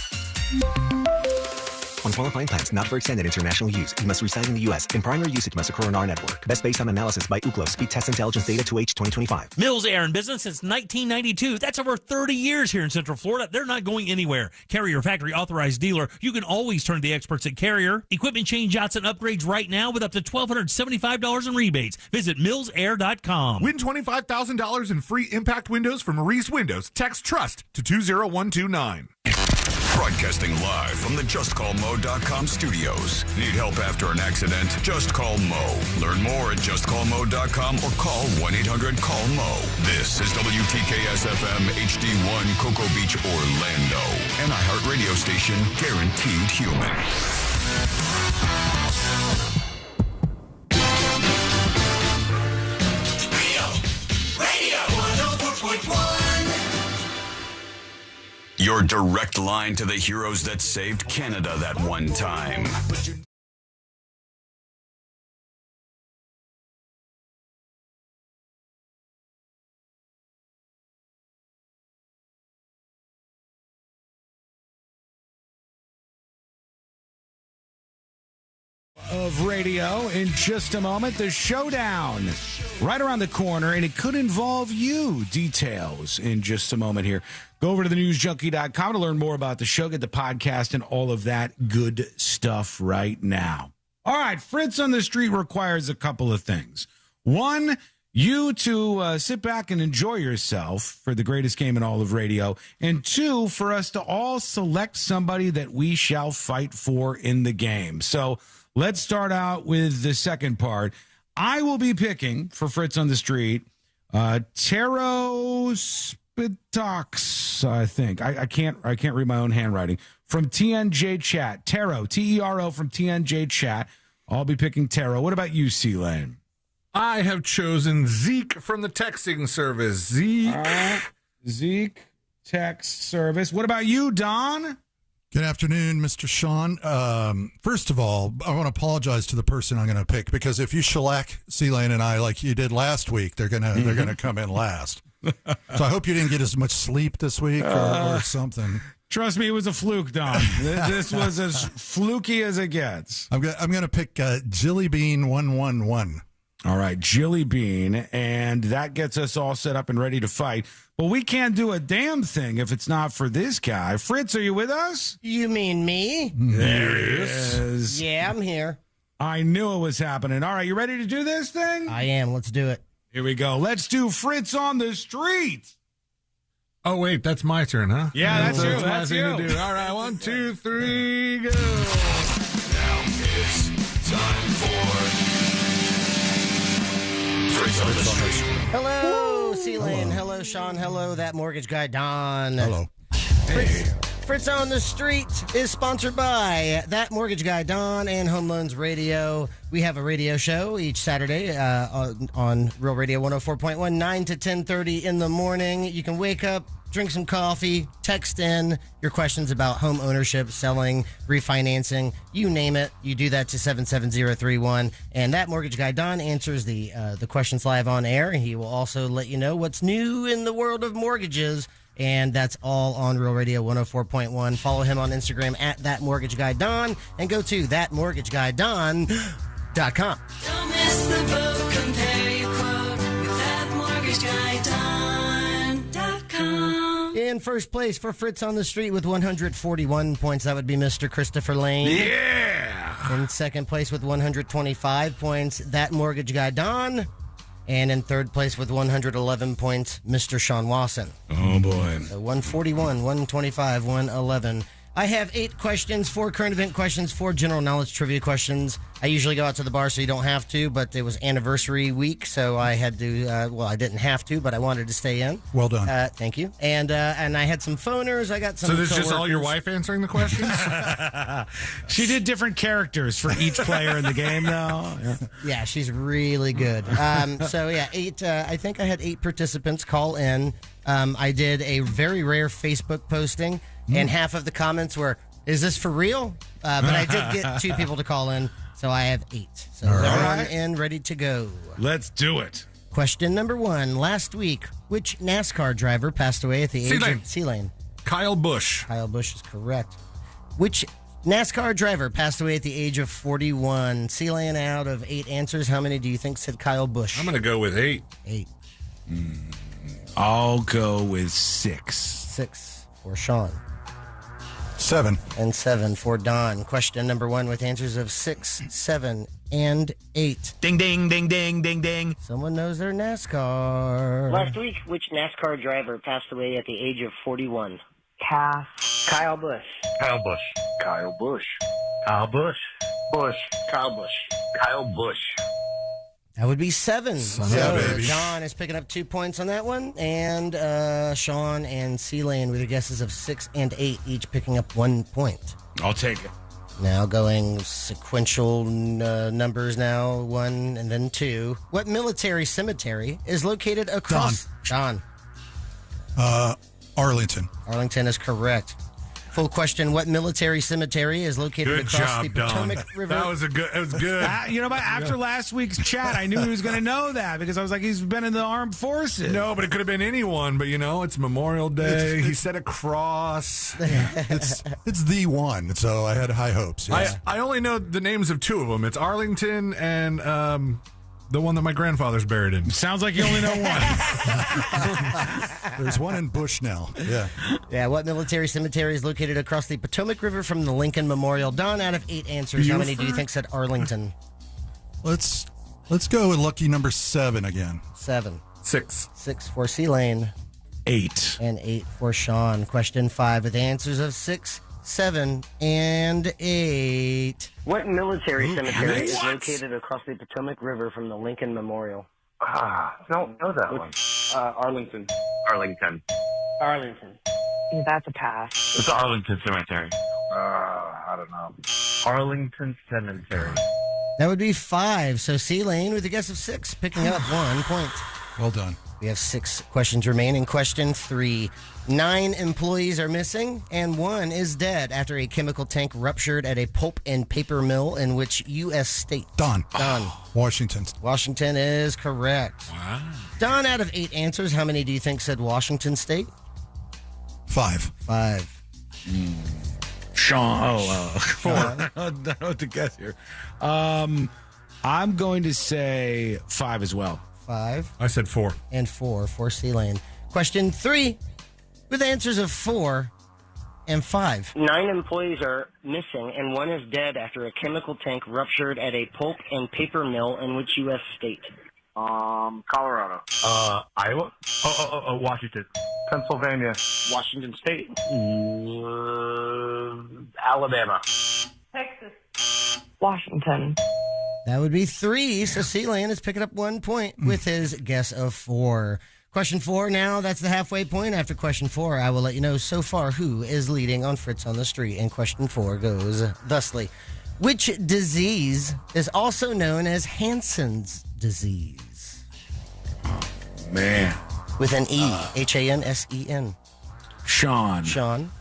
On qualifying plans, not for extended international use. You must reside in the U.S. In primary usage must occur on our network. Best based on analysis by Ookla. Speed test intelligence data to H 2025. Mills Air in business since 1992. That's over 30 years here in Central Florida. They're not going anywhere. Carrier factory authorized dealer. You can always turn to the experts at Carrier. Equipment change outs and upgrades right now with up to $1,275 in rebates. Visit millsair.com. Win $25,000 in free impact windows from Maurice Windows. Text TRUST to 20129. Broadcasting live from the JustCallMo.com studios. Need help after an accident? Just call Mo. Learn more at JustCallMo.com or call 1-800-CALL-MO. This is WTKS-FM HD1 Cocoa Beach, Orlando. An iHeartRadio station guaranteed human. Radio 104.1. Your direct line to the heroes that saved Canada that one time. Of radio in just a moment. The showdown right around the corner, and it could involve you. Details in just a moment here. Go over to thenewsjunkie.com to learn more about the show, get the podcast, and all of that good stuff right now. All right, Fritz on the Street requires a couple of things. One, you to sit back and enjoy yourself for the greatest game in all of radio. And two, for us to all select somebody that we shall fight for in the game. So let's start out with the second part. I will be picking for Fritz on the Street, Taro Spitox, I think. I can't read my own handwriting. From TNJ Chat. Taro, T-E-R-O from TNJ Chat. I'll be picking Taro. What about you, C-Lane? I have chosen Zeke from the texting service. Zeke text service. What about you, Don? Good afternoon, Mr. Sean. First of all, I want to apologize to the person I'm going to pick, because if you shellac C-Lane and I like you did last week, they're gonna come in last. So I hope you didn't get as much sleep this week or something. Trust me, it was a fluke, Don. This was as fluky as it gets. I'm going to pick Jilly Bean 111. All right, Jilly Bean, and that gets us all set up and ready to fight. But we can't do a damn thing if it's not for this guy. Fritz, are you with us? You mean me? There he is. Yeah, I'm here. I knew it was happening. All right, you ready to do this thing? I am. Let's do it. Here we go. Let's do Fritz on the Street. Oh, wait, that's my turn, huh? Yeah, that's you. my That's thing you. to do. All right, 1, 2, 3, go. Now it's time for Fritz on the Street. Hello, C-Lane. Hello, Sean. Hello, that mortgage guy, Don. Hello. Fritz on the Street is sponsored by That Mortgage Guy, Don, and Home Loans Radio. We have a radio show each Saturday on Real Radio 104.1, 9 to 10:30 in the morning. You can wake up, drink some coffee, text in your questions about home ownership, selling, refinancing, you name it. You do that to 77031. And That Mortgage Guy, Don, answers the questions live on air. He will also let you know what's new in the world of mortgages. And that's all on Real Radio 104.1. Follow him on Instagram at That Mortgage Guy Don, and go to thatmortgageguydon.com. Don't miss the boat. Compare your quote with thatmortgageguydon.com. In first place for Fritz on the Street with 141 points, that would be Mr. Christopher Lane. Yeah. In second place with 125 points, That Mortgage Guy Don. And in third place with 111 points, Mr. Sean Wasson. Oh, boy. So 141, 125, 111. I have 8 questions, 4 current event questions, 4 general knowledge trivia questions. I usually go out to the bar so you don't have to, but it was anniversary week, so I had to, I didn't have to, but I wanted to stay in. Well done. Thank you. And I had some phoners. I got some So this is just all your coworkers. wife answering the questions? She did different characters for each player in the game, though. Yeah, she's really good. 8. I think I had 8 participants call in. I did a very rare Facebook posting, and half of the comments were, "Is this for real?" But I did get 2 people to call in, so I have 8. So everyone in, ready to go. Let's do it. Question number 1. Last week, which NASCAR driver passed away at the age C-Lane. of C-Lane? Kyle Busch. Kyle Busch is correct. Which NASCAR driver passed away at the age of 41? C-Lane, out of 8 answers, how many do you think said Kyle Busch? I'm going to go with 8. 8. I'll go with 6. 6 for Sean. 7. And 7 for Don. Question number 1 with answers of 6, 7, and 8. Ding, ding, ding, ding, ding, ding. Someone knows their NASCAR. Last week, which NASCAR driver passed away at the age of 41? Pass. Kyle Busch. Kyle Busch. Kyle Busch. Kyle Busch. Busch. Kyle Busch. Kyle Busch. That would be 7. Yeah, baby. Don is picking up 2 points on that one. And Sean and C-Lane with their guesses of 6 and 8, each picking up 1 point. I'll take it. Now going sequential numbers now, 1 and then 2. What military cemetery is located across... Don. Arlington. Arlington is correct. Full question: what military cemetery is located Good across job, the Potomac Don. River? That was good. You know, but after last week's chat, I knew he was going to know that because I was like, he's been in the armed forces. No, but it could have been anyone. But it's Memorial Day. He said a cross. It's the one, so I had high hopes. Yes. I only know the names of 2 of them. It's Arlington and the one that my grandfather's buried in. Sounds like you only know one. There's one in Bushnell. Yeah. Yeah. What military cemetery is located across the Potomac River from the Lincoln Memorial? Don, out of 8 answers, how many do you think said Arlington? Let's go with lucky number 7 again. 7. 6. 6 for C-Lane. 8. And 8 for Sean. Question 5 with answers of 6, 7, and 8. What military cemetery is located across the Potomac River from the Lincoln Memorial? Don't know that one. Arlington. Arlington. Arlington. That's a pass. It's Arlington Cemetery. I don't know. Arlington Cemetery. That would be 5. So C-Lane with a guess of 6, picking up 1 point. Well done. We have 6 questions remaining. Question 3. 9 employees are missing, and 1 is dead after a chemical tank ruptured at a pulp and paper mill in which U.S. state? Don. Washington. Washington is correct. Wow. Don, out of 8 answers, how many do you think said Washington State? 5. 5. Sean. 4. I don't know what to guess here. I'm going to say 5 as well. 5. I said 4. And 4 for C-Lane. Question 3 with answers of 4 and 5. 9 employees are missing, and 1 is dead after a chemical tank ruptured at a pulp and paper mill in which U.S. state? Colorado. Iowa. Washington. Pennsylvania. Washington State. Alabama. Texas. Washington. That would be 3. So Sealand is picking up 1 point with his guess of 4. Question 4 now, that's the halfway point. After question 4, I will let you know so far who is leading on Fritz on the Street. And question 4 goes thusly. Which disease is also known as Hansen's disease? Man. With an E, Hansen. Sean. Sean.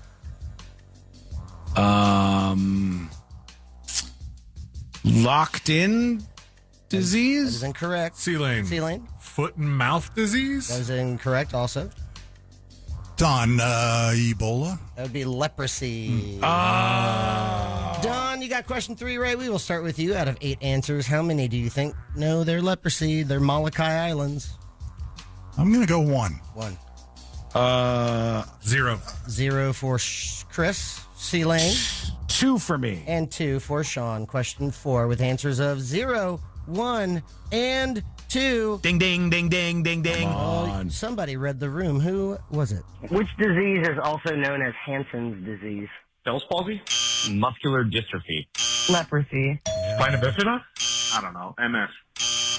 Locked in disease? That is incorrect. C-Lane. Foot and mouth disease? That is incorrect also. Don, Ebola? That would be leprosy. Oh. Don, you got question 3 right. We will start with you. Out of 8 answers, how many do you think know they're leprosy? They're Molokai Islands. I'm going to go 1. 1. 0. 0 for Chris. C-Lane. 2 for me. And 2 for Sean. Question 4 with answers of 0, 1, and 2. Ding, ding, ding, ding, ding, ding. Somebody read the room. Who was it? Which disease is also known as Hansen's disease? Bell's palsy? Muscular dystrophy. Leprosy. Spina bifida? I don't know. MS.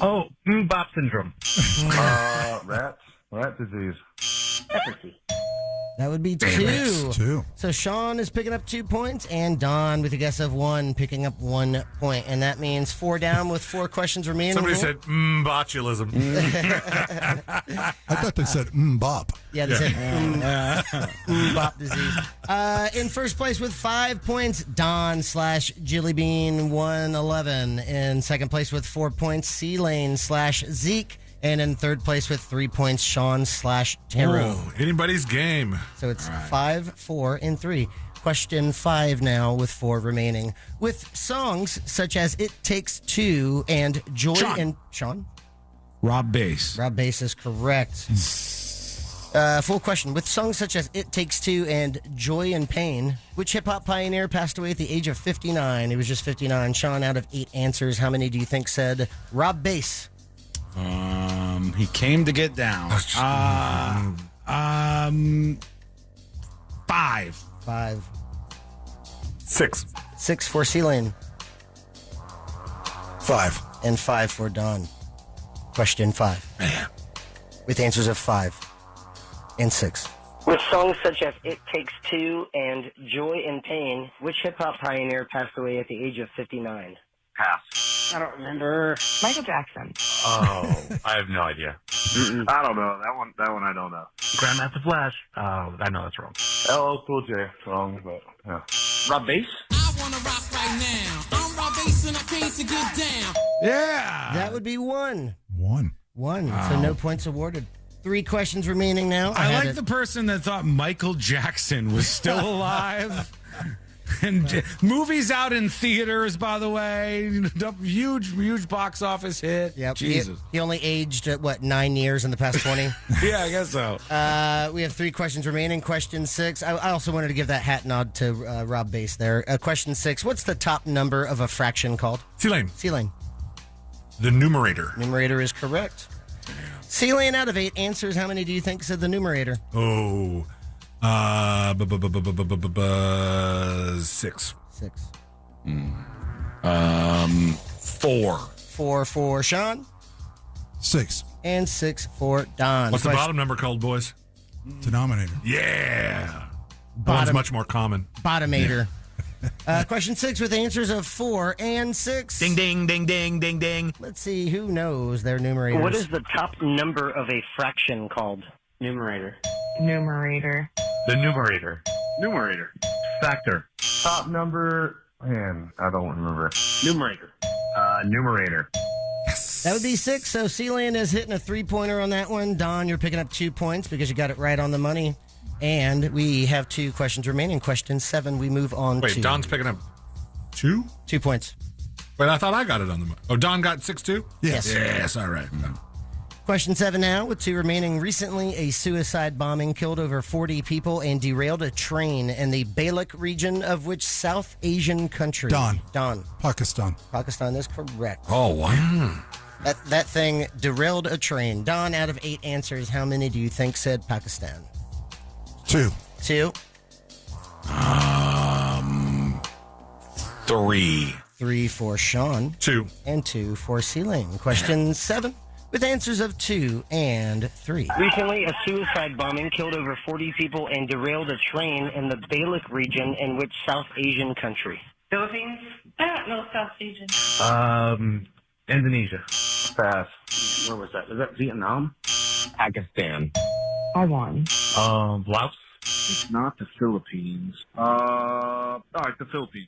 Oh, Bop syndrome. Rat disease. Leprosy. That would be 2. 2. So Sean is picking up 2 points, and Don, with a guess of 1, picking up 1 point. And that means 4 down with 4 questions remaining. Somebody said, botulism. I thought they said, bop. Yeah, they said, bop disease. In first place with 5 points, Don / Jillybean 111. In second place with 4 points, C-Lane / Zeke. And in third place with 3 points, Sean / Taro. Oh, anybody's game. So it's 5, 4, and 3. Question 5 now with 4 remaining. With songs such as It Takes Two and Joy and... Sean? Rob Bass. Rob Bass is correct. Full question. With songs such as It Takes Two and Joy and Pain, which hip-hop pioneer passed away at the age of 59? He was just 59. Sean, out of 8 answers, how many do you think said Rob Bass? He came to get down. 5. 5. 6. 6 for C-Lane. 5. And 5 for Don. Question 5. Man. With answers of 5 and 6. With songs such as It Takes Two and Joy and Pain, which hip-hop pioneer passed away at the age of 59? Pass. I don't remember. Michael Jackson. Oh, I have no idea. I don't know. That one I don't know. Grandmaster Flash. I know that's wrong. LL Cool J. Wrong, but yeah. Rob Bass? I wanna rock right now. I'm Rob Bass and I came to get down. Yeah. That would be 1. 1. 1. Wow. So no points awarded. 3 questions remaining now. I like the person that thought Michael Jackson was still alive. And movies out in theaters, by the way. Huge box office hit. Yep. Jesus. He only aged, 9 years in the past 20? Yeah, I guess so. We have 3 questions remaining. Question 6. I also wanted to give that hat nod to Rob Bass there. Question 6. What's the top number of a fraction called? C-Lane. C-Lane. The numerator. Numerator is correct. C-Lane, out of 8 answers, how many do you think said the numerator? Oh, 6. 6. 4. 4 for Sean. 6. And 6 for Don. What's the bottom number called, boys? Denominator. Yeah. One's much more common. Bottomator. Question 6 with answers of 4 and 6. Ding, ding, ding, ding, ding, ding. Let's see who knows their numerators. What is the top number of a fraction called? Numerator. Numerator. The numerator. Numerator. Factor. Top number. Man, I don't remember. Numerator. Numerator. That would be 6. So C-Land is hitting a 3-pointer on that one. Don, you're picking up 2 points because you got it right on the money. And we have 2 questions remaining. Question 7, we move on to... Wait, Don's picking up 2? 2 points. Wait, I thought I got it on the money. Oh, Don got 6 too? Yes. Yes, all right. Question 7 now, with 2 remaining. Recently, a suicide bombing killed over 40 people and derailed a train in the Baloch region of which South Asian country? Don. Don. Pakistan. Pakistan is correct. Oh, wow. That thing derailed a train. Don, out of 8 answers, how many do you think said Pakistan? 2. 2. 3. 3 for Sean. 2. And 2 for Celine. Question 7 with answers of 2 and 3. Recently, a suicide bombing killed over 40 people and derailed a train in the Balik region in which South Asian country? Philippines? I don't know South Asian. Indonesia. Pass. Where was that? Was that Vietnam? Pakistan. Taiwan. Laos. It's not the Philippines. All right, the Philippines.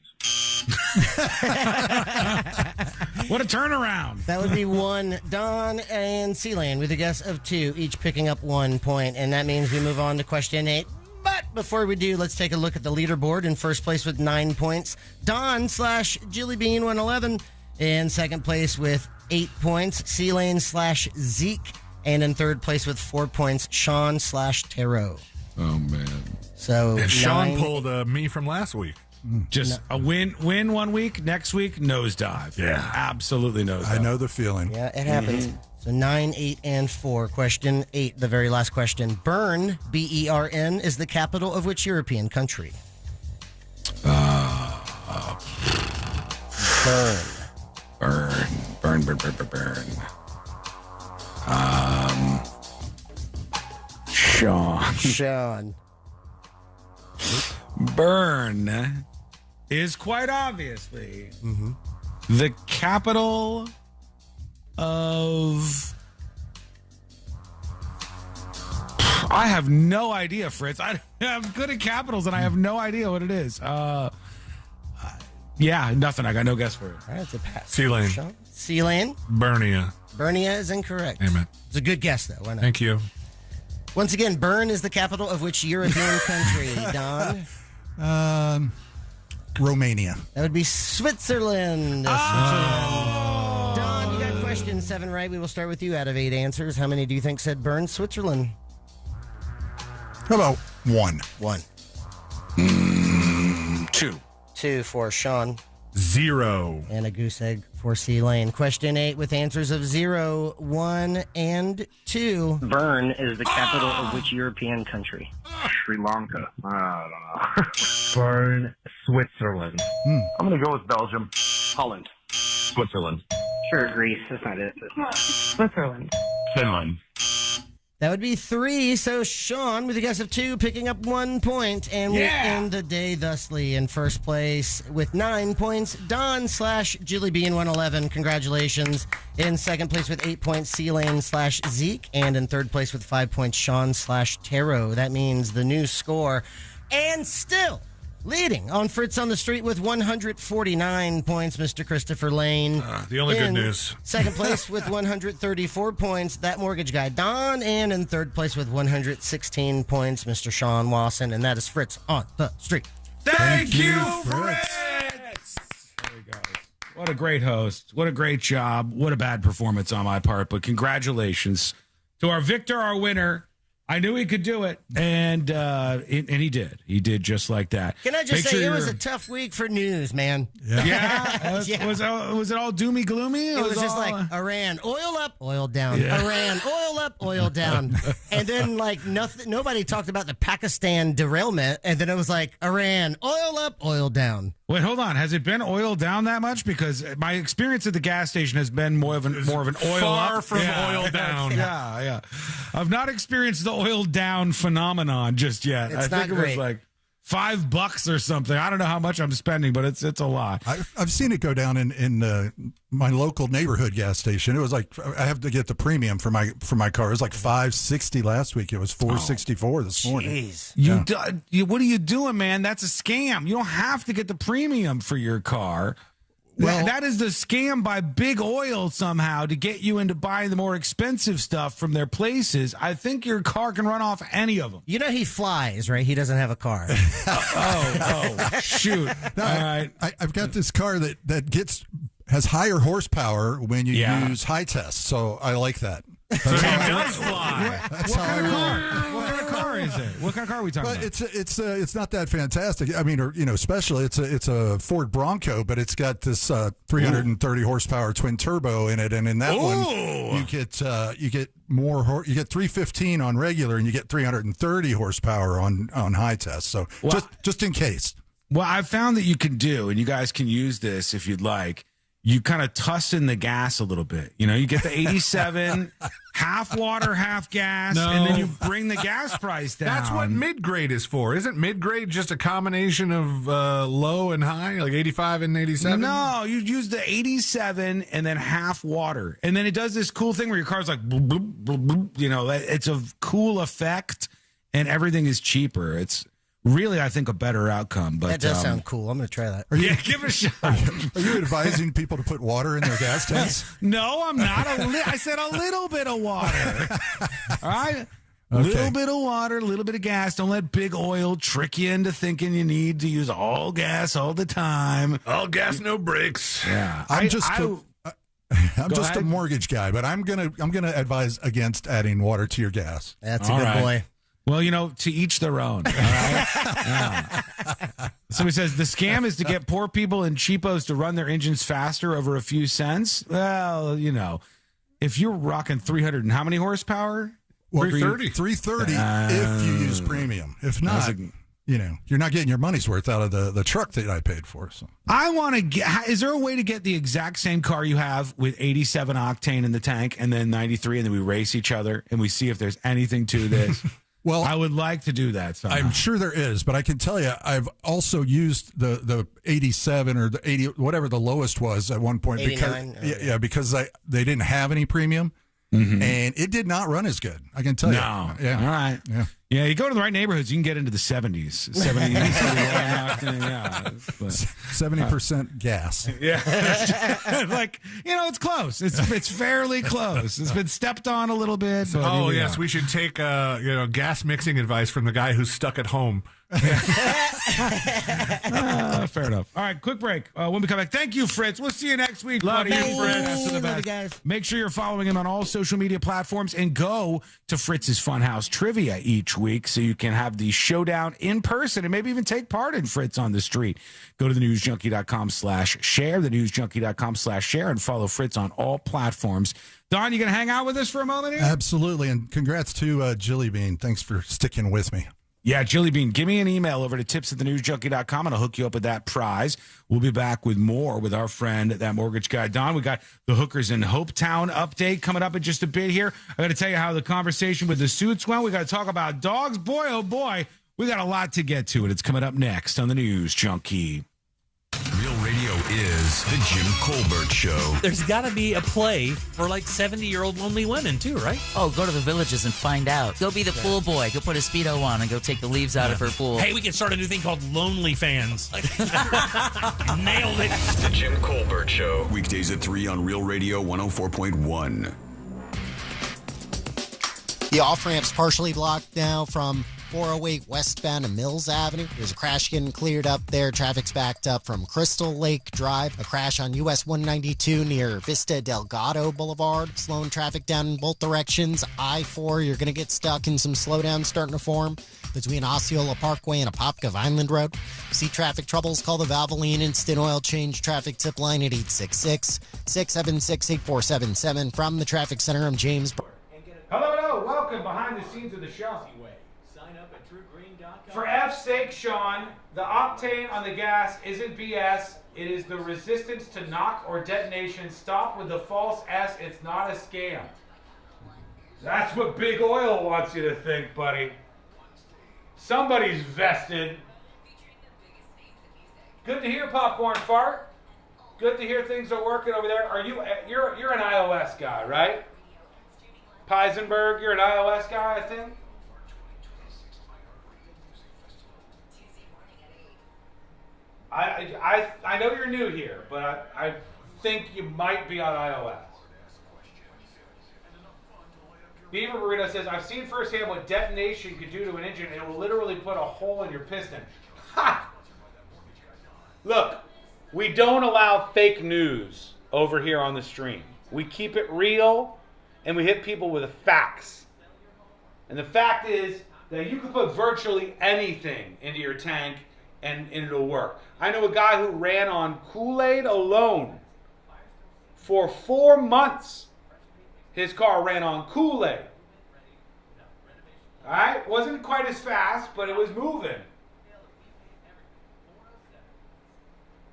What a turnaround. That would be 1. Don and Celine with a guess of 2, each picking up 1 point. And that means we move on to question 8. But before we do, let's take a look at the leaderboard. In first place with 9 points, Don/Jillybean111. In second place with 8 points, Celine/Zeke. And in third place with 4 points, Sean/Taro. Oh, man. So and Sean pulled me from last week. Just a win 1 week, next week, nosedive. Yeah. Absolutely nosedive. I know the feeling. Yeah, it happens. So 9, 8, and 4. Question 8, the very last question. Bern, B-E-R-N, is the capital of which European country? Bern. Burn. Sean. Bern is quite obviously the capital of... I have no idea, Fritz. I'm good at capitals, and I have no idea what it is. Yeah, nothing. I got no guess for it. All right, it's a pass. Celine. Celine? Bernia. Bernia is incorrect. Amen. It's a good guess, though. Why not? Thank you. Once again, Bern is the capital of which European country, Don? Romania. That would be Switzerland. Oh! Don, you got question 7 right. We will start with you. Out of 8 answers, how many do you think said Bern, Switzerland? How about 1? 1. 2. 2 for Sean. 0. And a goose egg for C-Lane. Question 8 with answers of 0, 1, and 2. Bern is the capital of which European country? Sri Lanka. I don't know. Bern, Switzerland. I'm going to go with Belgium. Holland. Switzerland. Sure, Greece. That's not it. Switzerland. Finland. That would be 3. So Sean, with a guess of 2, picking up 1 point, and we end the day thusly in first place with 9 points. Don/Jillybean111. Congratulations. In second place with 8 points, Celine/Zeke, and in third place with 5 points, Sean/Taro. That means the new score, and still leading on Fritz on the Street with 149 points, Mr. Christopher Lane. The only good In news. Second place with 134 points, that mortgage guy, Don. And in third place with 116 points, Mr. Sean Wasson. And that is Fritz on the Street. Thank you, Fritz. There we go. What a great host. What a great job. What a bad performance on my part. But congratulations to our victor, our winner. I knew he could do it, and he did. He did just like that. Can I just say, it was a tough week for news, man. Yeah. Was it all doomy gloomy? It was just all, like Iran, oil up, oil down. Yeah. Iran, oil up, oil down. And then like nothing. Nobody talked about the Pakistan derailment. And then it was like Iran, oil up, oil down. Wait, hold on. Has it been oil down that much? Because my experience at the gas station has been more of an oil far up. from oil down. Yeah. I've not experienced the oil down phenomenon just yet. It's I think not it great. was like $5 or something. I don't know how much I'm spending, but it's a lot. I've seen it go down in my local neighborhood gas station. It was like I have to get the premium for my car. It was like $5.60 last week. It was $4.64 this morning. Jeez. What are you doing, man? That's a scam. You don't have to get the premium for your car. Well, that is the scam by Big Oil somehow to get you into buying the more expensive stuff from their places. I think your car can run off any of them. You know he flies, right? He doesn't have a car. Shoot. No, All right. I've got this car that has higher horsepower when you use high test, so I like that. So he does fly. That's how I roll. What kind of car is it? What kind of car are we talking But about? it's not that fantastic. I mean, or, especially it's a Ford Bronco, but it's got this 330 horsepower twin turbo in it, and in that one you get more. You get 315 on regular, and you get 330 horsepower on high test. So just in case. Well, I've found that you can do, and you guys can use this if you'd like. You kind of tuss in the gas a little bit. You get the 87, half water, half gas, and then you bring the gas price down. That's what mid-grade is for. Isn't mid-grade just a combination of low and high, like 85 and 87? No, you use the 87 and then half water. And then it does this cool thing where your car's like, bloop, bloop, bloop, bloop. It's a cool effect, and everything is cheaper. It's really, I think, a better outcome. But that does sound cool. I'm going to try that. Give it a shot. Are you advising people to put water in their gas tanks? No, I'm not. I said a little bit of water. All right? A little bit of water, a little bit of gas. Don't let big oil trick you into thinking you need to use all gas all the time. All gas, no brakes. Yeah. I'm just a mortgage guy, but I'm gonna advise against adding water to your gas. That's a good boy. Well, to each their own. All right? Yeah. Somebody says the scam is to get poor people and cheapos to run their engines faster over a few cents. Well, if you're rocking 300 and how many horsepower? Well, 330 if you use premium. If not, you're not getting your money's worth out of the truck that I paid for. So I want to get. Is there a way to get the exact same car you have with 87 octane in the tank and then 93, and then we race each other and we see if there's anything to this? Well, I would like to do that somehow. I'm sure there is, but I can tell you, I've also used the 87 or the 80, whatever the lowest was at one point, 89, because they didn't have any premium, and it did not run as good. I can tell you. No. Yeah. All right. Yeah. You go to the right neighborhoods, you can get into the 70s. 70% gas. Yeah. It's close. It's fairly close. It's been stepped on a little bit. But yes, we should take gas mixing advice from the guy who's stuck at home. Fair enough. All right, quick break. When we come back, thank you, Fritz. We'll see you next week. Love buddy. you, Fritz. Love you guys. Make sure you're following him on all social media platforms and go to Fritz's Funhouse Trivia each week so you can have the showdown in person and maybe even take part in Fritz on the street. Go to thenewsjunkie.com/share, thenewsjunkie.com/share, and follow Fritz on all platforms. Don, you going to hang out with us for a moment here? Absolutely, and congrats to Jilly Bean. Thanks for sticking with me. Yeah, Jilly Bean, give me an email over to tips@thenewsjunkie.com and I'll hook you up with that prize. We'll be back with more with our friend, that mortgage guy, Don. We got the Hookers in Hopetown update coming up in just a bit here. I got to tell you how the conversation with the suits went. We got to talk about dogs. Boy, oh boy, we got a lot to get to, and it's coming up next on the News Junkie. Real Radio is the Jim Colbert Show. There's got to be a play for 70-year-old lonely women too, right? Oh, go to the villages and find out. Go be the pool boy. Go put a Speedo on and go take the leaves out of her pool. Hey, we can start a new thing called Lonely Fans. Nailed it. The Jim Colbert Show. Weekdays at 3 on Real Radio 104.1. The off-ramp's partially blocked now from 408 westbound to Mills Avenue. There's a crash getting cleared up there. Traffic's backed up from Crystal Lake Drive. A crash on US 192 near Vista Delgado Boulevard. Slowing traffic down in both directions. I-4, you're going to get stuck in some slowdowns starting to form between Osceola Parkway and Apopka Vineland Road. See traffic troubles, call the Valvoline Instant Oil Change traffic tip line at 866-676-8477. From the Traffic Center, I'm James. Hello, welcome behind the scenes of the show. For F's sake, Sean, the octane on the gas isn't BS. It is the resistance to knock or detonation. Stop with the false S. It's not a scam. That's what Big Oil wants you to think, buddy. Somebody's vested. Good to hear, Popcorn Fart. Good to hear things are working over there. You're an iOS guy, right? Peisenberg, you're an iOS guy, I think. I know you're new here, but I think you might be on iOS. Beaver Burrito says, I've seen firsthand what detonation could do to an engine. It will literally put a hole in your piston. Ha! Look, we don't allow fake news over here on the stream. We keep it real, and we hit people with facts. And the fact is that you could put virtually anything into your tank and it'll work. I know a guy who ran on Kool-Aid alone for 4 months. His car ran on Kool-Aid. All right? Wasn't quite as fast, but it was moving.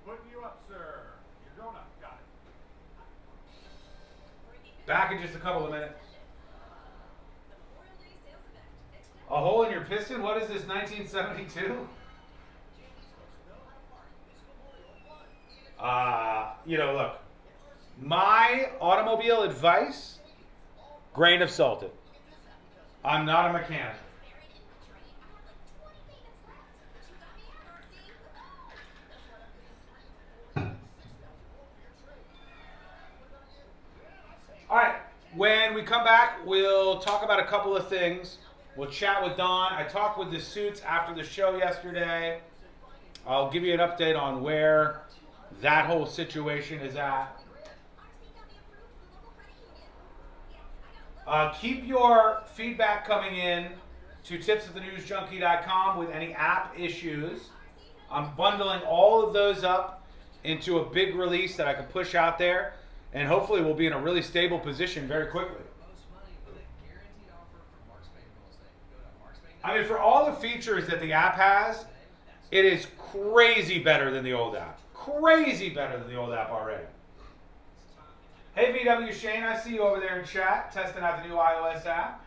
Putting you up, sir. You're going up. Got it. Back in just a couple of minutes. A hole in your piston? What is this, 1972? Look. My automobile advice, grain of salted. I'm not a mechanic. All right, when we come back, we'll talk about a couple of things. We'll chat with Don. I talked with the Suits after the show yesterday. I'll give you an update on where that whole situation is at. Keep your feedback coming in to tipsathenewsjunkie.com with any app issues. I'm bundling all of those up into a big release that I can push out there, and hopefully we'll be in a really stable position very quickly. I mean, for all the features that the app has, it is crazy better than the old app. Crazy better than the old app already. Hey, VW Shane, I see you over there in chat, testing out the new iOS app.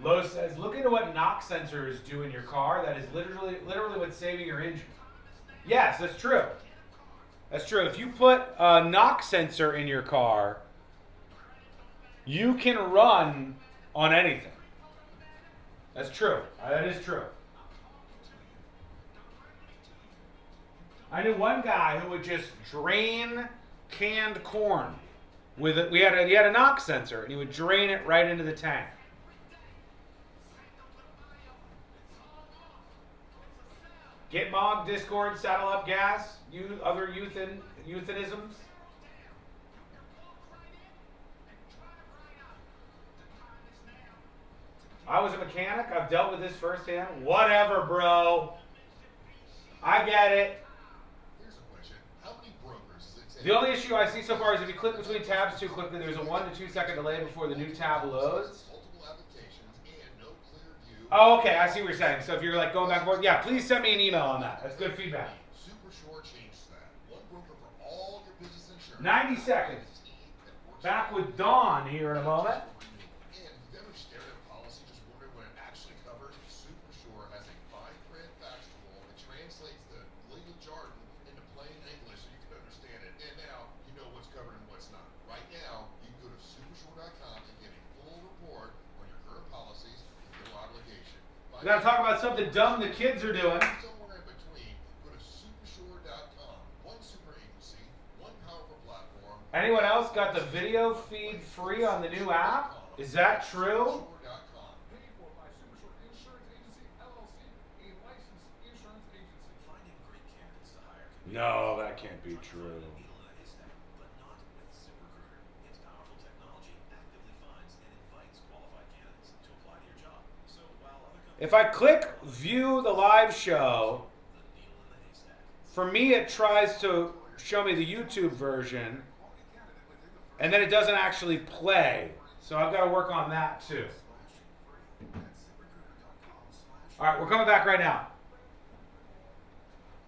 Lowe says, look into what knock sensors do in your car. That is literally what's saving your engine. Yes, that's true. That's true. If you put a knock sensor in your car, you can run on anything. That's true. That is true. I knew one guy who would just drain canned corn with it. He had a knock sensor, and he would drain it right into the tank. Get Mog, Discord, Saddle Up Gas, other euthanisms. I was a mechanic. I've dealt with this firsthand. Whatever, bro. I get it. The only issue I see so far is if you click between tabs too quickly, there's a 1 to 2 second delay before the new tab loads. Oh, okay. I see what you're saying. So if you're like going back and forth, yeah, please send me an email on that. That's good feedback. 90 seconds. Back with Dawn here in a moment. We gotta talk about something dumb the kids are doing. Anyone else got the video feed free on the new app? Is that true? No, that can't be true. If I click view the live show, for me it tries to show me the YouTube version, and then it doesn't actually play. So I've got to work on that too. All right, we're coming back right now.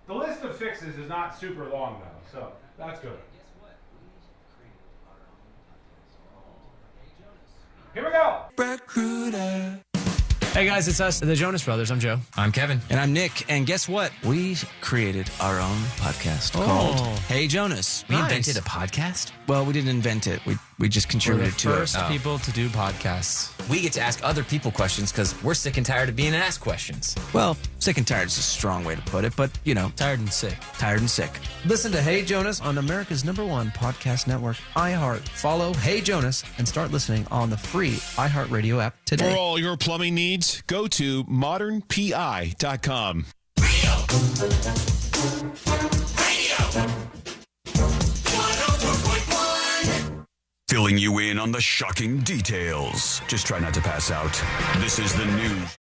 The list of fixes is not super long though, so that's good. Here we go. Recruiter. Hey guys, it's us, the Jonas Brothers. I'm Joe. I'm Kevin. And I'm Nick. And guess what? We created our own podcast called Hey Jonas. We invented a podcast? Well, we didn't invent it. We just contributed to it. We're the first people to do podcasts. We get to ask other people questions because we're sick and tired of being asked questions. Well, sick and tired is a strong way to put it, but, you know. Tired and sick. Tired and sick. Listen to Hey Jonas on America's #1 podcast network, iHeart. Follow Hey Jonas and start listening on the free iHeartRadio app today. For all your plumbing needs, go to modernpi.com. filling you in on the shocking details. Just try not to pass out. This is the news.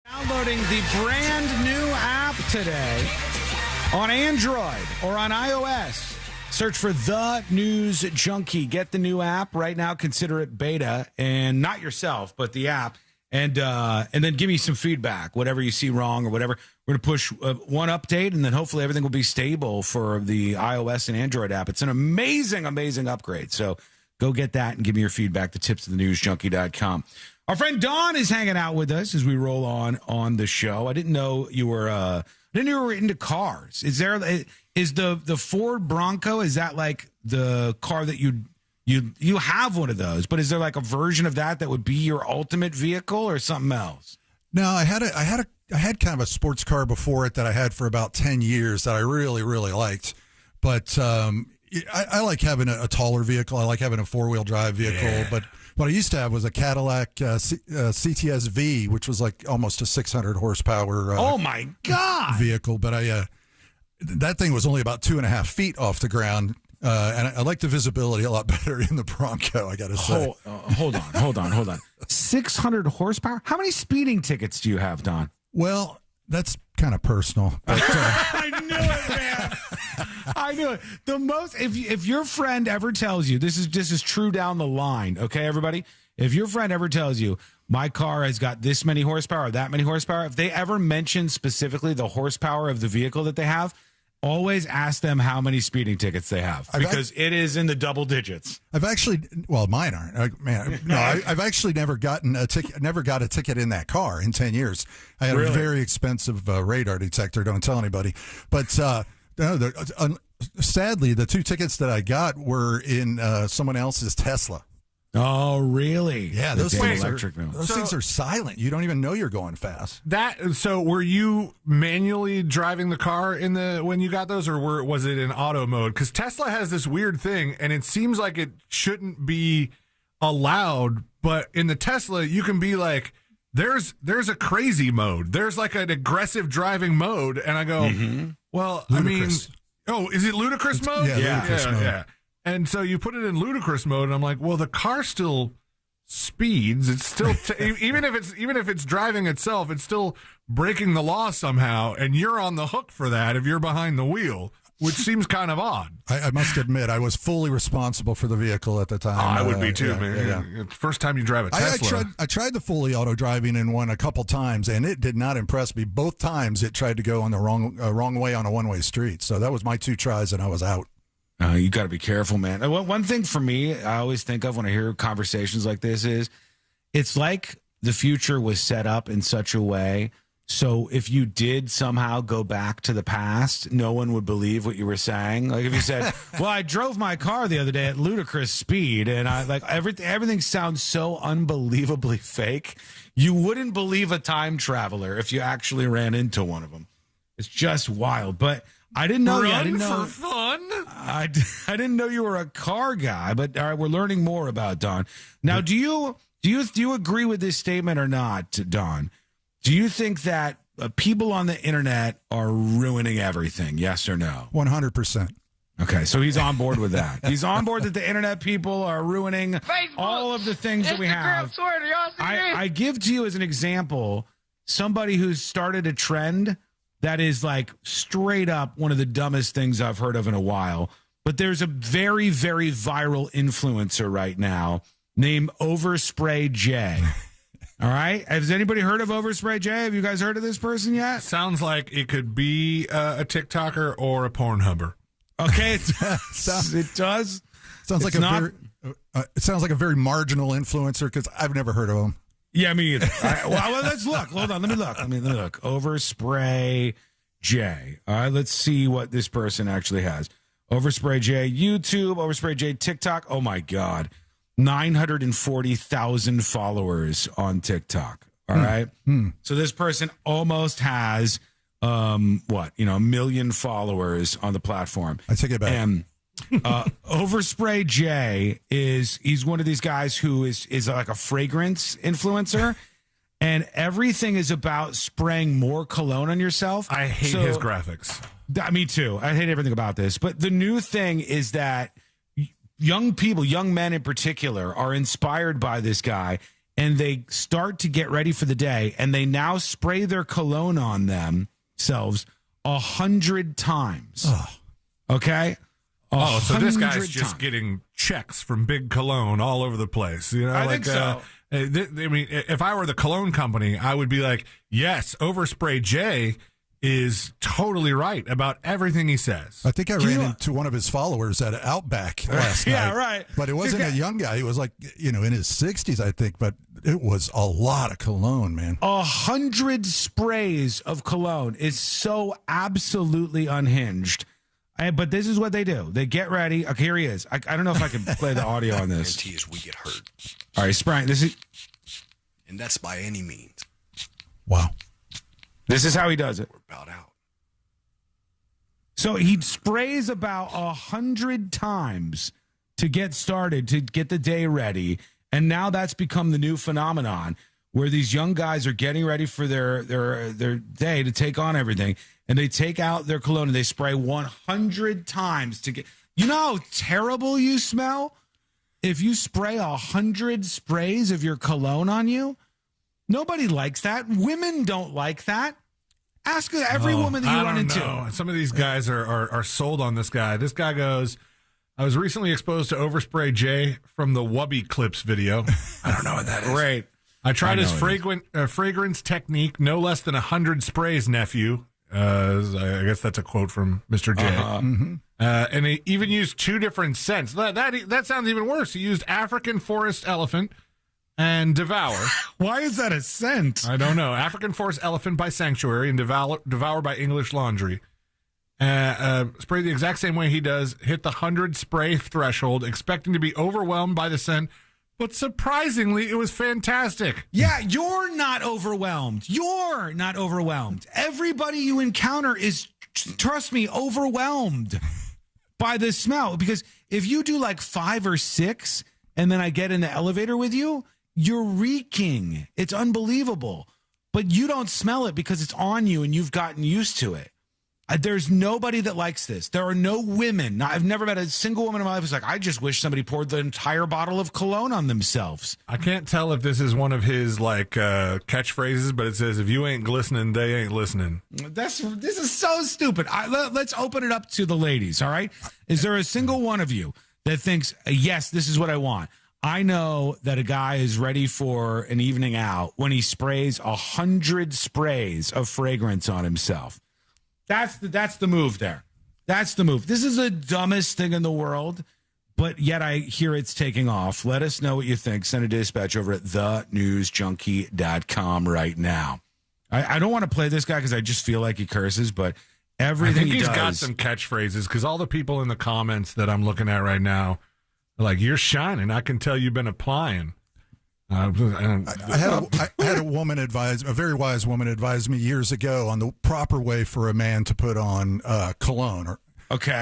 Downloading the brand new app today on Android or on iOS. Search for The News Junkie. Get the new app right now. Consider it beta, and not yourself, but the app. And then give me some feedback, whatever you see wrong or whatever. We're going to push one update, and then hopefully everything will be stable for the iOS and Android app. It's an amazing, amazing upgrade. So go get that and give me your feedback. The tips of the newsjunkie.com. Our friend Dawn is hanging out with us as we roll on the show. I didn't know you were into cars. Is the Ford Bronco, is that like the car that you have one of those, but is there like a version of that would be your ultimate vehicle or something else? No, I had kind of a sports car before it that I had for about 10 years that I really, really liked. But I like having a taller vehicle. I like having a four-wheel drive vehicle. Yeah. But what I used to have was a Cadillac CTS-V, which was like almost a 600 horsepower. Oh my God! Vehicle. But that thing was only about 2.5 feet off the ground. And I like the visibility a lot better in the Bronco, I got to say. Hold on. 600 horsepower? How many speeding tickets do you have, Don? Well, that's kind of personal. But, I knew it, man. I knew it. The most, if your friend ever tells you, this is true down the line, okay, everybody? If your friend ever tells you, my car has got this many horsepower or that many horsepower, if they ever mention specifically the horsepower of the vehicle that they have, always ask them how many speeding tickets they have, because it is in the double digits. I've actually, mine aren't. I've actually never got a ticket in that car in 10 years. I had a very expensive radar detector. Don't tell anybody. But sadly, the 2 tickets that I got were in someone else's Tesla. Oh, really? Yeah, those things are silent. You don't even know you're going fast. So were you manually driving the car when you got those, or was it in auto mode? Because Tesla has this weird thing, and it seems like it shouldn't be allowed, but in the Tesla, you can be like, there's a crazy mode. There's like an aggressive driving mode, and I go, well, ludicrous. Is it ludicrous mode? Yeah, ludicrous mode. Yeah. And so you put it in ludicrous mode, and I'm like, well, the car still speeds. It's still even if it's driving itself, it's still breaking the law somehow, and you're on the hook for that if you're behind the wheel, which seems kind of odd. I must admit, I was fully responsible for the vehicle at the time. I would be too, man. Yeah. First time you drive a Tesla. I tried the fully auto driving in one a couple times, and it did not impress me. Both times it tried to go on the wrong way on a one-way street. So that was my 2 tries, and I was out. You got to be careful, man. One thing for me, I always think of when I hear conversations like this is, it's like the future was set up in such a way so if you did somehow go back to the past, no one would believe what you were saying. Like if you said, "Well, I drove my car the other day at ludicrous speed," and I like everything sounds so unbelievably fake, you wouldn't believe a time traveler if you actually ran into one of them. It's just wild, but. I didn't know. Run I didn't know for fun. I didn't know you were a car guy, but we're learning more about Don. Now, do you agree with this statement or not, Don? Do you think that people on the internet are ruining everything? Yes or no? 100%. Okay, so he's on board with that. He's on board that the internet people are ruining Facebook, all of the things that we have. Twitter, y'all see me? I give to you as an example somebody who's started a trend that is like straight up one of the dumbest things I've heard of in a while. But there's a very, very viral influencer right now named Overspray J. All right. Has anybody heard of Overspray J? Have you guys heard of this person yet? Sounds like it could be a TikToker or a Pornhubber. Okay. It does. Sounds like it sounds like a very marginal influencer because I've never heard of him. Yeah, me either. Well, let's look. Hold on. Let me look. Overspray J. All right. Let's see what this person actually has. Overspray J YouTube, Overspray J TikTok. Oh, my God. 940,000 followers on TikTok. All right. So this person almost has, a million followers on the platform. I take it back. And Overspray Jay he's one of these guys who is like a fragrance influencer, and everything is about spraying more cologne on yourself. I hate his graphics. Me too. I hate everything about this. But the new thing is that young people, young men in particular, are inspired by this guy, and they start to get ready for the day, and they now spray their cologne on themselves 100 times. Oh. Okay? So this guy's just getting checks from Big Cologne all over the place. You know, I think so. I mean, if I were the cologne company, I would be like, yes, Overspray Jay is totally right about everything he says. I think I ran into one of his followers at Outback last night. Yeah, right. But it wasn't a young guy. He was like, in his 60s, I think. But it was a lot of cologne, man. 100 sprays of cologne is so absolutely unhinged. But this is what they do. They get ready. Okay, here he is. I don't know if I can play the audio on this. Guarantee is we get hurt. All right, spraying. And that's by any means. Wow. This is how he does it. We're about out. So he sprays about 100 times to get started, to get the day ready. And now that's become the new phenomenon where these young guys are getting ready for their day to take on everything. And they take out their cologne and they spray 100 times to get... You know how terrible you smell? If you spray 100 sprays of your cologne on you, nobody likes that. Women don't like that. Ask every woman that you run into. Know. Some of these guys are sold on this guy. This guy goes, I was recently exposed to Overspray Jay from the Wubby Clips video. I don't know what that is. Great. I tried his fragrance technique, no less than 100 sprays, nephew. I guess that's a quote from Mr. J. And he even used 2 different scents. That sounds even worse. He used African forest elephant and Devour. Why is that a scent? I don't know. African forest elephant by Sanctuary and Devour by English Laundry. Spray the exact same way he does. Hit the 100 spray threshold, expecting to be overwhelmed by the scent. But surprisingly, it was fantastic. Yeah, you're not overwhelmed. You're not overwhelmed. Everybody you encounter is, trust me, overwhelmed by the smell. Because if you do like 5 or 6 and then I get in the elevator with you, you're reeking. It's unbelievable. But you don't smell it because it's on you and you've gotten used to it. There's nobody that likes this. There are no women. I've never met a single woman in my life who's like, I just wish somebody poured the entire bottle of cologne on themselves. I can't tell if this is one of his catchphrases, but it says, if you ain't glistening, they ain't listening. This is so stupid. Let's open it up to the ladies, all right? Is there a single one of you that thinks, yes, this is what I want? I know that a guy is ready for an evening out when he sprays 100 sprays of fragrance on himself. That's the move there. That's the move. This is the dumbest thing in the world, but yet I hear it's taking off. Let us know what you think. Send a dispatch over at thenewsjunkie.com right now. I don't want to play this guy because I just feel like he curses, but everything I think he he's does... got some catchphrases because all the people in the comments that I'm looking at right now are like, you're shining. I can tell you've been applying. I had a woman advise, a very wise woman advised me years ago on the proper way for a man to put on cologne,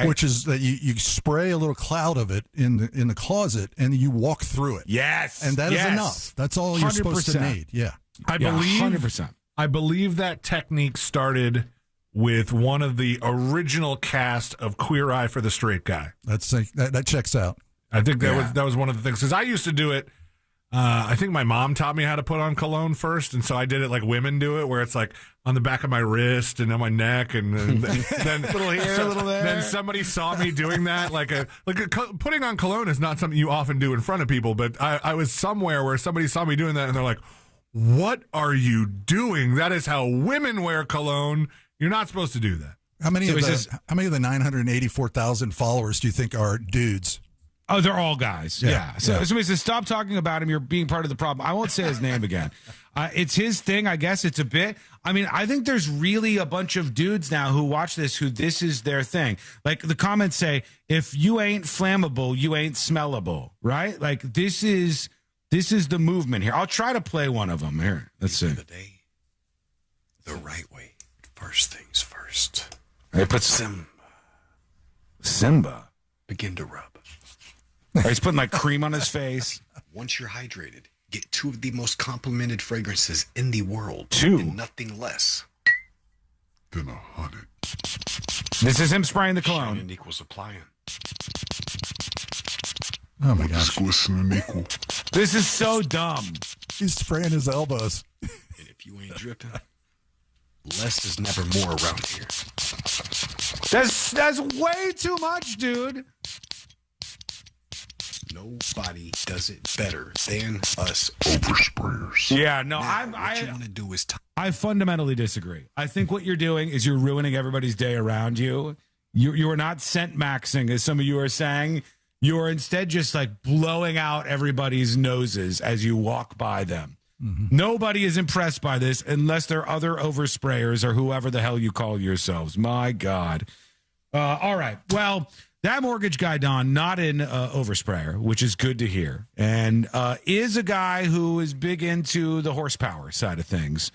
which is that you spray a little cloud of it in the closet and you walk through it. Yes, and that is enough. That's all you're supposed to need. Yeah, I believe 100%. I believe that technique started with one of the original cast of Queer Eye for the Straight Guy. That checks out. I think that was one of the things because I used to do it. I think my mom taught me how to put on cologne first, and so I did it like women do it, where it's like on the back of my wrist and on my neck, and then little here, little there. Then somebody saw me doing that. Putting on cologne is not something you often do in front of people, but I was somewhere where somebody saw me doing that, and they're like, "What are you doing? That is how women wear cologne. You're not supposed to do that." How many of the 984,000 followers do you think are dudes? Oh, they're all guys. Yeah. So somebody says, stop talking about him. You're being part of the problem. I won't say his name again. It's his thing. I guess it's a bit. I mean, I think there's really a bunch of dudes now who watch this, who this is their thing. Like the comments say, if you ain't flammable, you ain't smellable, right? Like this is the movement here. I'll try to play one of them here. Let's see. The right way. First things first. They put Simba. begin to rub. He's putting like cream on his face. Once you're hydrated, get 2 of the most complimented fragrances in the world. 2? And nothing less than 100. This is him spraying the cologne. Shining equals applying. Oh my gosh. It's glistening equal. This is so dumb. He's spraying his elbows. And if you ain't dripping, less is never more around here. That's way too much, dude. Nobody does it better than us oversprayers. Yeah, no, now, what you want to do is I fundamentally disagree. I think what you're doing is you're ruining everybody's day around you. You are not scent maxing, as some of you are saying. You are instead just like blowing out everybody's noses as you walk by them. Mm-hmm. Nobody is impressed by this unless they're other oversprayers or whoever the hell you call yourselves. My God. All right. Well, that mortgage guy, Don, not an oversprayer, which is good to hear, and is a guy who is big into the horsepower side of things.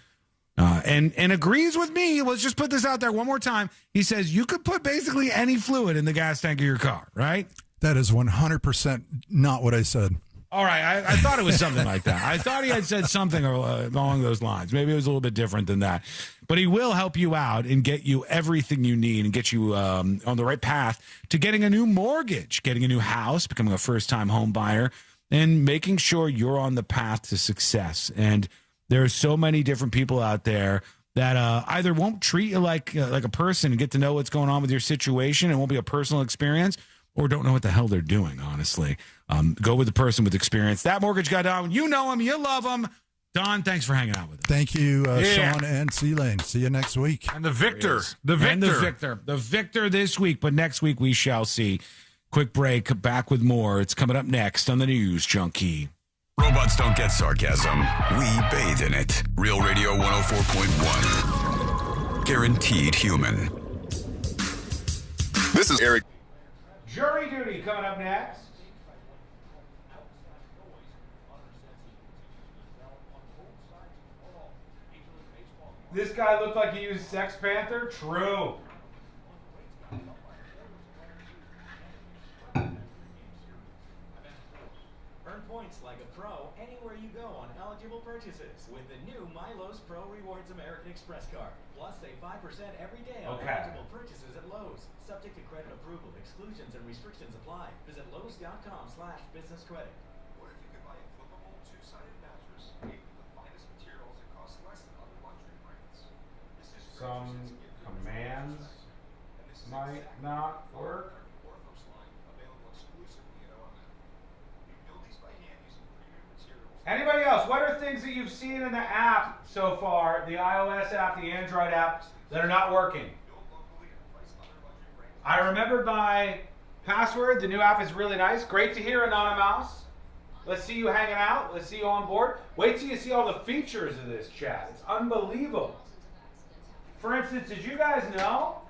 And agrees with me. Let's just put this out there one more time. He says you could put basically any fluid in the gas tank of your car, right? That is 100% not what I said. All right. I thought it was something like that. I thought he had said something along those lines. Maybe it was a little bit different than that. But he will help you out and get you everything you need and get you on the right path to getting a new mortgage, getting a new house, becoming a first-time home buyer, and making sure you're on the path to success. And there are so many different people out there that either won't treat you like a person and get to know what's going on with your situation and won't be a personal experience, or don't know what the hell they're doing, honestly. Go with the person with experience. That mortgage guy, Don, you know him, you love him. Don, thanks for hanging out with us. Thank you, Sean and C-Lane. See you next week. And the victor. The victor this week, but next week we shall see. Quick break, back with more. It's coming up next on the News Junkie. Robots don't get sarcasm. We bathe in it. Real Radio 104.1. Guaranteed human. This is Eric. Jury duty coming up next. This guy looked like he used Sex Panther? True. Earn points like a pro anywhere you go on eligible purchases with the new Milo's Pro Rewards American Express card. Plus, save 5% every day on eligible purchases at Lowe's. Subject to credit approval. Exclusions and restrictions apply. Visit Lowe's.com/businesscredit. What if you could buy a flippable two-sided mattress made with the finest materials that cost less than other luxury brands? Some commands might not work. Anybody else? What are things that you've seen in the app so far, the iOS app, the Android app, that are not working? I remembered my password. The new app is really nice. Great to hear, Anonymous. Let's see you hanging out. Let's see you on board. Wait till you see all the features of this chat. It's unbelievable. For instance, did you guys know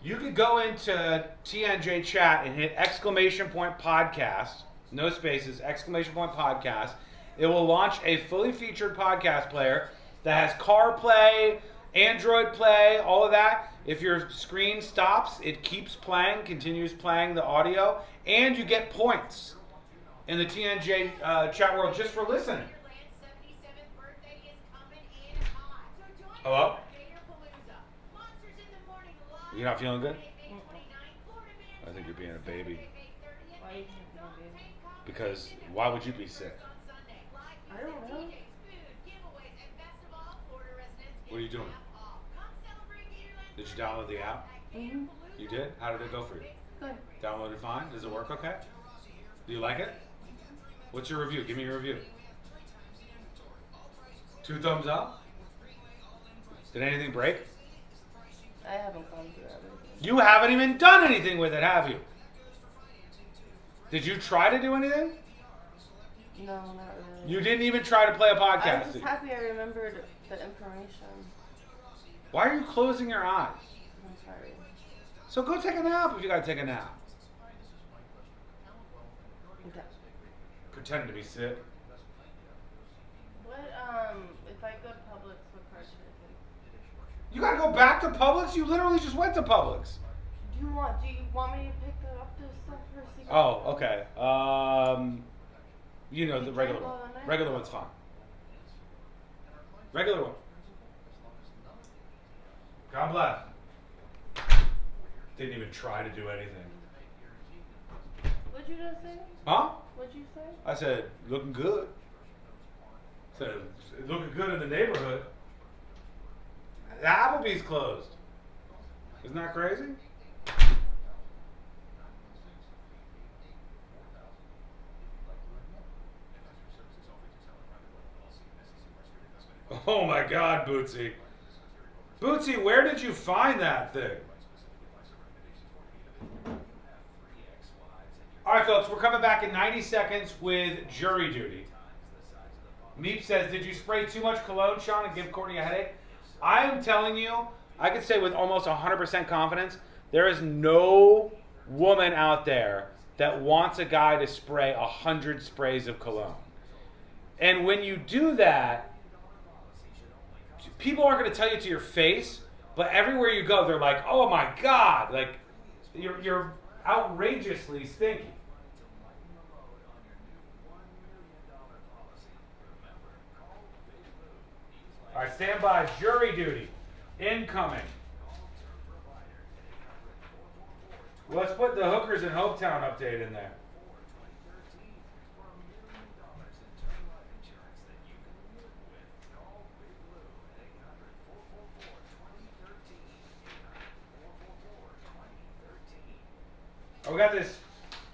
you could go into TNJ chat and hit !podcast, no spaces, !podcast. It will launch a fully featured podcast player that has CarPlay, Android Play, all of that. If your screen stops, it keeps playing, continues playing the audio, and you get points in the TNJ chat world just for listening. Hello? You not feeling good? I think you're being a baby. Because why would you be sick? I don't know. What are you doing? Did you download the app? Mm-hmm. You did? How did it go for you? Good. Downloaded fine? Does it work okay? Do you like it? What's your review? Give me your review. 2 thumbs up? Did anything break? I haven't gone through everything. You haven't even done anything with it, have you? Did you try to do anything? No, not really. You didn't even try to play a podcast. I'm just happy I remembered the information. Why are you closing your eyes? I'm sorry. So go take a nap if you gotta take a nap. Okay. Pretending to be sick. What, if I go to Publix, what card should I take? You gotta go back to Publix? You literally just went to Publix. Do you want me to pick up this Oh, okay. You know, the regular one's fine. Regular one. God bless. Didn't even try to do anything. What'd you just say? Huh? What'd you say? I said, looking good. I said, looking good in the neighborhood. The Applebee's closed. Isn't that crazy? Oh my God, Bootsy. Bootsy, where did you find that thing? All right, folks, we're coming back in 90 seconds with jury duty. Meep says, did you spray too much cologne, Sean, and give Courtney a headache? I am telling you, I can say with almost 100% confidence, there is no woman out there that wants a guy to spray 100 sprays of cologne. And when you do that, people aren't going to tell you to your face, but everywhere you go, they're like, oh my God, like, you're outrageously stinky. All right, stand by. Jury duty. Incoming. Let's put the Hookers in Hopetown update in there. We got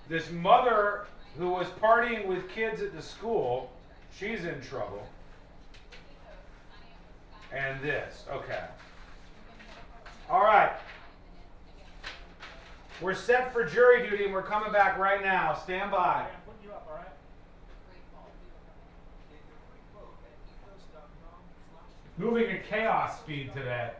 this mother who was partying with kids at the school. She's in trouble. And this. Okay. All right. We're set for jury duty and we're coming back right now. Stand by. Moving at chaos speed today.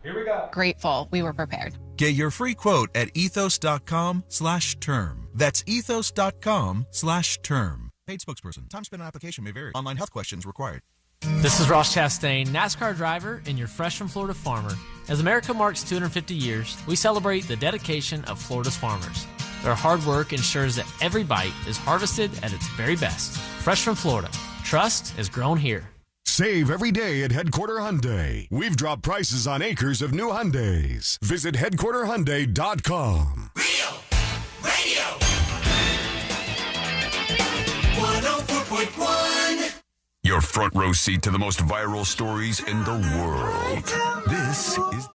Here we go. Grateful we were prepared. Get your free quote at ethos.com/term. That's ethos.com/term. Paid spokesperson. Time spent on application may vary. Online health questions required. This is Ross Chastain, NASCAR driver and your Fresh from Florida farmer. As America marks 250 years, we celebrate the dedication of Florida's farmers. Their hard work ensures that every bite is harvested at its very best. Fresh from Florida. Trust has grown here. Save every day at Headquarter Hyundai. We've dropped prices on acres of new Hyundais. Visit headquarterhyundai.com. Radio 104.1. Your front row seat to the most viral stories in the world. This is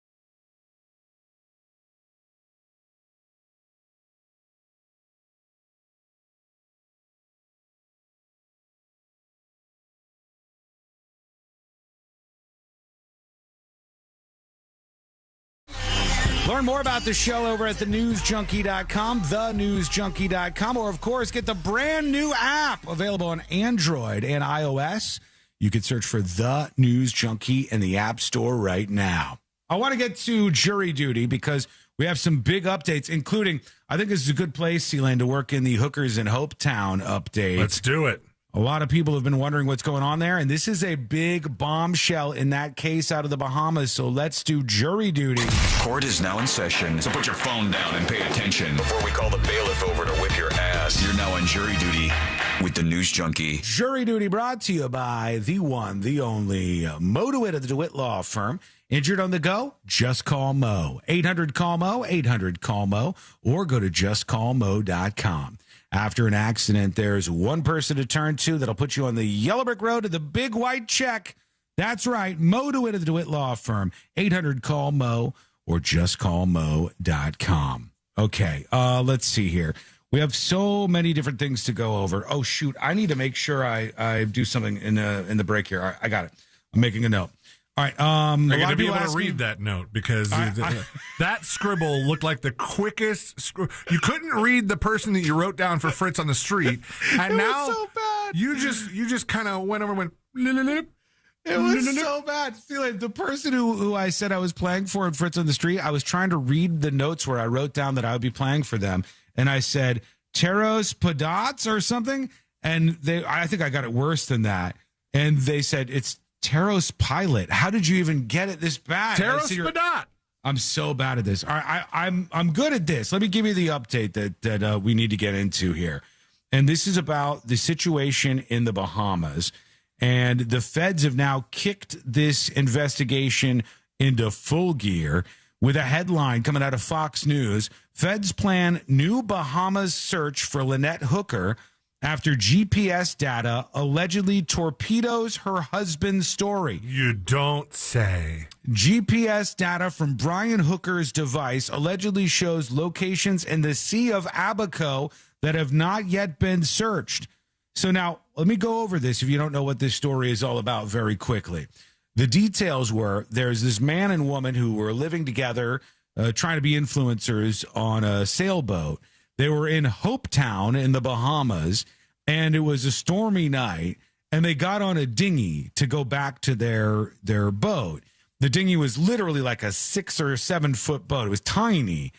Learn more about the show over at thenewsjunkie.com, thenewsjunkie.com, or, of course, get the brand new app available on Android and iOS. You can search for The News Junkie in the App Store right now. I want to get to jury duty because we have some big updates, including, I think this is a good place, Sealand, to work in the Hookers in Hopetown update. Let's do it. A lot of people have been wondering what's going on there, and this is a big bombshell in that case out of the Bahamas, so let's do jury duty. Court is now in session, so put your phone down and pay attention before we call the bailiff over to whip your ass. You're now on jury duty with the News Junkie. Jury duty brought to you by the one, the only Mo DeWitt of the DeWitt Law Firm. Injured on the go? Just call Mo. 800-CALL-MO, 800-CALL-MO, or go to justcallmo.com. After an accident, there's one person to turn to that'll put you on the yellow brick road to the big white check. That's right, Mo DeWitt of the DeWitt Law Firm, 800-CALL-MO or justcallmo.com. Okay, let's see here. We have so many different things to go over. Oh, shoot, I need to make sure I do something in the break here. I got it. I'm making a note. All right. I'm going to be able to read that note because that scribble looked like the quickest. You couldn't read the person that you wrote down for Fritz on the street, and now was so bad. You just kind of went over and went. It was so bad. See, like the person who I said I was playing for in Fritz on the Street, I was trying to read the notes where I wrote down that I would be playing for them, and I said Teros Padats or something, and I think I got it worse than that, and they said it's Teros Pilot. How did you even get it this bad? Teros Padat. I'm so bad at this. All right, I'm good at this. Let me give you the update that we need to get into here. And this is about the situation in the Bahamas. And the feds have now kicked this investigation into full gear with a headline coming out of Fox News. Feds plan new Bahamas search for Lynette Hooker after GPS data allegedly torpedoes her husband's story. You don't say. GPS data from Brian Hooker's device allegedly shows locations in the Sea of Abaco that have not yet been searched. So now, let me go over this if you don't know what this story is all about very quickly. The details were there's this man and woman who were living together, trying to be influencers on a sailboat. They were in Hopetown in the Bahamas, and it was a stormy night, and they got on a dinghy to go back to their boat. The dinghy was literally like a 6 or 7 foot boat. It was tiny.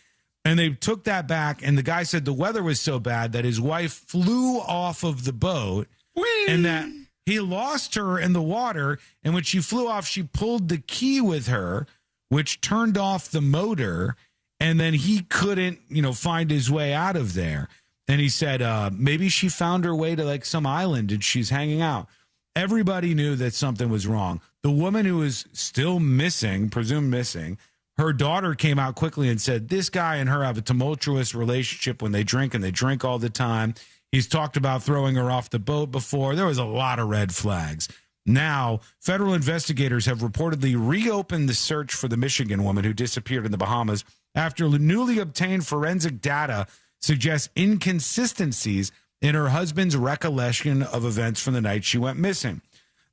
And they took that back, and the guy said the weather was so bad that his wife flew off of the boat. Whee! And that he lost her in the water, and when she flew off, she pulled the key with her, which turned off the motor, and then he couldn't, find his way out of there. And he said maybe she found her way to like some island and she's hanging out. Everybody knew that something was wrong. The woman who was still missing, presumed missing, her daughter came out quickly and said, this guy and her have a tumultuous relationship when they drink, and they drink all the time. He's talked about throwing her off the boat before. There was a lot of red flags. Now, federal investigators have reportedly reopened the search for the Michigan woman who disappeared in the Bahamas after newly obtained forensic data suggests inconsistencies in her husband's recollection of events from the night she went missing.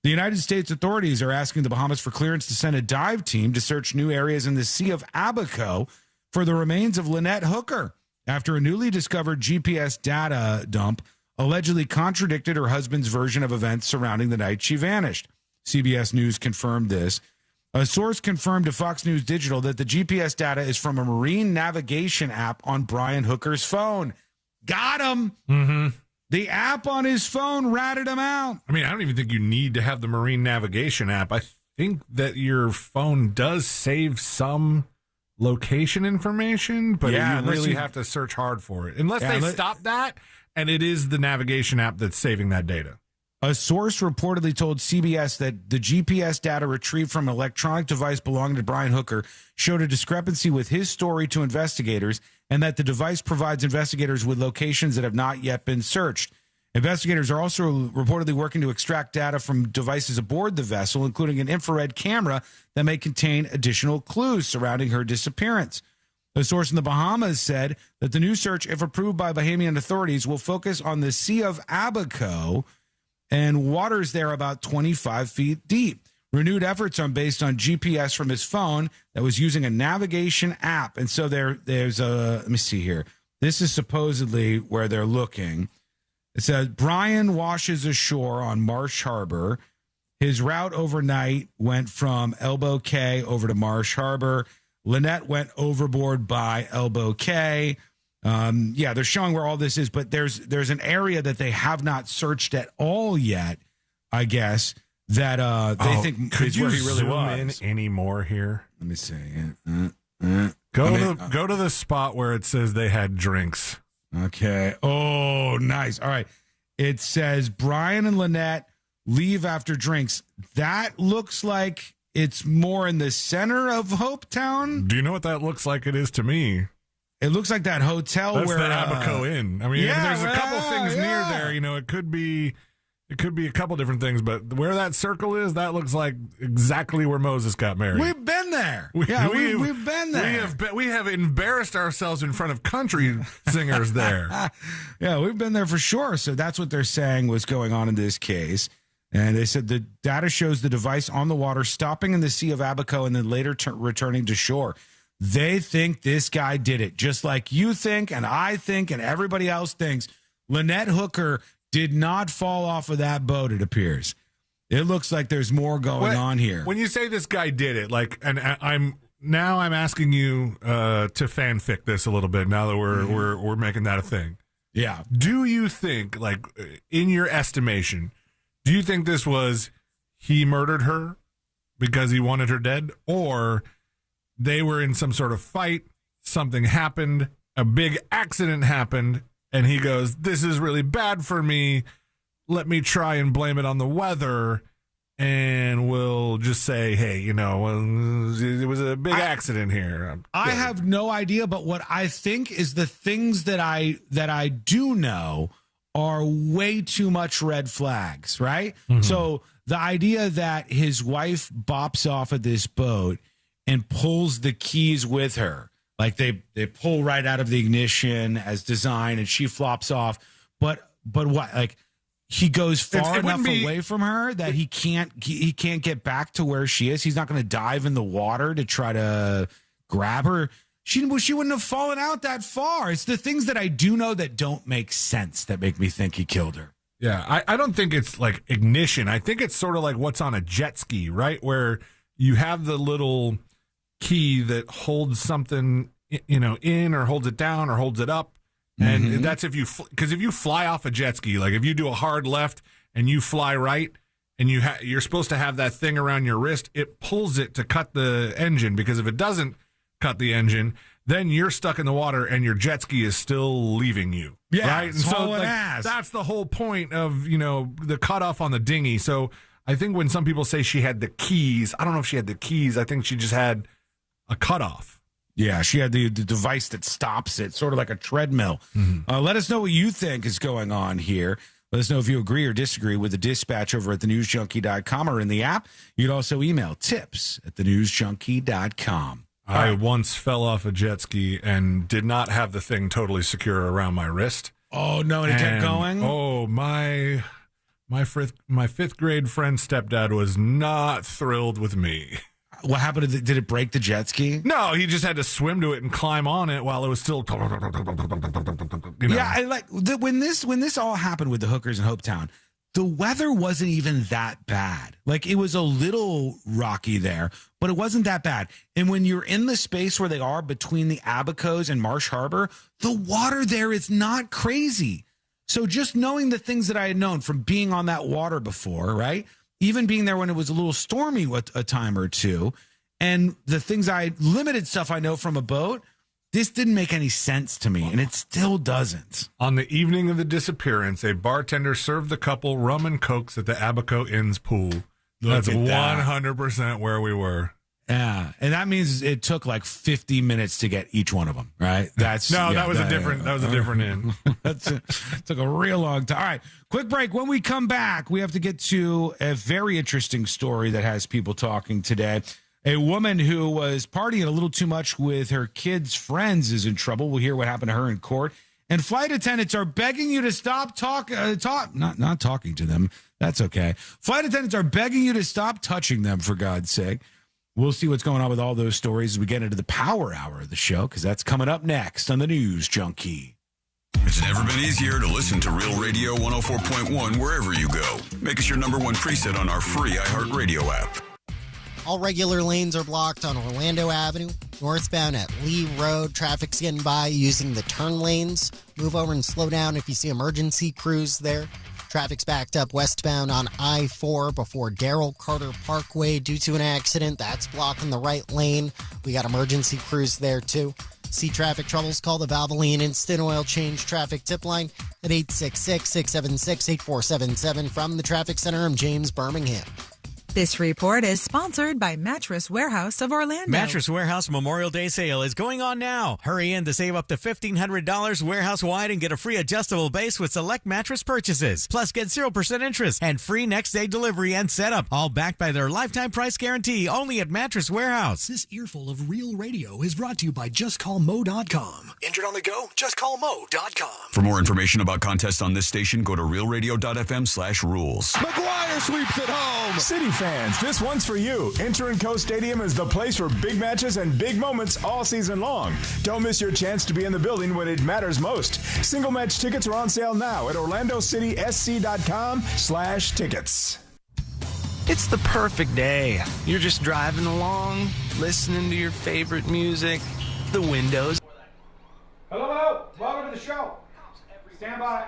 The United States authorities are asking the Bahamas for clearance to send a dive team to search new areas in the Sea of Abaco for the remains of Lynette Hooker after a newly discovered GPS data dump allegedly contradicted her husband's version of events surrounding the night she vanished. CBS News confirmed this. A source confirmed to Fox News Digital that the GPS data is from a marine navigation app on Brian Hooker's phone. Got him. Mm-hmm. The app on his phone ratted him out. I mean, I don't even think you need to have the marine navigation app. I think that your phone does save some location information, but you really have to search hard for it. Unless they stop that, and it is the navigation app that's saving that data. A source reportedly told CBS that the GPS data retrieved from an electronic device belonging to Brian Hooker showed a discrepancy with his story to investigators, and that the device provides investigators with locations that have not yet been searched. Investigators are also reportedly working to extract data from devices aboard the vessel, including an infrared camera that may contain additional clues surrounding her disappearance. A source in the Bahamas said that the new search, if approved by Bahamian authorities, will focus on the Sea of Abaco and waters there about 25 feet deep. Renewed efforts are based on GPS from his phone that was using a navigation app. And so there's a, let me see here. This is supposedly where they're looking. It says Brian washes ashore on Marsh Harbor. His route overnight went from Elbow Cay over to Marsh Harbor. Lynette went overboard by Elbow Cay. They're showing where all this is, but there's an area that they have not searched at all yet, I guess, that they think is where he really was. In any more here? Let me see. Go to the spot where it says they had drinks. Okay. Oh, nice. All right. It says Brian and Lynette leave after drinks. That looks like it's more in the center of Hopetown. Do you know what that looks like? It is to me. It looks like that hotel That's where the Abaco Inn. I mean, there's a couple things near there. It could be a couple different things, but where that circle is, that looks like exactly where Moses got married. We've been there. We've been there. We have embarrassed ourselves in front of country singers there. Yeah, we've been there for sure. So that's what they're saying was going on in this case. And they said the data shows the device on the water stopping in the Sea of Abaco and then later returning to shore. They think this guy did it, just like you think and I think and everybody else thinks. Lynette Hooker did not fall off of that boat, it appears. It looks like there's more going on here. When you say this guy did it, I'm asking you to fanfic this a little bit now that we're making that a thing. Yeah. Do you think, in your estimation, do you think this was he murdered her because he wanted her dead, or they were in some sort of fight. Something happened. A big accident happened. And he goes, this is really bad for me. Let me try and blame it on the weather. And we'll just say, hey, it was a big accident here. I have no idea, but what I think is the things that I do know are way too much red flags, right? Mm-hmm. So the idea that his wife bops off of this boat and pulls the keys with her, like they pull right out of the ignition as designed, and she flops off. But what, like? He goes far enough away from her that he can't get back to where she is. He's not going to dive in the water to try to grab her. She wouldn't have fallen out that far. It's the things that I do know that don't make sense that make me think he killed her. Yeah, I don't think it's like ignition. I think it's sort of like what's on a jet ski, right? Where you have the little key that holds something, in or holds it down or holds it up. And that's if you fly off a jet ski, like if you do a hard left and you fly right and you're supposed to have that thing around your wrist, it pulls it to cut the engine, because if it doesn't cut the engine, then you're stuck in the water and your jet ski is still leaving you. Yeah, right? And so that's the whole point of, the cutoff on the dinghy. So I think when some people say she had the keys, I don't know if she had the keys. I think she just had a cutoff. Yeah, she had the device that stops it, sort of like a treadmill. Mm-hmm. Let us know what you think is going on here. Let us know if you agree or disagree with the dispatch over at thenewsjunkie.com or in the app. You'd also email tips@thenewsjunkie.com. I once fell off a jet ski and did not have the thing totally secure around my wrist. Oh, no, and it kept going? Oh, my fifth grade friend's stepdad was not thrilled with me. What happened? Did it break the jet ski? No, he just had to swim to it and climb on it while it was still. Yeah, I like when this all happened with the hookers in Hopetown. The weather wasn't even that bad. Like, it was a little rocky there, but it wasn't that bad. And when you're in the space where they are between the Abacos and Marsh Harbor, the water there is not crazy. So just knowing the things that I had known from being on that water before, right? Even being there when it was a little stormy a time or two, and the limited stuff I know from a boat, this didn't make any sense to me, and it still doesn't. On the evening of the disappearance, a bartender served the couple rum and cokes at the Abaco Inn's pool. That's 100% where we were. Yeah, and that means it took like 50 minutes to get each one of them, right? That was a different inn. It took a real long time. All right, quick break. When we come back, we have to get to a very interesting story that has people talking today. A woman who was partying a little too much with her kids' friends is in trouble. We'll hear what happened to her in court. And flight attendants are begging you to stop not talking to them. That's okay. Flight attendants are begging you to stop touching them, for God's sake. We'll see what's going on with all those stories as we get into the power hour of the show, because that's coming up next on the News Junkie. It's never been easier to listen to Real Radio 104.1 wherever you go. Make us your number one preset on our free iHeartRadio app. All regular lanes are blocked on Orlando Avenue. Northbound at Lee Road, traffic's getting by using the turn lanes. Move over and slow down if you see emergency crews there. Traffic's backed up westbound on I-4 before Darrell Carter Parkway due to an accident. That's blocking the right lane. We got emergency crews there, too. See traffic troubles? Call the Valvoline Instant Oil Change Traffic Tip Line at 866-676-8477. From the Traffic Center, I'm James Birmingham. This report is sponsored by Mattress Warehouse of Orlando. Mattress Warehouse Memorial Day sale is going on now. Hurry in to save up to $1,500 warehouse-wide and get a free adjustable base with select mattress purchases. Plus, get 0% interest and free next-day delivery and setup. All backed by their lifetime price guarantee only at Mattress Warehouse. This earful of Real Radio is brought to you by JustCallMo.com. Injured on the go? JustCallMo.com. For more information about contests on this station, go to realradio.fm/rules. McGuire sweeps it home. City fans, this one's for you. Enter Co Stadium is the place for big matches and big moments all season long. Don't miss your chance to be in the building when it matters most. Single match tickets are on sale now at OrlandoCitySC.com/tickets. It's the perfect day. You're just driving along, listening to your favorite music. The windows. Hello. Welcome to the show. Stand by.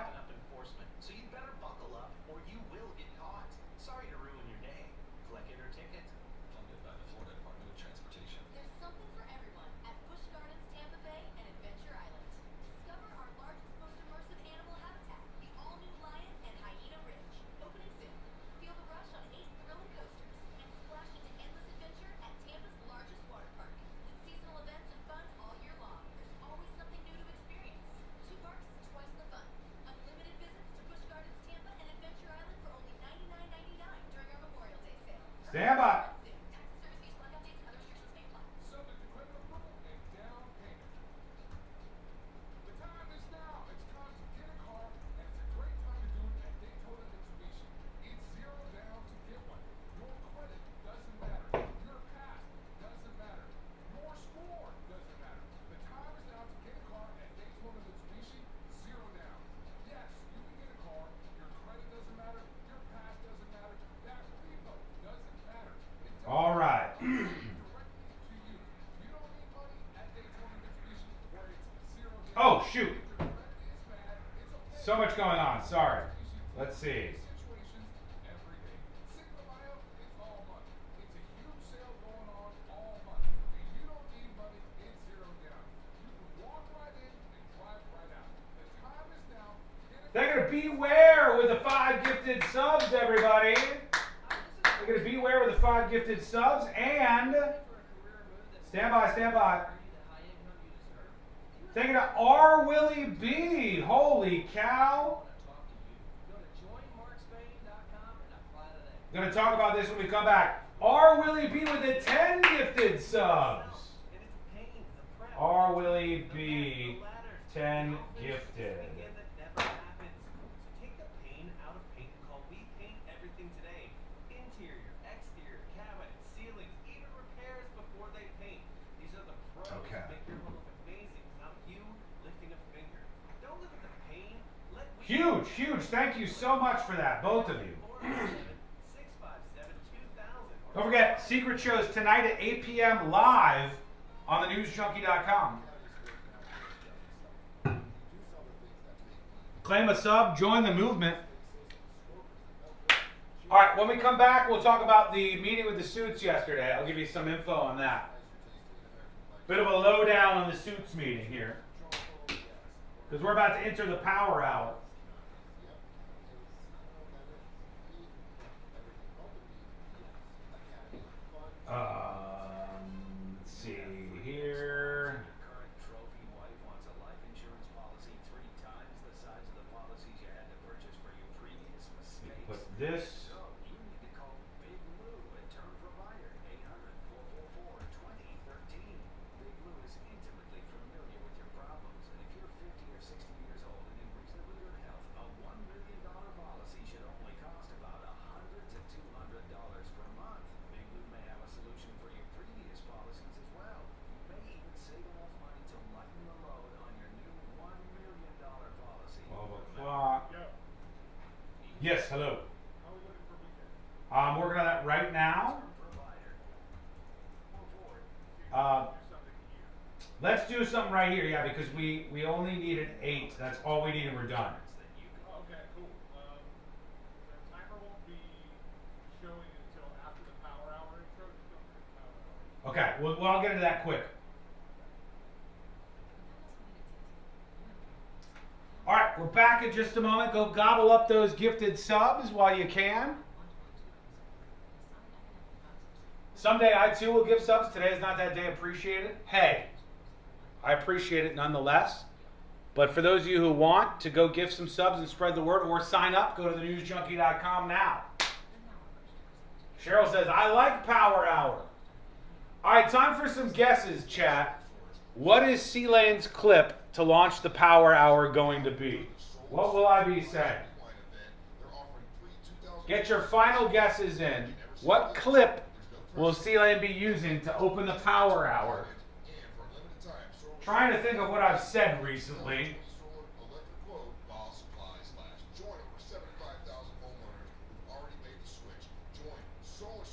Stand by. All right. Oh, shoot. So much going on. Sorry. Let's see. They're going to beware with the 5 gifted subs, everybody. They're going to beware with the 5 gifted subs. And stand by. Thinking of R. Willie B. Holy cow. Going to talk about this when we come back. R. Willie B. with the 10 gifted subs. R. Willie B. 10 gifted. Huge. Thank you so much for that, both of you. Don't forget, secret shows tonight at 8 p.m. live on thenewsjunkie.com. Claim a sub, join the movement. All right, when we come back, we'll talk about the meeting with the suits yesterday. I'll give you some info on that. Bit of a lowdown on the suits meeting here, because we're about to enter the power hour. Let's see here. Put this. Yes, hello. I'm working on that right now. Let's do something right here, yeah, because we only need an 8. That's all we need and we're done. Okay, cool. The timer won't be showing until after the power hour intro. Okay, well, I'll get into that quick. All right, we're back in just a moment. Go gobble up those gifted subs while you can. Someday I too will give subs. Today is not that day. Appreciate it. Hey, I appreciate it nonetheless. But for those of you who want to go give some subs and spread the word or sign up, go to thenewsjunkie.com now. Cheryl says, I like Power Hour. All right, time for some guesses, chat. What is C-Lane's clip to launch the Power Hour going to be? What will I be saying? Get your final guesses in. What clip will C-Lane be using to open the Power Hour? Trying to think of what I've said recently.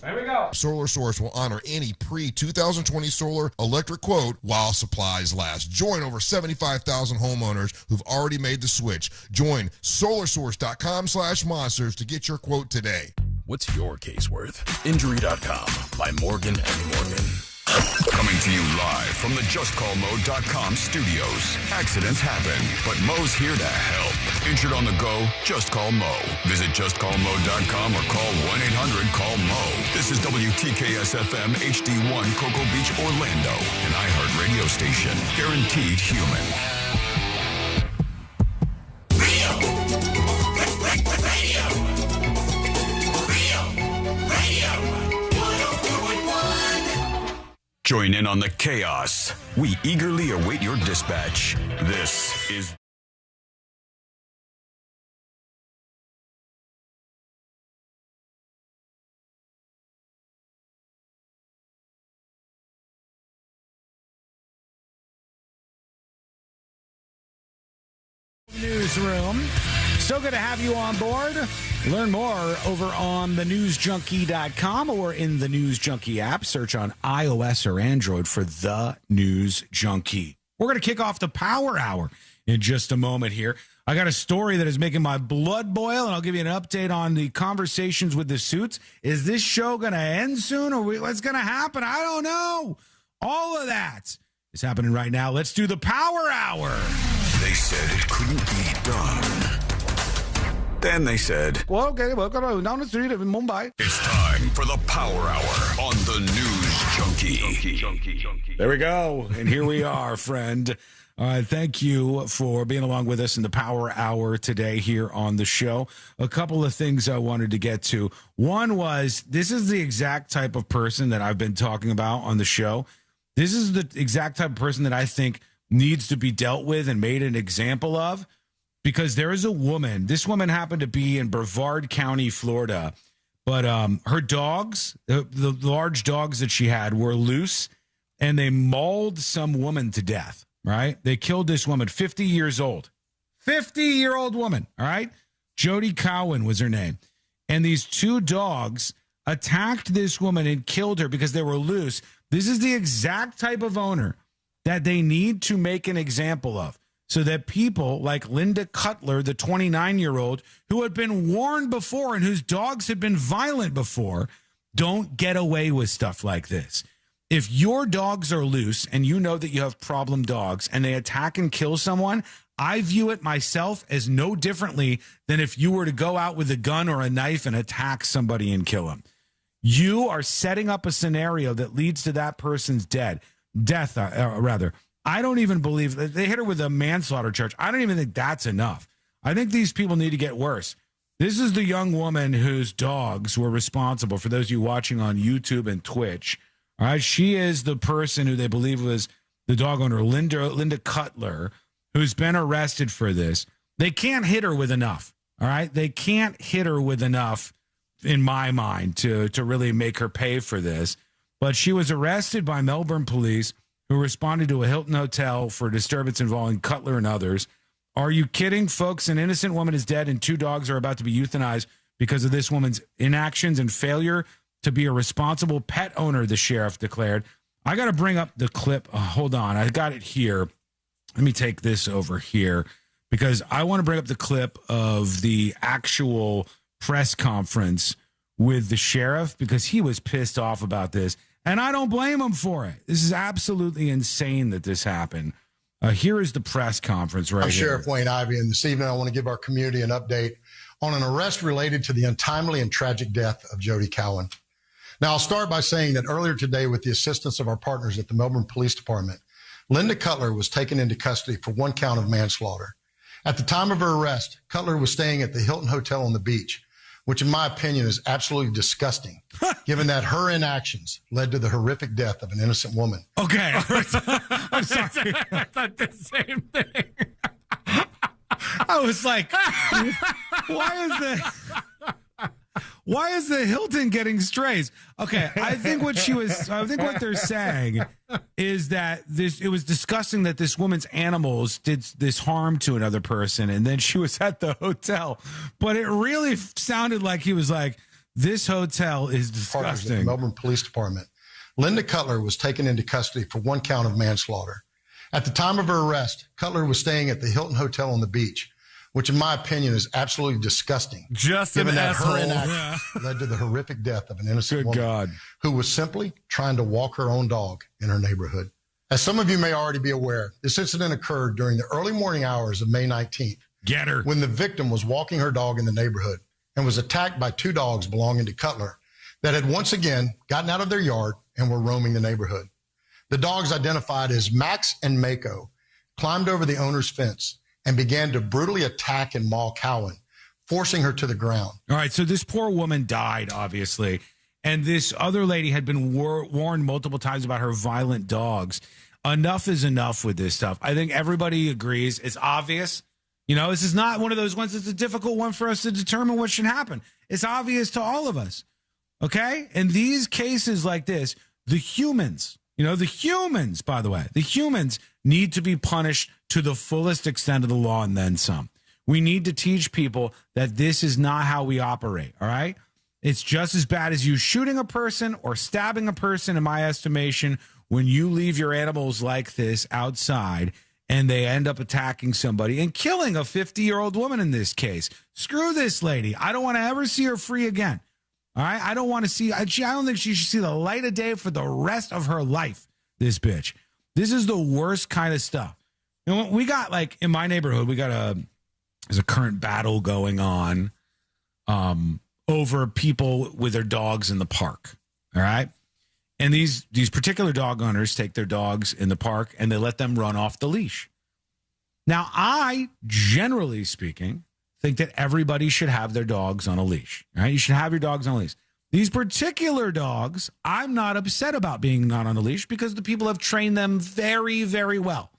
There we go. Solar Source will honor any pre-2020 solar electric quote while supplies last. Join over 75,000 homeowners who've already made the switch. Join solarsource.com/monsters to get your quote today. What's your case worth? Injury.com by Morgan & Morgan. Coming to you live from the JustCallMo.com studios. Accidents happen, but Mo's here to help. Injured on the go? Just call Mo. Visit JustCallMo.com or call 1-800-CALL-MO. This is WTKS-FM HD1 Cocoa Beach, Orlando, an iHeart radio station. Guaranteed human. Join in on the chaos. We eagerly await your dispatch. This is Newsroom. So good to have you on board. Learn more over on thenewsjunkie.com or in the News Junkie app. Search on iOS or Android for The News Junkie. We're going to kick off the Power Hour in just a moment here. I got a story that is making my blood boil, and I'll give you an update on the conversations with the suits. Is this show going to end soon, or what's going to happen? I don't know. All of that is happening right now. Let's do the Power Hour. They said it couldn't be done. Then they said, well, okay, welcome down the street in Mumbai. It's time for the Power Hour on the News Junkie. There we go. And here we are, friend. Thank you for being along with us in the Power Hour today here on the show. A couple of things I wanted to get to. One was, this is the exact type of person that I've been talking about on the show. This is the exact type of person that I think needs to be dealt with and made an example of, because there is a woman. This woman happened to be in Brevard County, Florida, but her dogs, the large dogs that she had, were loose, and they mauled some woman to death, right? They killed this woman, 50 years old. 50-year-old woman, all right? Jody Cowan was her name. And these two dogs attacked this woman and killed her because they were loose. This is the exact type of owner that they need to make an example of, so that people like Linda Cutler, the 29-year-old, who had been warned before and whose dogs had been violent before, don't get away with stuff like this. If your dogs are loose and you know that you have problem dogs and they attack and kill someone, I view it myself as no differently than if you were to go out with a gun or a knife and attack somebody and kill them. You are setting up a scenario that leads to that person's death. I don't even believe that they hit her with a manslaughter charge. I don't even think that's enough. I think these people need to get worse. This is the young woman whose dogs were responsible, for those of you watching on YouTube and Twitch. All right, she is the person who they believe was the dog owner, Linda Cutler, who's been arrested for this. They can't hit her with enough. All right, they can't hit her with enough, in my mind, to really make her pay for this. But she was arrested by Melbourne police, who responded to a Hilton hotel for a disturbance involving Cutler and others. Are you kidding, folks? An innocent woman is dead and two dogs are about to be euthanized because of this woman's inactions and failure to be a responsible pet owner, the sheriff declared. I got to bring up the clip. Hold on. I got it here. Let me take this over here because I want to bring up the clip of the actual press conference with the sheriff, because he was pissed off about this. And I don't blame him for it. This is absolutely insane that this happened. Here is the press conference right here. I'm Sheriff Wayne Ivey, and this evening I want to give our community an update on an arrest related to the untimely and tragic death of Jody Cowan. Now, I'll start by saying that earlier today, with the assistance of our partners at the Melbourne Police Department, Linda Cutler was taken into custody for one count of manslaughter. At the time of her arrest, Cutler was staying at the Hilton Hotel on the beach, which in my opinion is absolutely disgusting, given that her inactions led to the horrific death of an innocent woman. Okay. I'm sorry. I thought the same thing. I was like, why is the Hilton getting strays? Okay, I think what they're saying is that it was disgusting that this woman's animals did this harm to another person, and then she was at the hotel. But it really sounded like he was like, this hotel is disgusting. The Melbourne Police Department. Linda Cutler was taken into custody for one count of manslaughter. At the time of her arrest, Cutler was staying at the Hilton Hotel on the beach, which in my opinion is absolutely disgusting. Just given an that asshole. her inaction led to the horrific death of an innocent woman God. Who was simply trying to walk her own dog in her neighborhood. As some of you may already be aware, this incident occurred during the early morning hours of May 19th. Get her. When the victim was walking her dog in the neighborhood and was attacked by two dogs belonging to Cutler that had once again gotten out of their yard and were roaming the neighborhood. The dogs, identified as Max and Mako, climbed over the owner's fence and began to brutally attack and maul Cowan, forcing her to the ground. All right, so this poor woman died, obviously, And this other lady had been warned multiple times about her violent dogs. Enough is enough with this stuff. I think everybody agrees. It's obvious. You know, this is not one of those ones that's a difficult one for us to determine what should happen. It's obvious to all of us. Okay? In these cases like this, the humans, by the way, the humans need to be punished to the fullest extent of the law and then some. We need to teach people that this is not how we operate, all right? It's just as bad as you shooting a person or stabbing a person, in my estimation, when you leave your animals like this outside and they end up attacking somebody and killing a 50-year-old woman in this case. Screw this lady. I don't want to ever see her free again. All right? I don't want to see, I don't think she should see the light of day for the rest of her life, this bitch. This is the worst kind of stuff. You know, we got, like, in my neighborhood, there's a current battle going on over people with their dogs in the park. All right? And these particular dog owners take their dogs in the park and they let them run off the leash. Now, I, generally speaking, think that everybody should have their dogs on a leash. Right? You should have your dogs on a leash. These particular dogs, I'm not upset about being not on a leash because the people have trained them very, very well.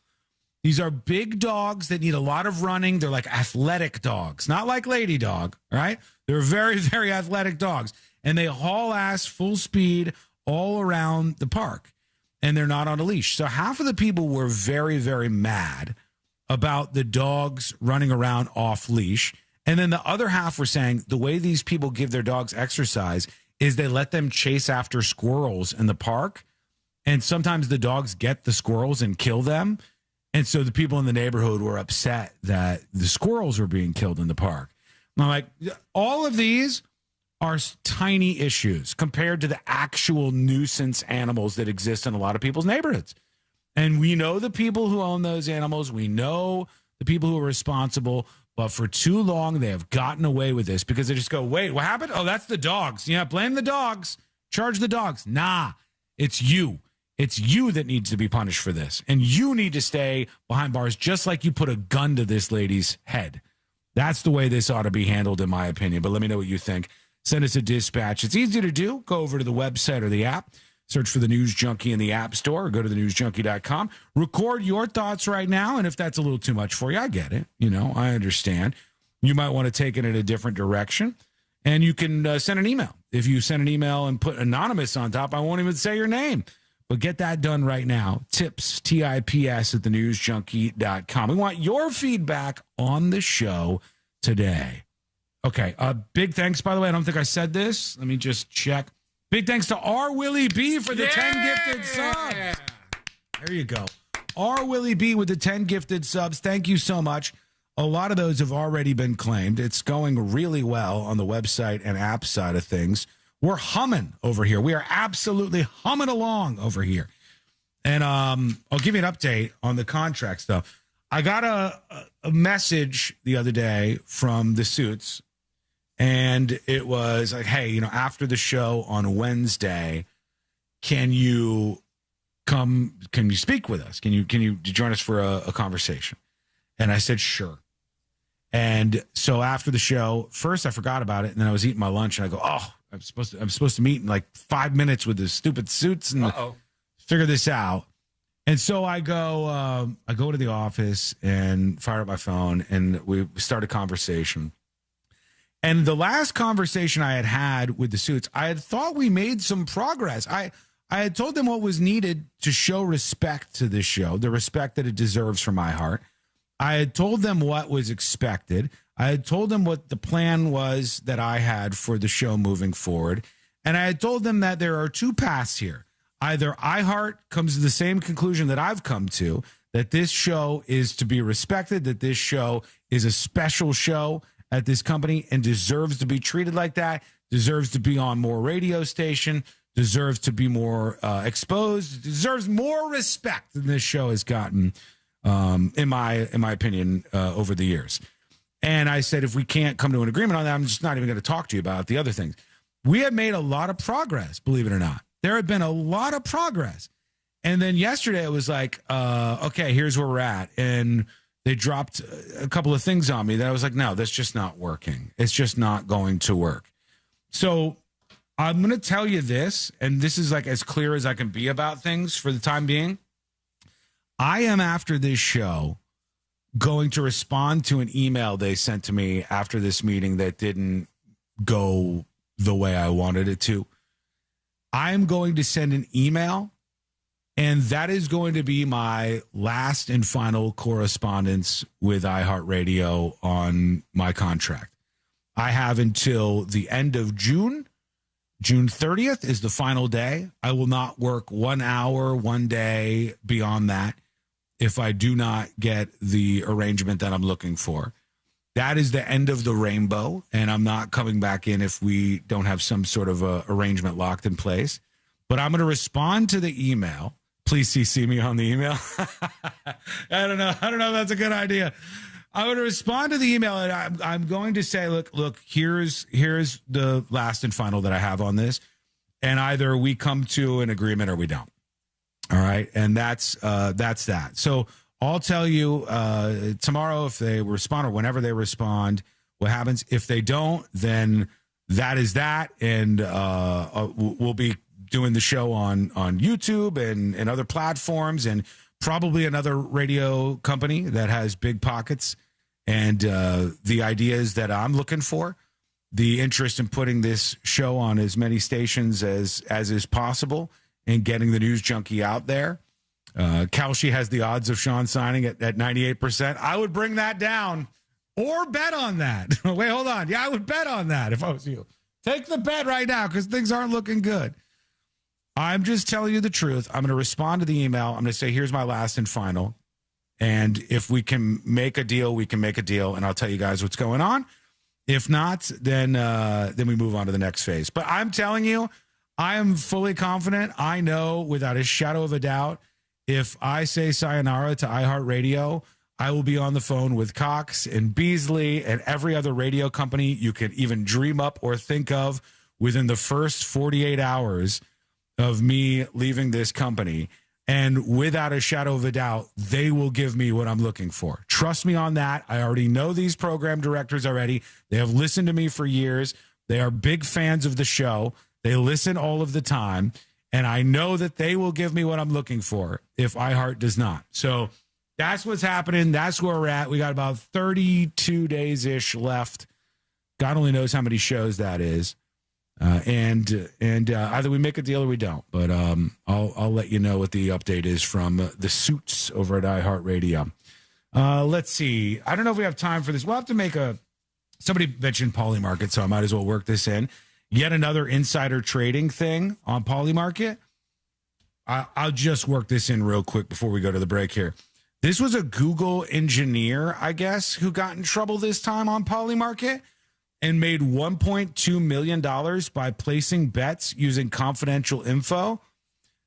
These are big dogs that need a lot of running. They're like athletic dogs, not like lady dog, right? They're very, very athletic dogs. And they haul ass full speed all around the park. And they're not on a leash. So half of the people were very, very mad about the dogs running around off leash. And then the other half were saying the way these people give their dogs exercise is they let them chase after squirrels in the park. And sometimes the dogs get the squirrels and kill them. And so the people in the neighborhood were upset that the squirrels were being killed in the park. And I'm like, all of these are tiny issues compared to the actual nuisance animals that exist in a lot of people's neighborhoods. And we know the people who own those animals. We know the people who are responsible. But for too long, they have gotten away with this because they just go, wait, what happened? Oh, that's the dogs. Yeah, blame the dogs. Charge the dogs. Nah, it's you. It's you that needs to be punished for this. And you need to stay behind bars just like you put a gun to this lady's head. That's the way this ought to be handled, in my opinion. But let me know what you think. Send us a dispatch. It's easy to do. Go over to the website or the app. Search for the News Junkie in the App Store or go to thenewsjunkie.com. Record your thoughts right now. And if that's a little too much for you, I get it. You know, I understand. You might want to take it in a different direction. And you can send an email. If you send an email and put anonymous on top, I won't even say your name. But get that done right now. Tips, TIPS at thenewsjunkie.com. We want your feedback on the show today. Okay, big thanks, by the way. I don't think I said this. Let me just check. Big thanks to R. Willie B for the 10 gifted subs. There you go. R. Willie B with the 10 gifted subs. Thank you so much. A lot of those have already been claimed. It's going really well on the website and app side of things. We're humming over here. We are absolutely humming along over here. And I'll give you an update on the contract stuff. I got a message the other day from the Suits. And it was like, hey, you know, after the show on Wednesday, can you speak with us? Can you join us for a conversation? And I said, sure. And so after the show, first I forgot about it. And then I was eating my lunch and I go, oh, I'm supposed to meet in like 5 minutes with the stupid Suits and figure this out. And so I go to the office and fire up my phone and we start a conversation. And the last conversation I had with the Suits, I had thought we made some progress. I had told them what was needed to show respect to this show, the respect that it deserves from my heart. I had told them what was expected. I had told them what the plan was that I had for the show moving forward. And I had told them that there are two paths here. Either iHeart comes to the same conclusion that I've come to, that this show is to be respected, that this show is a special show at this company and deserves to be treated like that, deserves to be on more radio station, deserves to be more exposed, deserves more respect than this show has gotten, in my opinion, over the years. And I said, if we can't come to an agreement on that, I'm just not even going to talk to you about the other things. We have made a lot of progress, believe it or not. There had been a lot of progress. And then yesterday it was like, okay, here's where we're at. And they dropped a couple of things on me that I was like, no, that's just not working. It's just not going to work. So I'm going to tell you this, and this is like as clear as I can be about things for the time being. I am, after this show, going to respond to an email they sent to me after this meeting that didn't go the way I wanted it to. I'm going to send an email, and that is going to be my last and final correspondence with iHeartRadio on my contract. I have until the end of June. June 30th is the final day. I will not work 1 hour, 1 day beyond that if I do not get the arrangement that I'm looking for. That is the end of the rainbow, and I'm not coming back in if we don't have some sort of a arrangement locked in place. But I'm going to respond to the email. Please CC me on the email. I don't know if that's a good idea. I'm going to respond to the email, and I'm going to say, look, here's the last and final that I have on this, and either we come to an agreement or we don't. All right, and that's that. So I'll tell you tomorrow if they respond or whenever they respond what happens. If they don't, then that is that, and we'll be doing the show on YouTube and other platforms, and probably another radio company that has big pockets. And the ideas that I'm looking for, the interest in putting this show on as many stations as is possible and getting the news junkie out there. Kalshi has the odds of Sean signing at 98%. I would bring that down or bet on that. Wait, hold on. Yeah, I would bet on that if I was you. Take the bet right now because things aren't looking good. I'm just telling you the truth. I'm going to respond to the email. I'm going to say, here's my last and final. And if we can make a deal, we can make a deal. And I'll tell you guys what's going on. If not, then we move on to the next phase. But I'm telling you, I am fully confident. I know without a shadow of a doubt, if I say sayonara to iHeartRadio, I will be on the phone with Cox and Beasley and every other radio company you could even dream up or think of within the first 48 hours of me leaving this company. And without a shadow of a doubt, they will give me what I'm looking for. Trust me on that. I already know these program directors already. They have listened to me for years. They are big fans of the show. They listen all of the time. And I know that they will give me what I'm looking for if iHeart does not. So that's what's happening. That's where we're at. We got about 32 days-ish left. God only knows how many shows that is. And either we make a deal or we don't. But I'll let you know what the update is from the suits over at iHeartRadio. Let's see. I don't know if we have time for this. We'll have to make somebody mentioned Polymarket, so I might as well work this in. Yet another insider trading thing on Polymarket. I'll just work this in real quick before we go to the break here. This was a Google engineer, I guess, who got in trouble this time on Polymarket and made $1.2 million by placing bets using confidential info.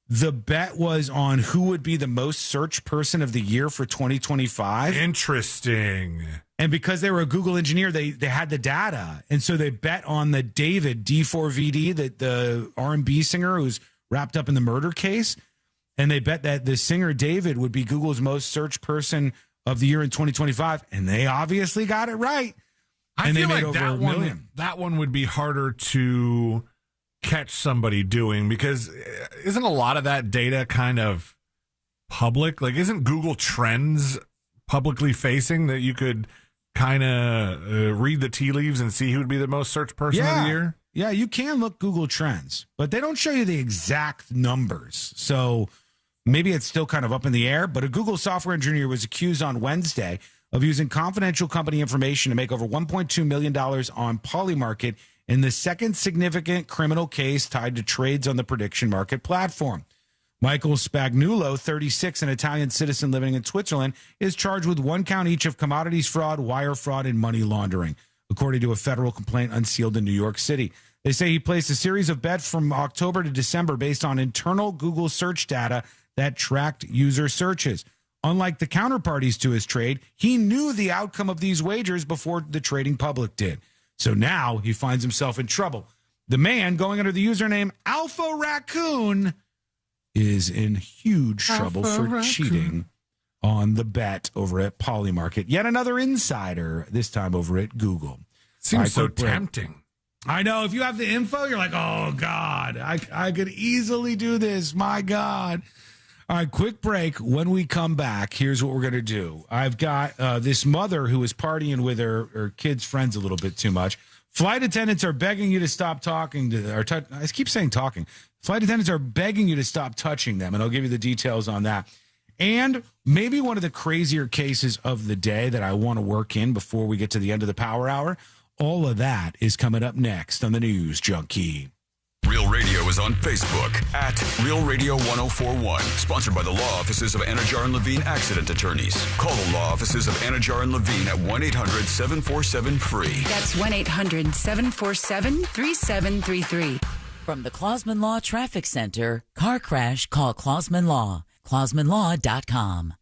The bet was on who would be the most searched person of the year for 2025. Interesting. And because they were a Google engineer, they had the data. And so they bet on the David, D4VD, the R&B singer who's wrapped up in the murder case. And they bet that the singer David would be Google's most searched person of the year in 2025. And they obviously got it right. I And feel they made like over $1 million. that one would be harder to catch somebody doing, because isn't a lot of that data kind of public? Like, isn't Google Trends publicly facing that you could kind of read the tea leaves and see who would be the most searched person of the year? Yeah, you can look Google Trends, but they don't show you the exact numbers. So maybe it's still kind of up in the air. But a Google software engineer was accused on Wednesday of using confidential company information to make over $1.2 million on Polymarket in the second significant criminal case tied to trades on the prediction market platform. Michael Spagnuolo, 36, an Italian citizen living in Switzerland, is charged with one count each of commodities fraud, wire fraud, and money laundering, according to a federal complaint unsealed in New York City. They say he placed a series of bets from October to December based on internal Google search data that tracked user searches. Unlike the counterparties to his trade, he knew the outcome of these wagers before the trading public did. So now he finds himself in trouble. The man, going under the username Alpha Raccoon, is in huge trouble for cheating on the bet over at Polymarket. Yet another insider, this time over at Google. Seems so tempting. I know. If you have the info, you're like, oh, God, I could easily do this. My God. All right, quick break. When we come back, here's what we're going to do. I've got this mother who is partying with her kids' friends a little bit too much. Flight attendants are begging you to stop talking to them. I keep saying talking. Flight attendants are begging you to stop touching them, and I'll give you the details on that. And maybe one of the crazier cases of the day that I want to work in before we get to the end of the power hour. All of that is coming up next on the News Junkie. Real Radio is on Facebook at Real Radio 1041. Sponsored by the law offices of Anajar and Levine Accident Attorneys. Call the law offices of Anajar and Levine at 1-800-747-FREE. That's 1-800-747-3733. From the Clausman Law Traffic Center, car crash, call Clausman Law. ClausmanLaw.com.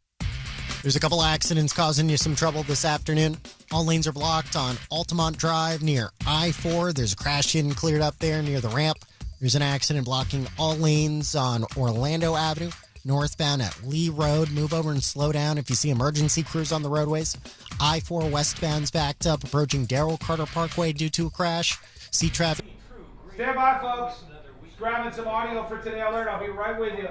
There's a couple accidents causing you some trouble this afternoon. All lanes are blocked on Altamont Drive near I-4. There's a crash getting cleared up there near the ramp. There's an accident blocking all lanes on Orlando Avenue, northbound at Lee Road. Move over and slow down if you see emergency crews on the roadways. I-4 westbound's backed up approaching Darrell Carter Parkway due to a crash. See traffic. Stand by, folks. Just grabbing some audio for Today Alert. I'll be right with you.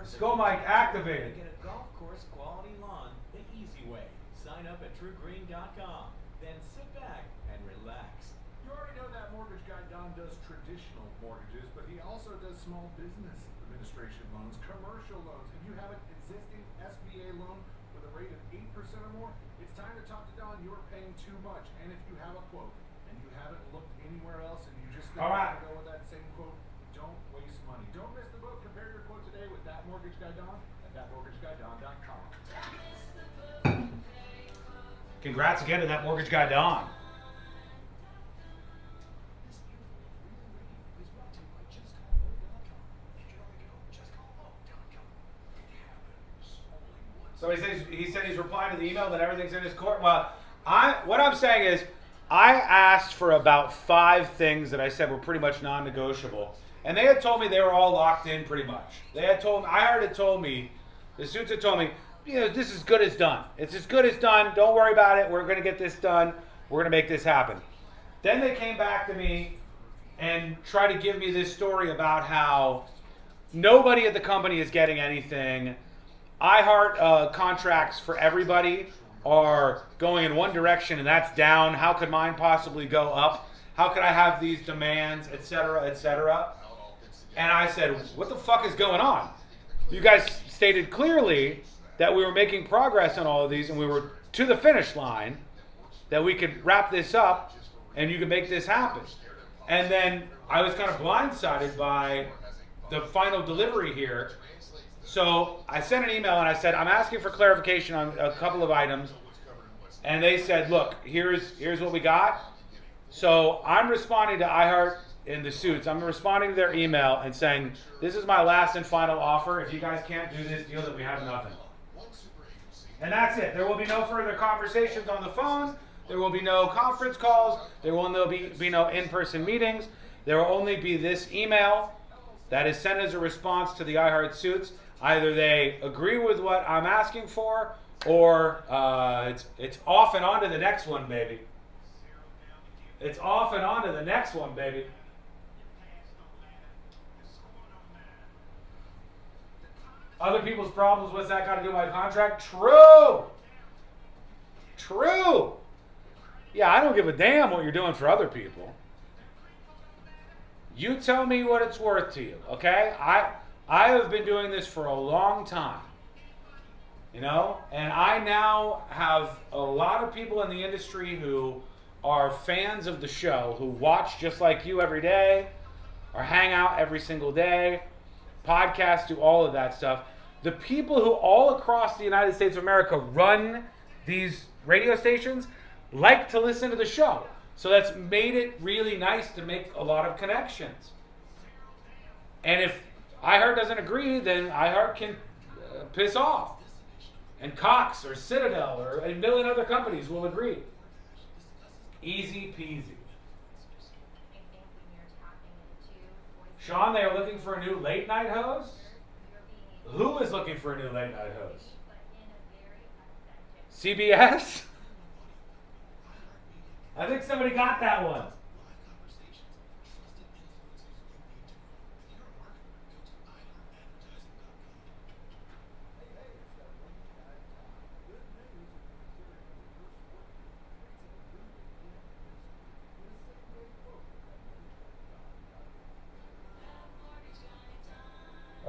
Skull mic activated. Get a golf course quality lawn the easy way. Sign up at TrueGreen.com. Then sit back and relax. You already know that mortgage guy Don does traditional mortgages, but he also does small business administration loans, commercial loans. If you have an existing SBA loan with a rate of 8% or more, it's time to talk to Don. You're paying too much. And if you have a quote and you haven't looked anywhere else and you just think to go with that same quote, don't waste money. Don't miss the boat. Compare your quote today with That Mortgage Guy Don at ThatMortgageGuyDon.com. Congrats again to That Mortgage Guy Don. Somebody says he said he's replying to the email that everything's in his court. Well, what I'm saying is I asked for about 5 things that I said were pretty much non-negotiable. And they had told me they were all locked in pretty much. They had told me, I heard it told me, the suits had told me, this is good as done. It's as good as done. Don't worry about it. We're going to get this done. We're going to make this happen. Then they came back to me and tried to give me this story about how nobody at the company is getting anything. iHeart contracts for everybody are going in one direction and that's down. How could mine possibly go up? How could I have these demands, et cetera, et cetera? And I said, what the fuck is going on? You guys stated clearly that we were making progress on all of these and we were to the finish line, that we could wrap this up and you could make this happen. And then I was kind of blindsided by the final delivery here. So I sent an email and I said, I'm asking for clarification on a couple of items. And they said, look, here's what we got. So I'm responding to iHeart in the suits. I'm responding to their email and saying, this is my last and final offer. If you guys can't do this deal, then we have nothing. And that's it. There will be no further conversations on the phone. There will be no conference calls. There will be no in-person meetings. There will only be this email that is sent as a response to the iHeart suits. Either they agree with what I'm asking for, or it's off and on to the next one, baby. It's off and on to the next one, baby. Other people's problems, what's that got to do with my contract? True. Yeah, I don't give a damn what you're doing for other people. You tell me what it's worth to you, okay? I have been doing this for a long time, and I now have a lot of people in the industry who are fans of the show, who watch just like you every day, or hang out every single day, podcasts, do all of that stuff. The people who all across the United States of America run these radio stations like to listen to the show. So that's made it really nice to make a lot of connections. And if iHeart doesn't agree, then iHeart can piss off. And Cox or Citadel or a million other companies will agree. Easy peasy. Sean, they are looking for a new late night host? Who is looking for a new late night host? CBS? I think somebody got that one.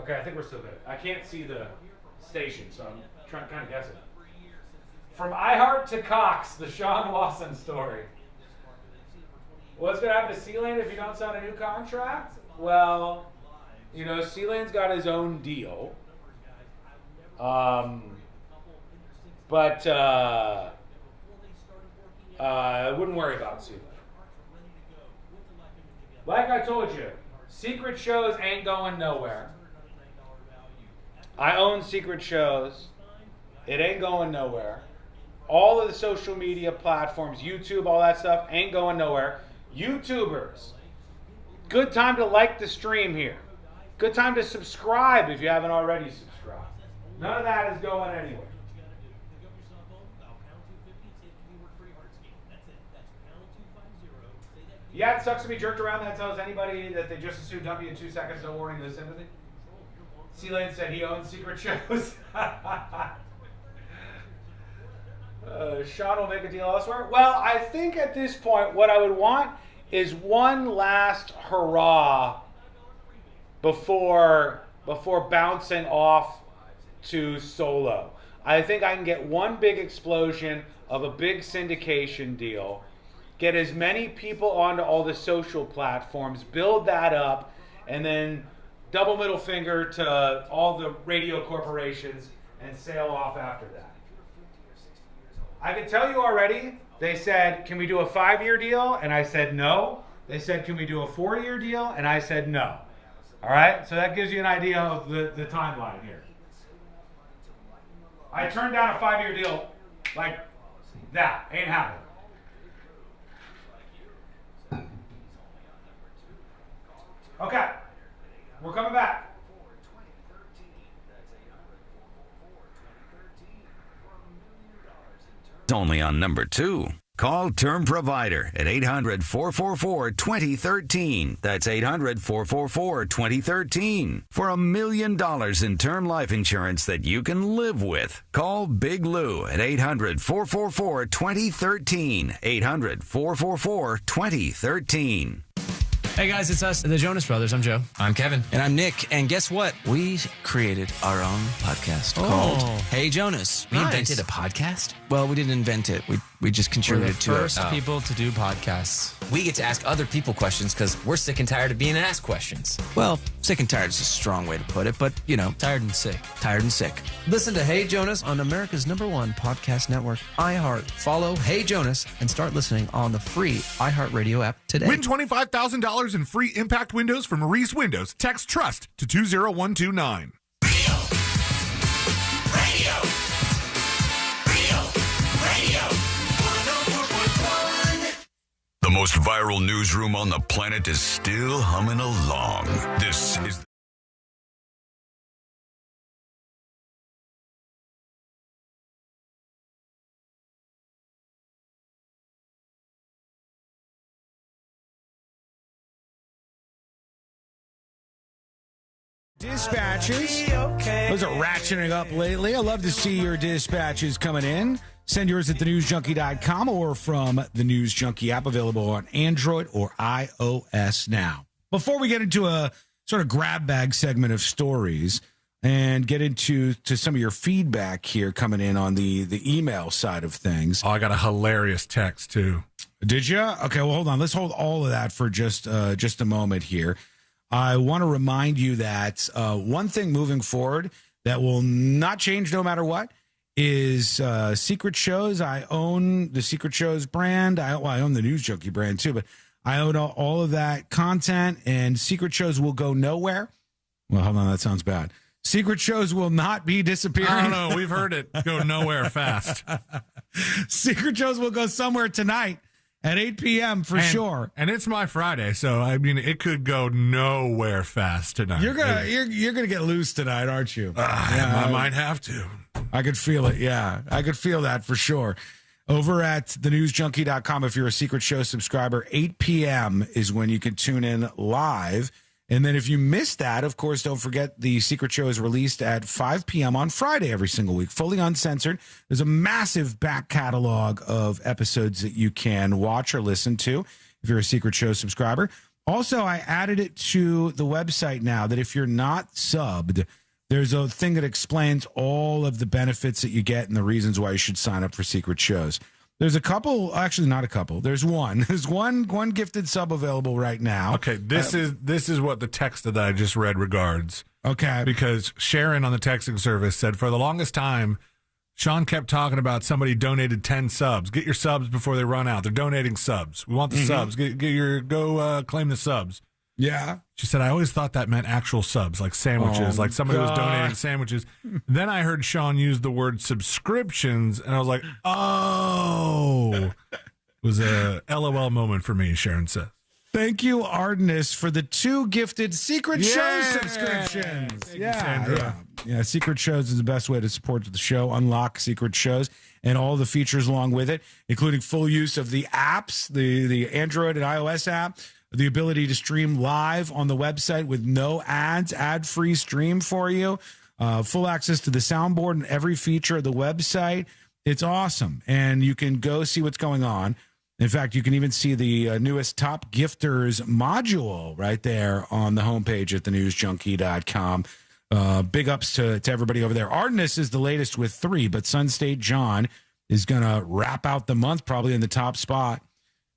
Okay, I think we're still good. I can't see the station, so I'm trying kind of guessing. From iHeart to Cox, the Sean Lawson story. What's going to happen to C-Lane if you don't sign a new contract? Well, you know, C-Lane's got his own deal. But I wouldn't worry about C-Lane. Like I told you, secret shows ain't going nowhere. I own secret shows. It ain't going nowhere. All of the social media platforms, YouTube, all that stuff, ain't going nowhere. YouTubers, good time to like the stream here. Good time to subscribe if you haven't already subscribed. None of that is going anywhere. Yeah, it sucks to be jerked around. That tells anybody that they just assumed dump you in 2 seconds, no warning, no sympathy. C-Lane said he owns secret shows. Sean will make a deal elsewhere. Well, I think at this point what I would want is one last hurrah before bouncing off to solo. I think I can get one big explosion of a big syndication deal, get as many people onto all the social platforms, build that up, and then double middle finger to all the radio corporations and sail off after that. I can tell you already, they said, can we do a 5-year deal? And I said no. They said, can we do a 4-year deal? And I said no. All right? So that gives you an idea of the timeline here. I turned down a 5-year deal like that. Ain't happening. Okay. We're coming back. Only on number 2. Call Term Provider at 800-444-2013. That's 800-444-2013. For $1 million in term life insurance that you can live with. Call Big Lou at 800-444-2013. 800-444-2013. Hey guys, it's us, the Jonas Brothers. I'm Joe. I'm Kevin. And I'm Nick. And guess what? We created our own podcast called Hey Jonas. We invented a podcast? Well, we didn't invent it. We just contributed to it. We're the first people to do podcasts. We get to ask other people questions because we're sick and tired of being asked questions. Well, sick and tired is a strong way to put it, but, you know. Tired and sick. Tired and sick. Listen to Hey Jonas on America's #1 podcast network, iHeart. Follow Hey Jonas and start listening on the free iHeartRadio app today. Win $25,000 in free impact windows from Maurice Windows. Text TRUST to 20129. The most viral newsroom on the planet is still humming along. This is Dispatches. Those are ratcheting up lately. I love to see your dispatches coming in. Send yours at thenewsjunkie.com or from the News Junkie app, available on Android or iOS now. Before we get into a sort of grab bag segment of stories and get into some of your feedback here coming in on the email side of things. Oh, I got a hilarious text too. Did you? Okay, well, hold on. Let's hold all of that for just a moment here. I want to remind you that one thing moving forward that will not change no matter what is Secret Shows. I own the Secret Shows brand. I own the News Junkie brand too, but I own all of that content, and Secret Shows will go nowhere. Well, hold on. That sounds bad. Secret Shows will not be disappearing. I don't know. We've heard it go nowhere fast. Secret Shows will go somewhere tonight at 8 p.m. for sure. And it's my Friday, so I mean, it could go nowhere fast tonight. You're gonna get loose tonight, aren't you? I might have to. I could feel it. Yeah, I could feel that for sure. Over at thenewsjunkie.com, if you're a Secret Show subscriber, 8 p.m. is when you can tune in live. And then if you missed that, of course, don't forget the Secret Show is released at 5 p.m. on Friday every single week, fully uncensored. There's a massive back catalog of episodes that you can watch or listen to if you're a Secret Show subscriber. Also, I added it to the website now that if you're not subbed, there's a thing that explains all of the benefits that you get and the reasons why you should sign up for Secret Shows. There's a couple, actually not a couple. There's one. There's one gifted sub available right now. Okay, this is what the text that I just read regards. Okay. Because Sharon on the texting service said, for the longest time, Sean kept talking about somebody donated 10 subs. Get your subs before they run out. They're donating subs. We want the subs. Go claim the subs. Yeah. She said, I always thought that meant actual subs, like sandwiches, like somebody was donating sandwiches. Then I heard Sean use the word subscriptions, and I was like, oh. It was a LOL moment for me, Sharon says. Thank you, Ardennis, for the 2 gifted Secret Show subscriptions. Thank you, Sandra. Yeah, Secret Shows is the best way to support the show. Unlock Secret Shows and all the features along with it, including full use of the apps, the Android and iOS app, the ability to stream live on the website with no ads, ad-free stream for you, full access to the soundboard and every feature of the website. It's awesome, and you can go see what's going on. In fact, you can even see the newest Top Gifters module right there on the homepage at thenewsjunkie.com. Big ups to everybody over there. Ardennis is the latest with 3, but Sun State John is going to wrap out the month probably in the top spot.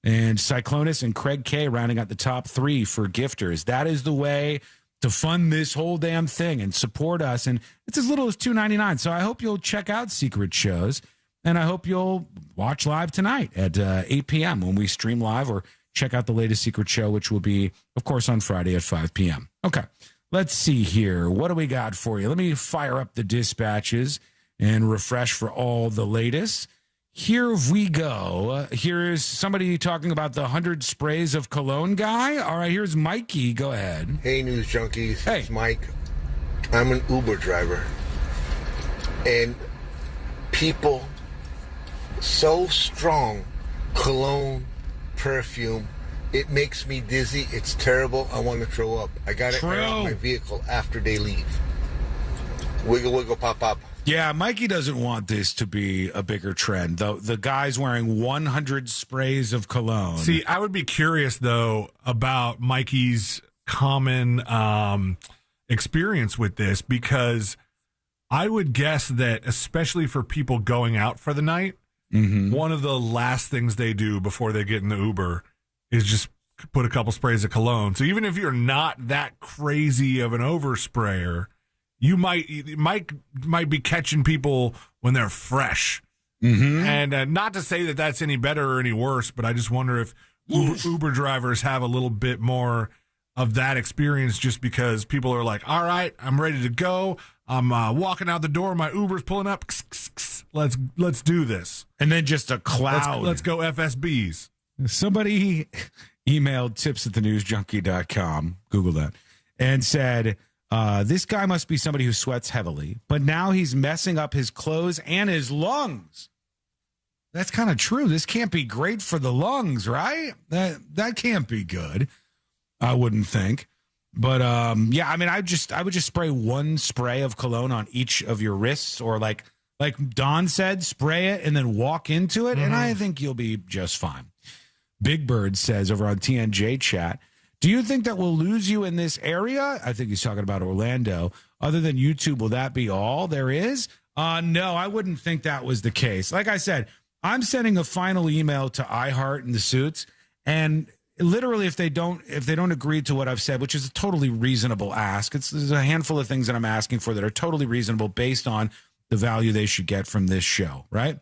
And Cyclonus and Craig K rounding out the top 3 for gifters. That is the way to fund this whole damn thing and support us. And it's as little as $2.99. So I hope you'll check out Secret Shows. And I hope you'll watch live tonight at 8 p.m. when we stream live, or check out the latest Secret Show, which will be, of course, on Friday at 5 p.m. Okay, let's see here. What do we got for you? Let me fire up the dispatches and refresh for all the latest. Here we go. Here's somebody talking about the 100 sprays of cologne guy. All right, here's Mikey. Go ahead. Hey, News Junkies. Hey. It's Mike. I'm an Uber driver. And people so strong, cologne, perfume, it makes me dizzy. It's terrible. I want to throw up. I got it right off my vehicle after they leave. Wiggle, wiggle, pop, pop. Yeah, Mikey doesn't want this to be a bigger trend. The guy's wearing 100 sprays of cologne. See, I would be curious, though, about Mikey's common experience with this, because I would guess that, especially for people going out for the night, one of the last things they do before they get in the Uber is just put a couple sprays of cologne. So even if you're not that crazy of an oversprayer, you might be catching people when they're fresh. And not to say that that's any better or any worse, but I just wonder if Uber drivers have a little bit more of that experience, just because people are like, all right, I'm ready to go. I'm walking out the door. My Uber's pulling up. Let's do this. And then just a cloud. Let's go FSBs. Somebody emailed tips@thenewsjunkie.com, Google that, and said, this guy must be somebody who sweats heavily, but now he's messing up his clothes and his lungs. That's kind of true. This can't be great for the lungs, right? That can't be good, I wouldn't think. But yeah, I mean, I would just spray one spray of cologne on each of your wrists, or like Don said, spray it and then walk into it, and I think you'll be just fine. Big Bird says over on TNJ chat, do you think that we'll lose you in this area? I think he's talking about Orlando. Other than YouTube, will that be all there is? No, I wouldn't think that was the case. Like I said, I'm sending a final email to iHeart and the Suits, and literally, if they don't agree to what I've said, which is a totally reasonable ask, there's a handful of things that I'm asking for that are totally reasonable based on the value they should get from this show, right?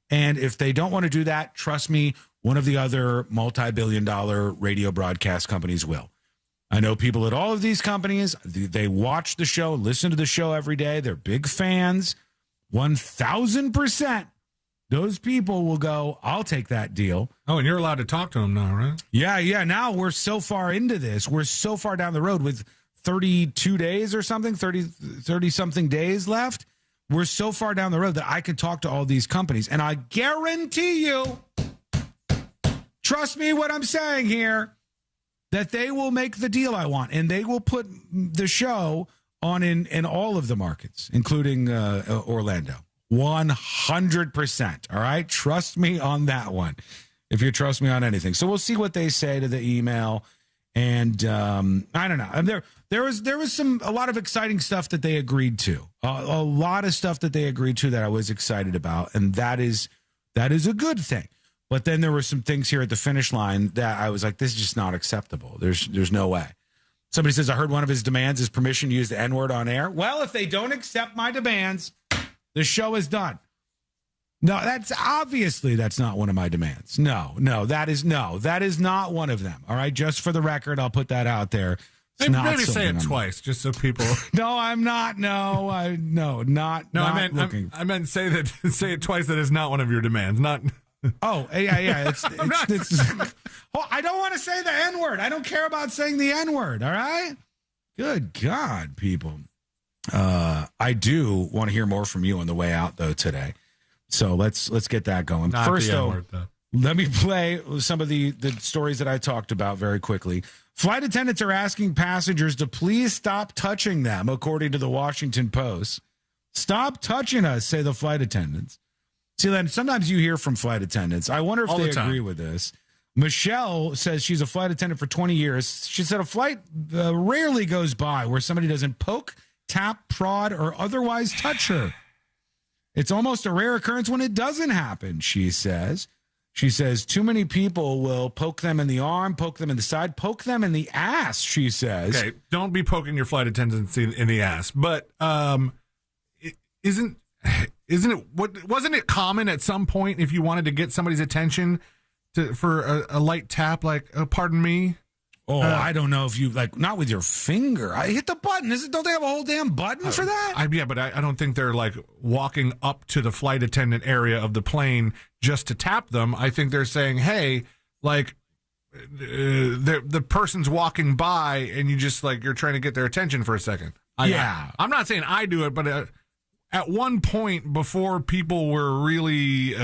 And if they don't want to do that, trust me, one of the other multi-billion-dollar radio broadcast companies will. I know people at all of these companies, they watch the show, listen to the show every day. They're big fans. 1,000%. Those people will go, I'll take that deal. Oh, and you're allowed to talk to them now, right? Yeah. Now we're so far into this. We're so far down the road with 32 days or something, 30-something days left. we're so far down the road that I could talk to all these companies, and I guarantee you, trust me what I'm saying here, that they will make the deal I want, and they will put the show on in all of the markets, including Orlando. 100%. All right? Trust me on that one, if you trust me on anything. So we'll see what they say to the email. And I don't know. And there was a lot of exciting stuff that they agreed to. A lot of stuff that they agreed to that I was excited about, and that is a good thing. But then there were some things here at the finish line that I was like, this is just not acceptable. There's no way. Somebody says, I heard one of his demands is permission to use the N-word on air. Well, if they don't accept my demands, the show is done. No, that's not one of my demands. No, that is not one of them. All right, just for the record, I'll put that out there. Maybe say it twice, just so people. No, I'm not. No, I meant say it twice. That is not one of your demands. Not. Oh, yeah. It's oh, I don't want to say the N-word. I don't care about saying the N-word. All right. Good God, people. I do want to hear more from you on the way out, though, today. So let's get that going. Not first, the N-word, though. Let me play some of the stories that I talked about very quickly. Flight attendants are asking passengers to please stop touching them, according to the Washington Post. Stop touching us, say the flight attendants. See, then sometimes you hear from flight attendants. I wonder if they agree with this. Michelle says she's a flight attendant for 20 years. She said a flight rarely goes by where somebody doesn't poke, tap, prod, or otherwise touch her. It's almost a rare occurrence when it doesn't happen, she says. She says too many people will poke them in the arm, poke them in the side, poke them in the ass, she says. Okay, don't be poking your flight attendants in the ass. But wasn't it common at some point if you wanted to get somebody's attention for a light tap, like, pardon me? Oh, I don't know if you, like, not with your finger. I hit the button. Don't they have a whole damn button for that? Yeah, but I don't think they're, like, walking up to the flight attendant area of the plane just to tap them. I think they're saying, hey, like, the person's walking by and you just, like, you're trying to get their attention for a second. I'm not saying I do it, but at one point before people were really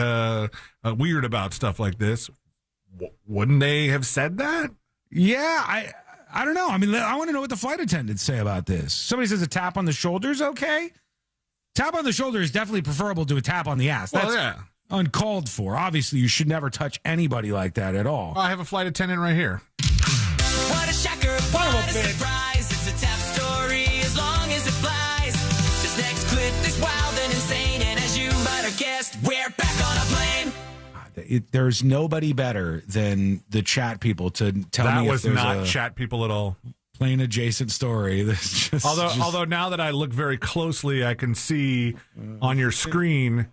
weird about stuff like this, wouldn't they have said that? Yeah, I don't know. I mean, I want to know what the flight attendants say about this. Somebody says a tap on the shoulder is okay. Tap on the shoulder is definitely preferable to a tap on the ass. That's uncalled for. Obviously, you should never touch anybody like that at all. I have a flight attendant right here. What a shocker, what a surprise. It's a tap story as long as it flies. This next clip is wild and insane, and as you might have guessed, we're back on a plane. There's nobody better than the chat people to tell me if there's that was not chat people at all. Plane adjacent story. Although now that I look very closely, I can see on your screen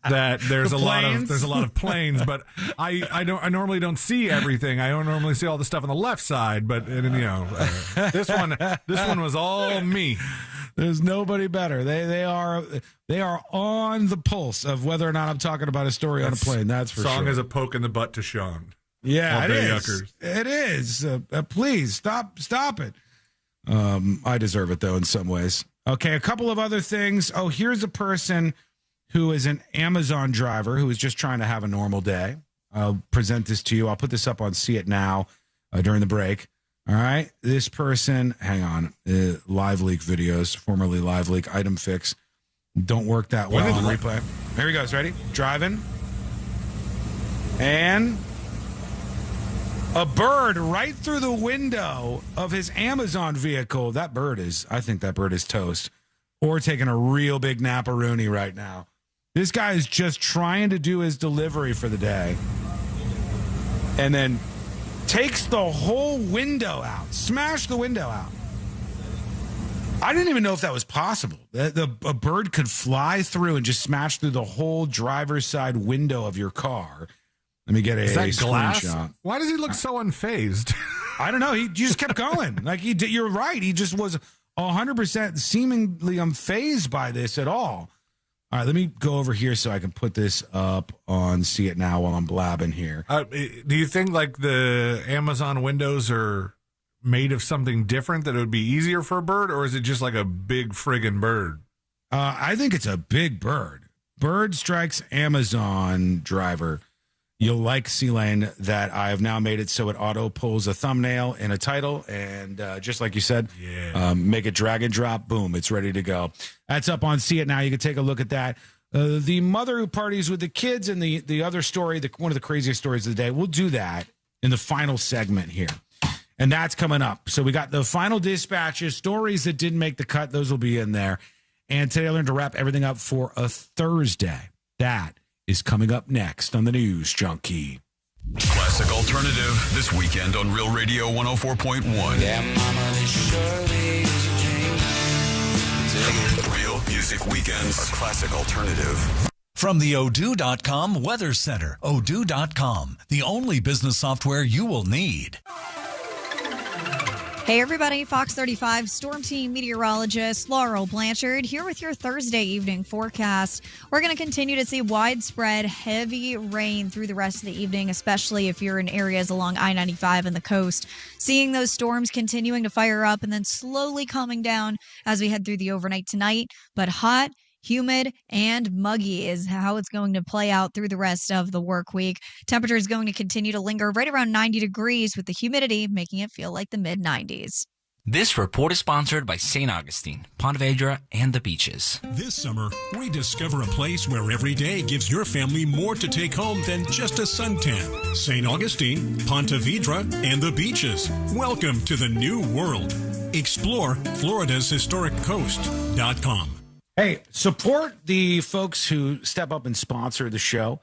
that there's a lot of planes. But I normally don't see everything. I don't normally see all the stuff on the left side. But this one was all me. There's nobody better. They are on the pulse of whether or not I'm talking about a story on a plane. That's for sure. Song is a poke in the butt to Sean. Yeah, it is. It is. Please stop it. I deserve it though in some ways. Okay, a couple of other things. Oh, here's a person who is an Amazon driver who is just trying to have a normal day. I'll present this to you. I'll put this up on See It Now during the break. All right, this person, hang on, Live Leak videos, formerly Live Leak, item fix, don't work that well on replay. Here he goes, ready? Driving. And a bird right through the window of his Amazon vehicle. I think that bird is toast. Or taking a real big naparoonie right now. This guy is just trying to do his delivery for the day. And then takes the whole window out. Smashed the window out. I didn't even know if that was possible. A bird could fly through and just smash through the whole driver's side window of your car. Let me get a screenshot. Why does he look so unfazed? I don't know. He just kept going. Like he did. You're right. He just was 100% seemingly unfazed by this at all. All right, let me go over here so I can put this up on See It Now while I'm blabbing here. Do you think like the Amazon windows are made of something different that it would be easier for a bird, or is it just like a big friggin' bird? I think it's a big bird. Bird strikes Amazon driver. You'll like C-Lane that I have now made it so it auto pulls a thumbnail and a title. And just like you said, make it drag and drop. Boom, it's ready to go. That's up on See It Now. You can take a look at that. The mother who parties with the kids and the other story, one of the craziest stories of the day. We'll do that in the final segment here. And that's coming up. So we got the final dispatches, stories that didn't make the cut. Those will be in there. And today I learned to wrap everything up for a Thursday. That is coming up next on the News Junkie. Classic Alternative this weekend on Real Radio 104.1. Yeah, mama, this surely is a dream. Real Music Weekends, a classic alternative. From the Odoo.com Weather Center, Odoo.com, the only business software you will need. Hey everybody, Fox 35 Storm Team meteorologist Laurel Blanchard here with your Thursday evening forecast. We're going to continue to see widespread heavy rain through the rest of the evening, especially if you're in areas along I-95 and the coast. Seeing those storms continuing to fire up and then slowly calming down as we head through the overnight tonight, but hot, humid, and muggy is how it's going to play out through the rest of the work week. Temperature is going to continue to linger right around 90 degrees with the humidity making it feel like the mid-90s. This report is sponsored by St. Augustine, Ponte Vedra, and the beaches. This summer, rediscover a place where every day gives your family more to take home than just a suntan. St. Augustine, Ponte Vedra, and the beaches. Welcome to the new world. Explore Florida's historic coast.com. Hey, support the folks who step up and sponsor the show,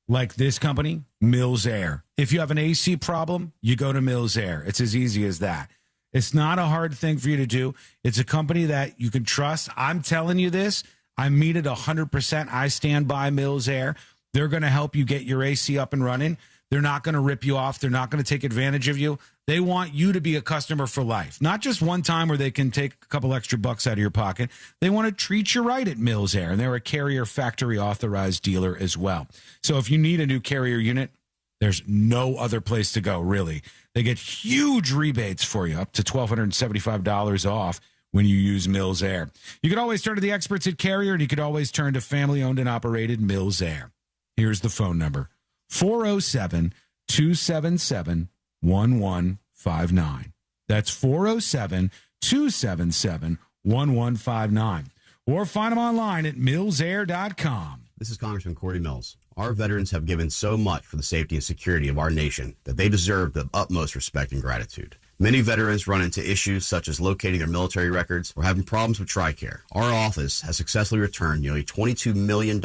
like this company, Mills Air. If you have an AC problem, you go to Mills Air. It's as easy as that. It's not a hard thing for you to do. It's a company that you can trust. I'm telling you this. I mean it 100%. I stand by Mills Air. They're going to help you get your AC up and running. They're not going to rip you off. They're not going to take advantage of you. They want you to be a customer for life, not just one time where they can take a couple extra bucks out of your pocket. They want to treat you right at Mills Air, and they're a Carrier factory authorized dealer as well. So if you need a new Carrier unit, there's no other place to go, really. They get huge rebates for you, up to $1,275 off when you use Mills Air. You can always turn to the experts at Carrier, and you could always turn to family-owned and operated Mills Air. Here's the phone number, 407-277-1159. That's 407-277-1159. Or find them online at millsair.com. This is Congressman Corey Mills. Our veterans have given so much for the safety and security of our nation that they deserve the utmost respect and gratitude. Many veterans run into issues such as locating their military records or having problems with TRICARE. Our office has successfully returned nearly $22 million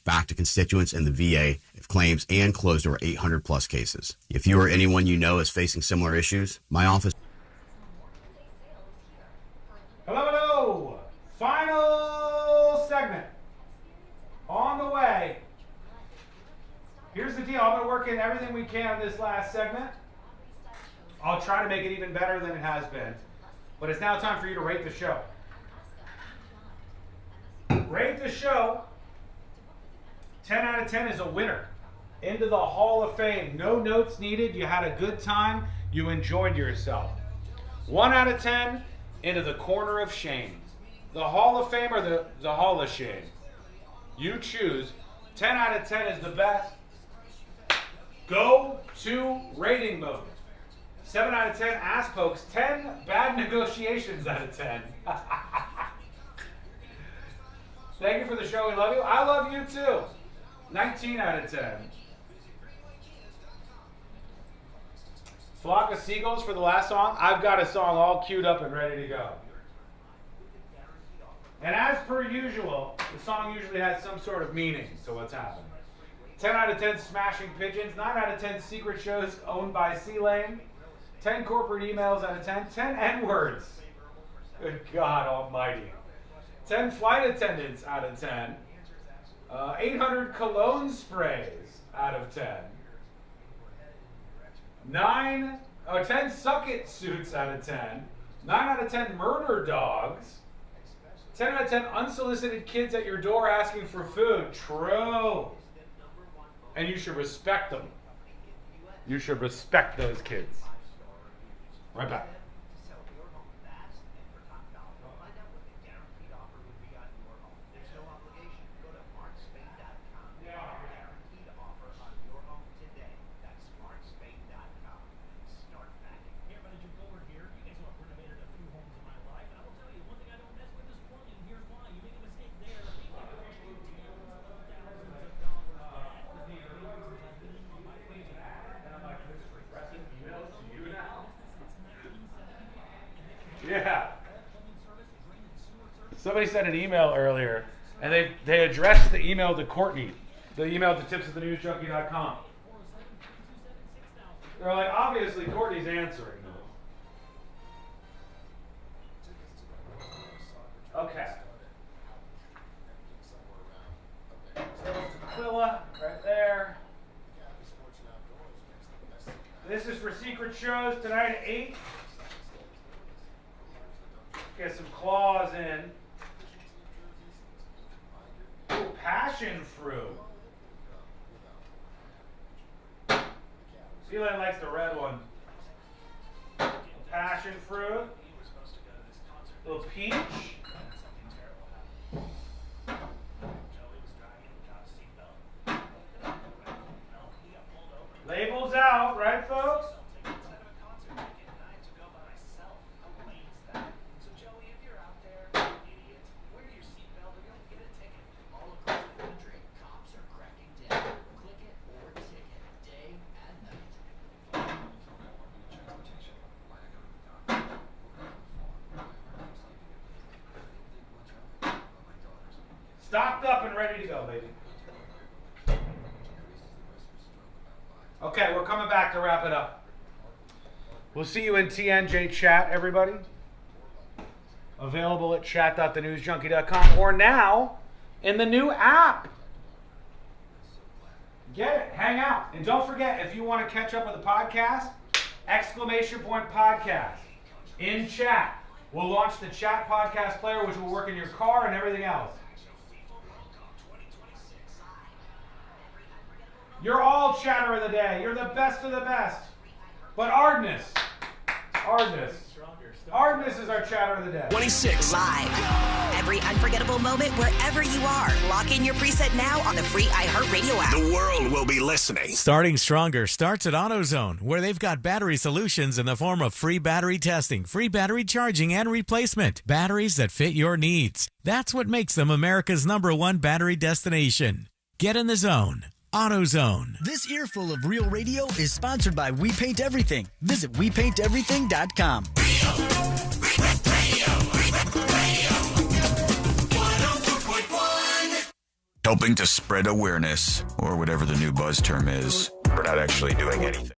back to constituents in the VA of claims and closed over 800 plus cases. If you or anyone you know is facing similar issues, my office... Hello. Final segment. On the way. Here's the deal. I'm going to work in everything we can in this last segment. I'll try to make it even better than it has been. But it's now time for you to rate the show. Rate the show. 10 out of 10 is a winner. Into the Hall of Fame. No notes needed. You had a good time. You enjoyed yourself. 1 out of 10, into the corner of shame. The Hall of Fame or the Hall of Shame? You choose. 10 out of 10 is the best. Go to rating mode. 7 out of 10 ass pokes. 10 bad negotiations out of 10. Thank you for the show. We love you. I love you too. 19 out of 10. Flock of Seagulls for the last song. I've got a song all queued up and ready to go. And as per usual, the song usually has some sort of meaning to what's happening. 10 out of 10 Smashing Pigeons. 9 out of 10 secret shows owned by C-Lane. 10 corporate emails out of 10. 10 N-words. Good God almighty. 10 flight attendants out of 10. 800 cologne sprays out of 10. 10 suck-it suits out of 10. 9 out of 10 murder dogs. 10 out of 10 unsolicited kids at your door asking for food. True. And you should respect them. You should respect those kids. Right back. Somebody sent an email earlier, and they addressed the email to Courtney. The email to tips@thenewsjunkie.com. They're like, obviously, Courtney's answering though. Okay. So it's Aquila right there. This is for secret shows tonight at 8. Get some claws in. Ooh, passion fruit. Celine likes the red one. Passion fruit. Little peach. Labels out, right, folks? Stocked up and ready to go, baby. Okay, we're coming back to wrap it up. We'll see you in TNJ chat, everybody. Available at chat.thenewsjunkie.com or now in the new app. Get it, hang out. And don't forget, if you want to catch up with the podcast, ! Podcast in chat. We'll launch the chat podcast player, which will work in your car and everything else. You're all chatter of the day. You're the best of the best. But Ardness is our chatter of the day. 26. Live. Every unforgettable moment wherever you are. Lock in your preset now on the free iHeartRadio app. The world will be listening. Starting Stronger starts at AutoZone, where they've got battery solutions in the form of free battery testing, free battery charging, and replacement. Batteries that fit your needs. That's what makes them America's #1 battery destination. Get in the zone. AutoZone. This earful of real radio is sponsored by We Paint Everything. Visit WePaintEverything.com. Helping to spread awareness, or whatever the new buzz term is, for not actually doing anything.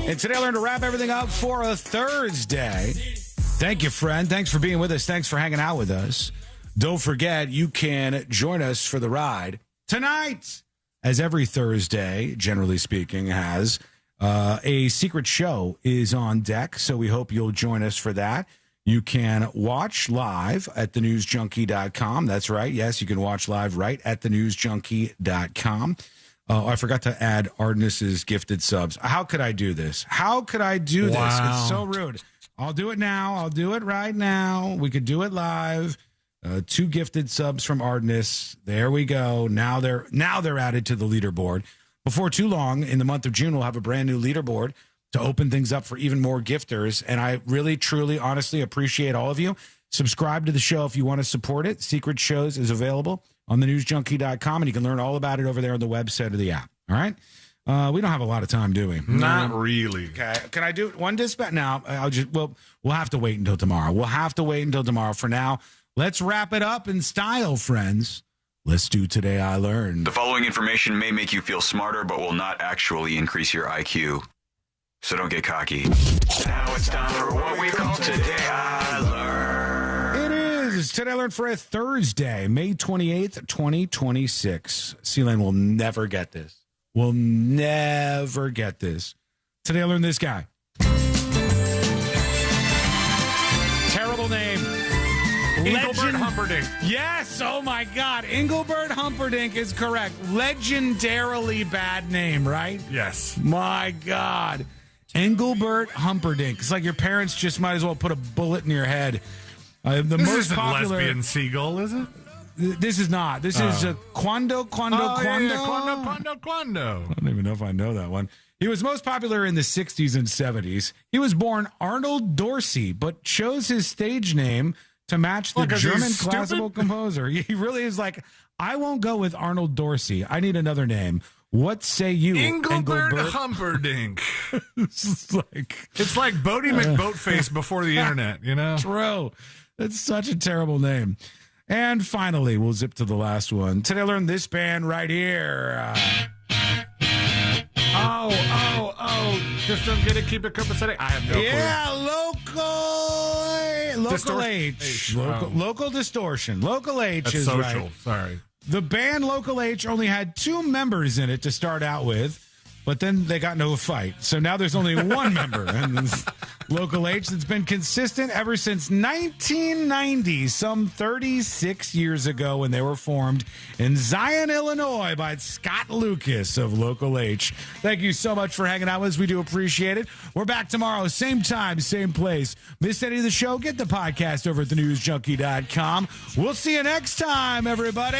And today I learned to wrap everything up for a Thursday. Thank you, friend. Thanks for being with us. Thanks for hanging out with us. Don't forget, you can join us for the ride tonight, as every Thursday, generally speaking, has a secret show is on deck. So we hope you'll join us for that. You can watch live at thenewsjunkie.com. That's right. Yes, you can watch live right at thenewsjunkie.com. Oh, I forgot to add Ardness's gifted subs. How could I do this? How could I do this? It's so rude. I'll do it now. I'll do it right now. We could do it live. 2 gifted subs from Ardness. There we go. Now they're added to the leaderboard. Before too long, in the month of June, we'll have a brand new leaderboard to open things up for even more gifters. And I really, truly, honestly appreciate all of you. Subscribe to the show if you want to support it. Secret Shows is available on thenewsjunkie.com, and you can learn all about it over there on the website or the app. All right? We don't have a lot of time, do we? Not really. Okay. Can I do one dispatch now? We'll have to wait until tomorrow. For now, let's wrap it up in style, friends. Let's do Today I Learned. The following information may make you feel smarter, but will not actually increase your IQ. So don't get cocky. Now it's time for what we call Today I Learned. It is Today I Learned for a Thursday, May 28th, 2026. C-Lane will never get this. Will never get this. Today I learned this guy. Terrible name. Engelbert Humperdinck. Yes, oh my God. Engelbert Humperdinck is correct. Legendarily bad name, right? Yes. My God. Engelbert Humperdinck. It's like your parents just might as well put a bullet in your head. This isn't Lesbian Seagull, is it? This is not. This is Quando. Yeah, Quando. I don't even know if I know that one. He was most popular in the 60s and 70s. He was born Arnold Dorsey, but chose his stage name to match the Look, 'cause German he's classical stupid? composer. He really is like, I won't go with Arnold Dorsey. I need another name. What say you, Engelbert Humperdinck. It's like Bodie McBoatface before the internet, you know? True. That's such a terrible name. And finally, we'll zip to the last one. Today I learned this band right here. Just don't get it, keep it copacetic. I have no clue. Yeah, Local H. Local Distortion. Local H That's is social. right. Sorry. The band Local H only had 2 members in it to start out with, but then they got into a fight. So now there's only 1 member. And this Local H that's been consistent ever since 1990, some 36 years ago when they were formed in Zion, Illinois by Scott Lucas of Local H. Thank you so much for hanging out with us. We do appreciate it. We're back tomorrow, same time, same place. Missed any of the show? Get the podcast over at thenewsjunkie.com. We'll see you next time, everybody.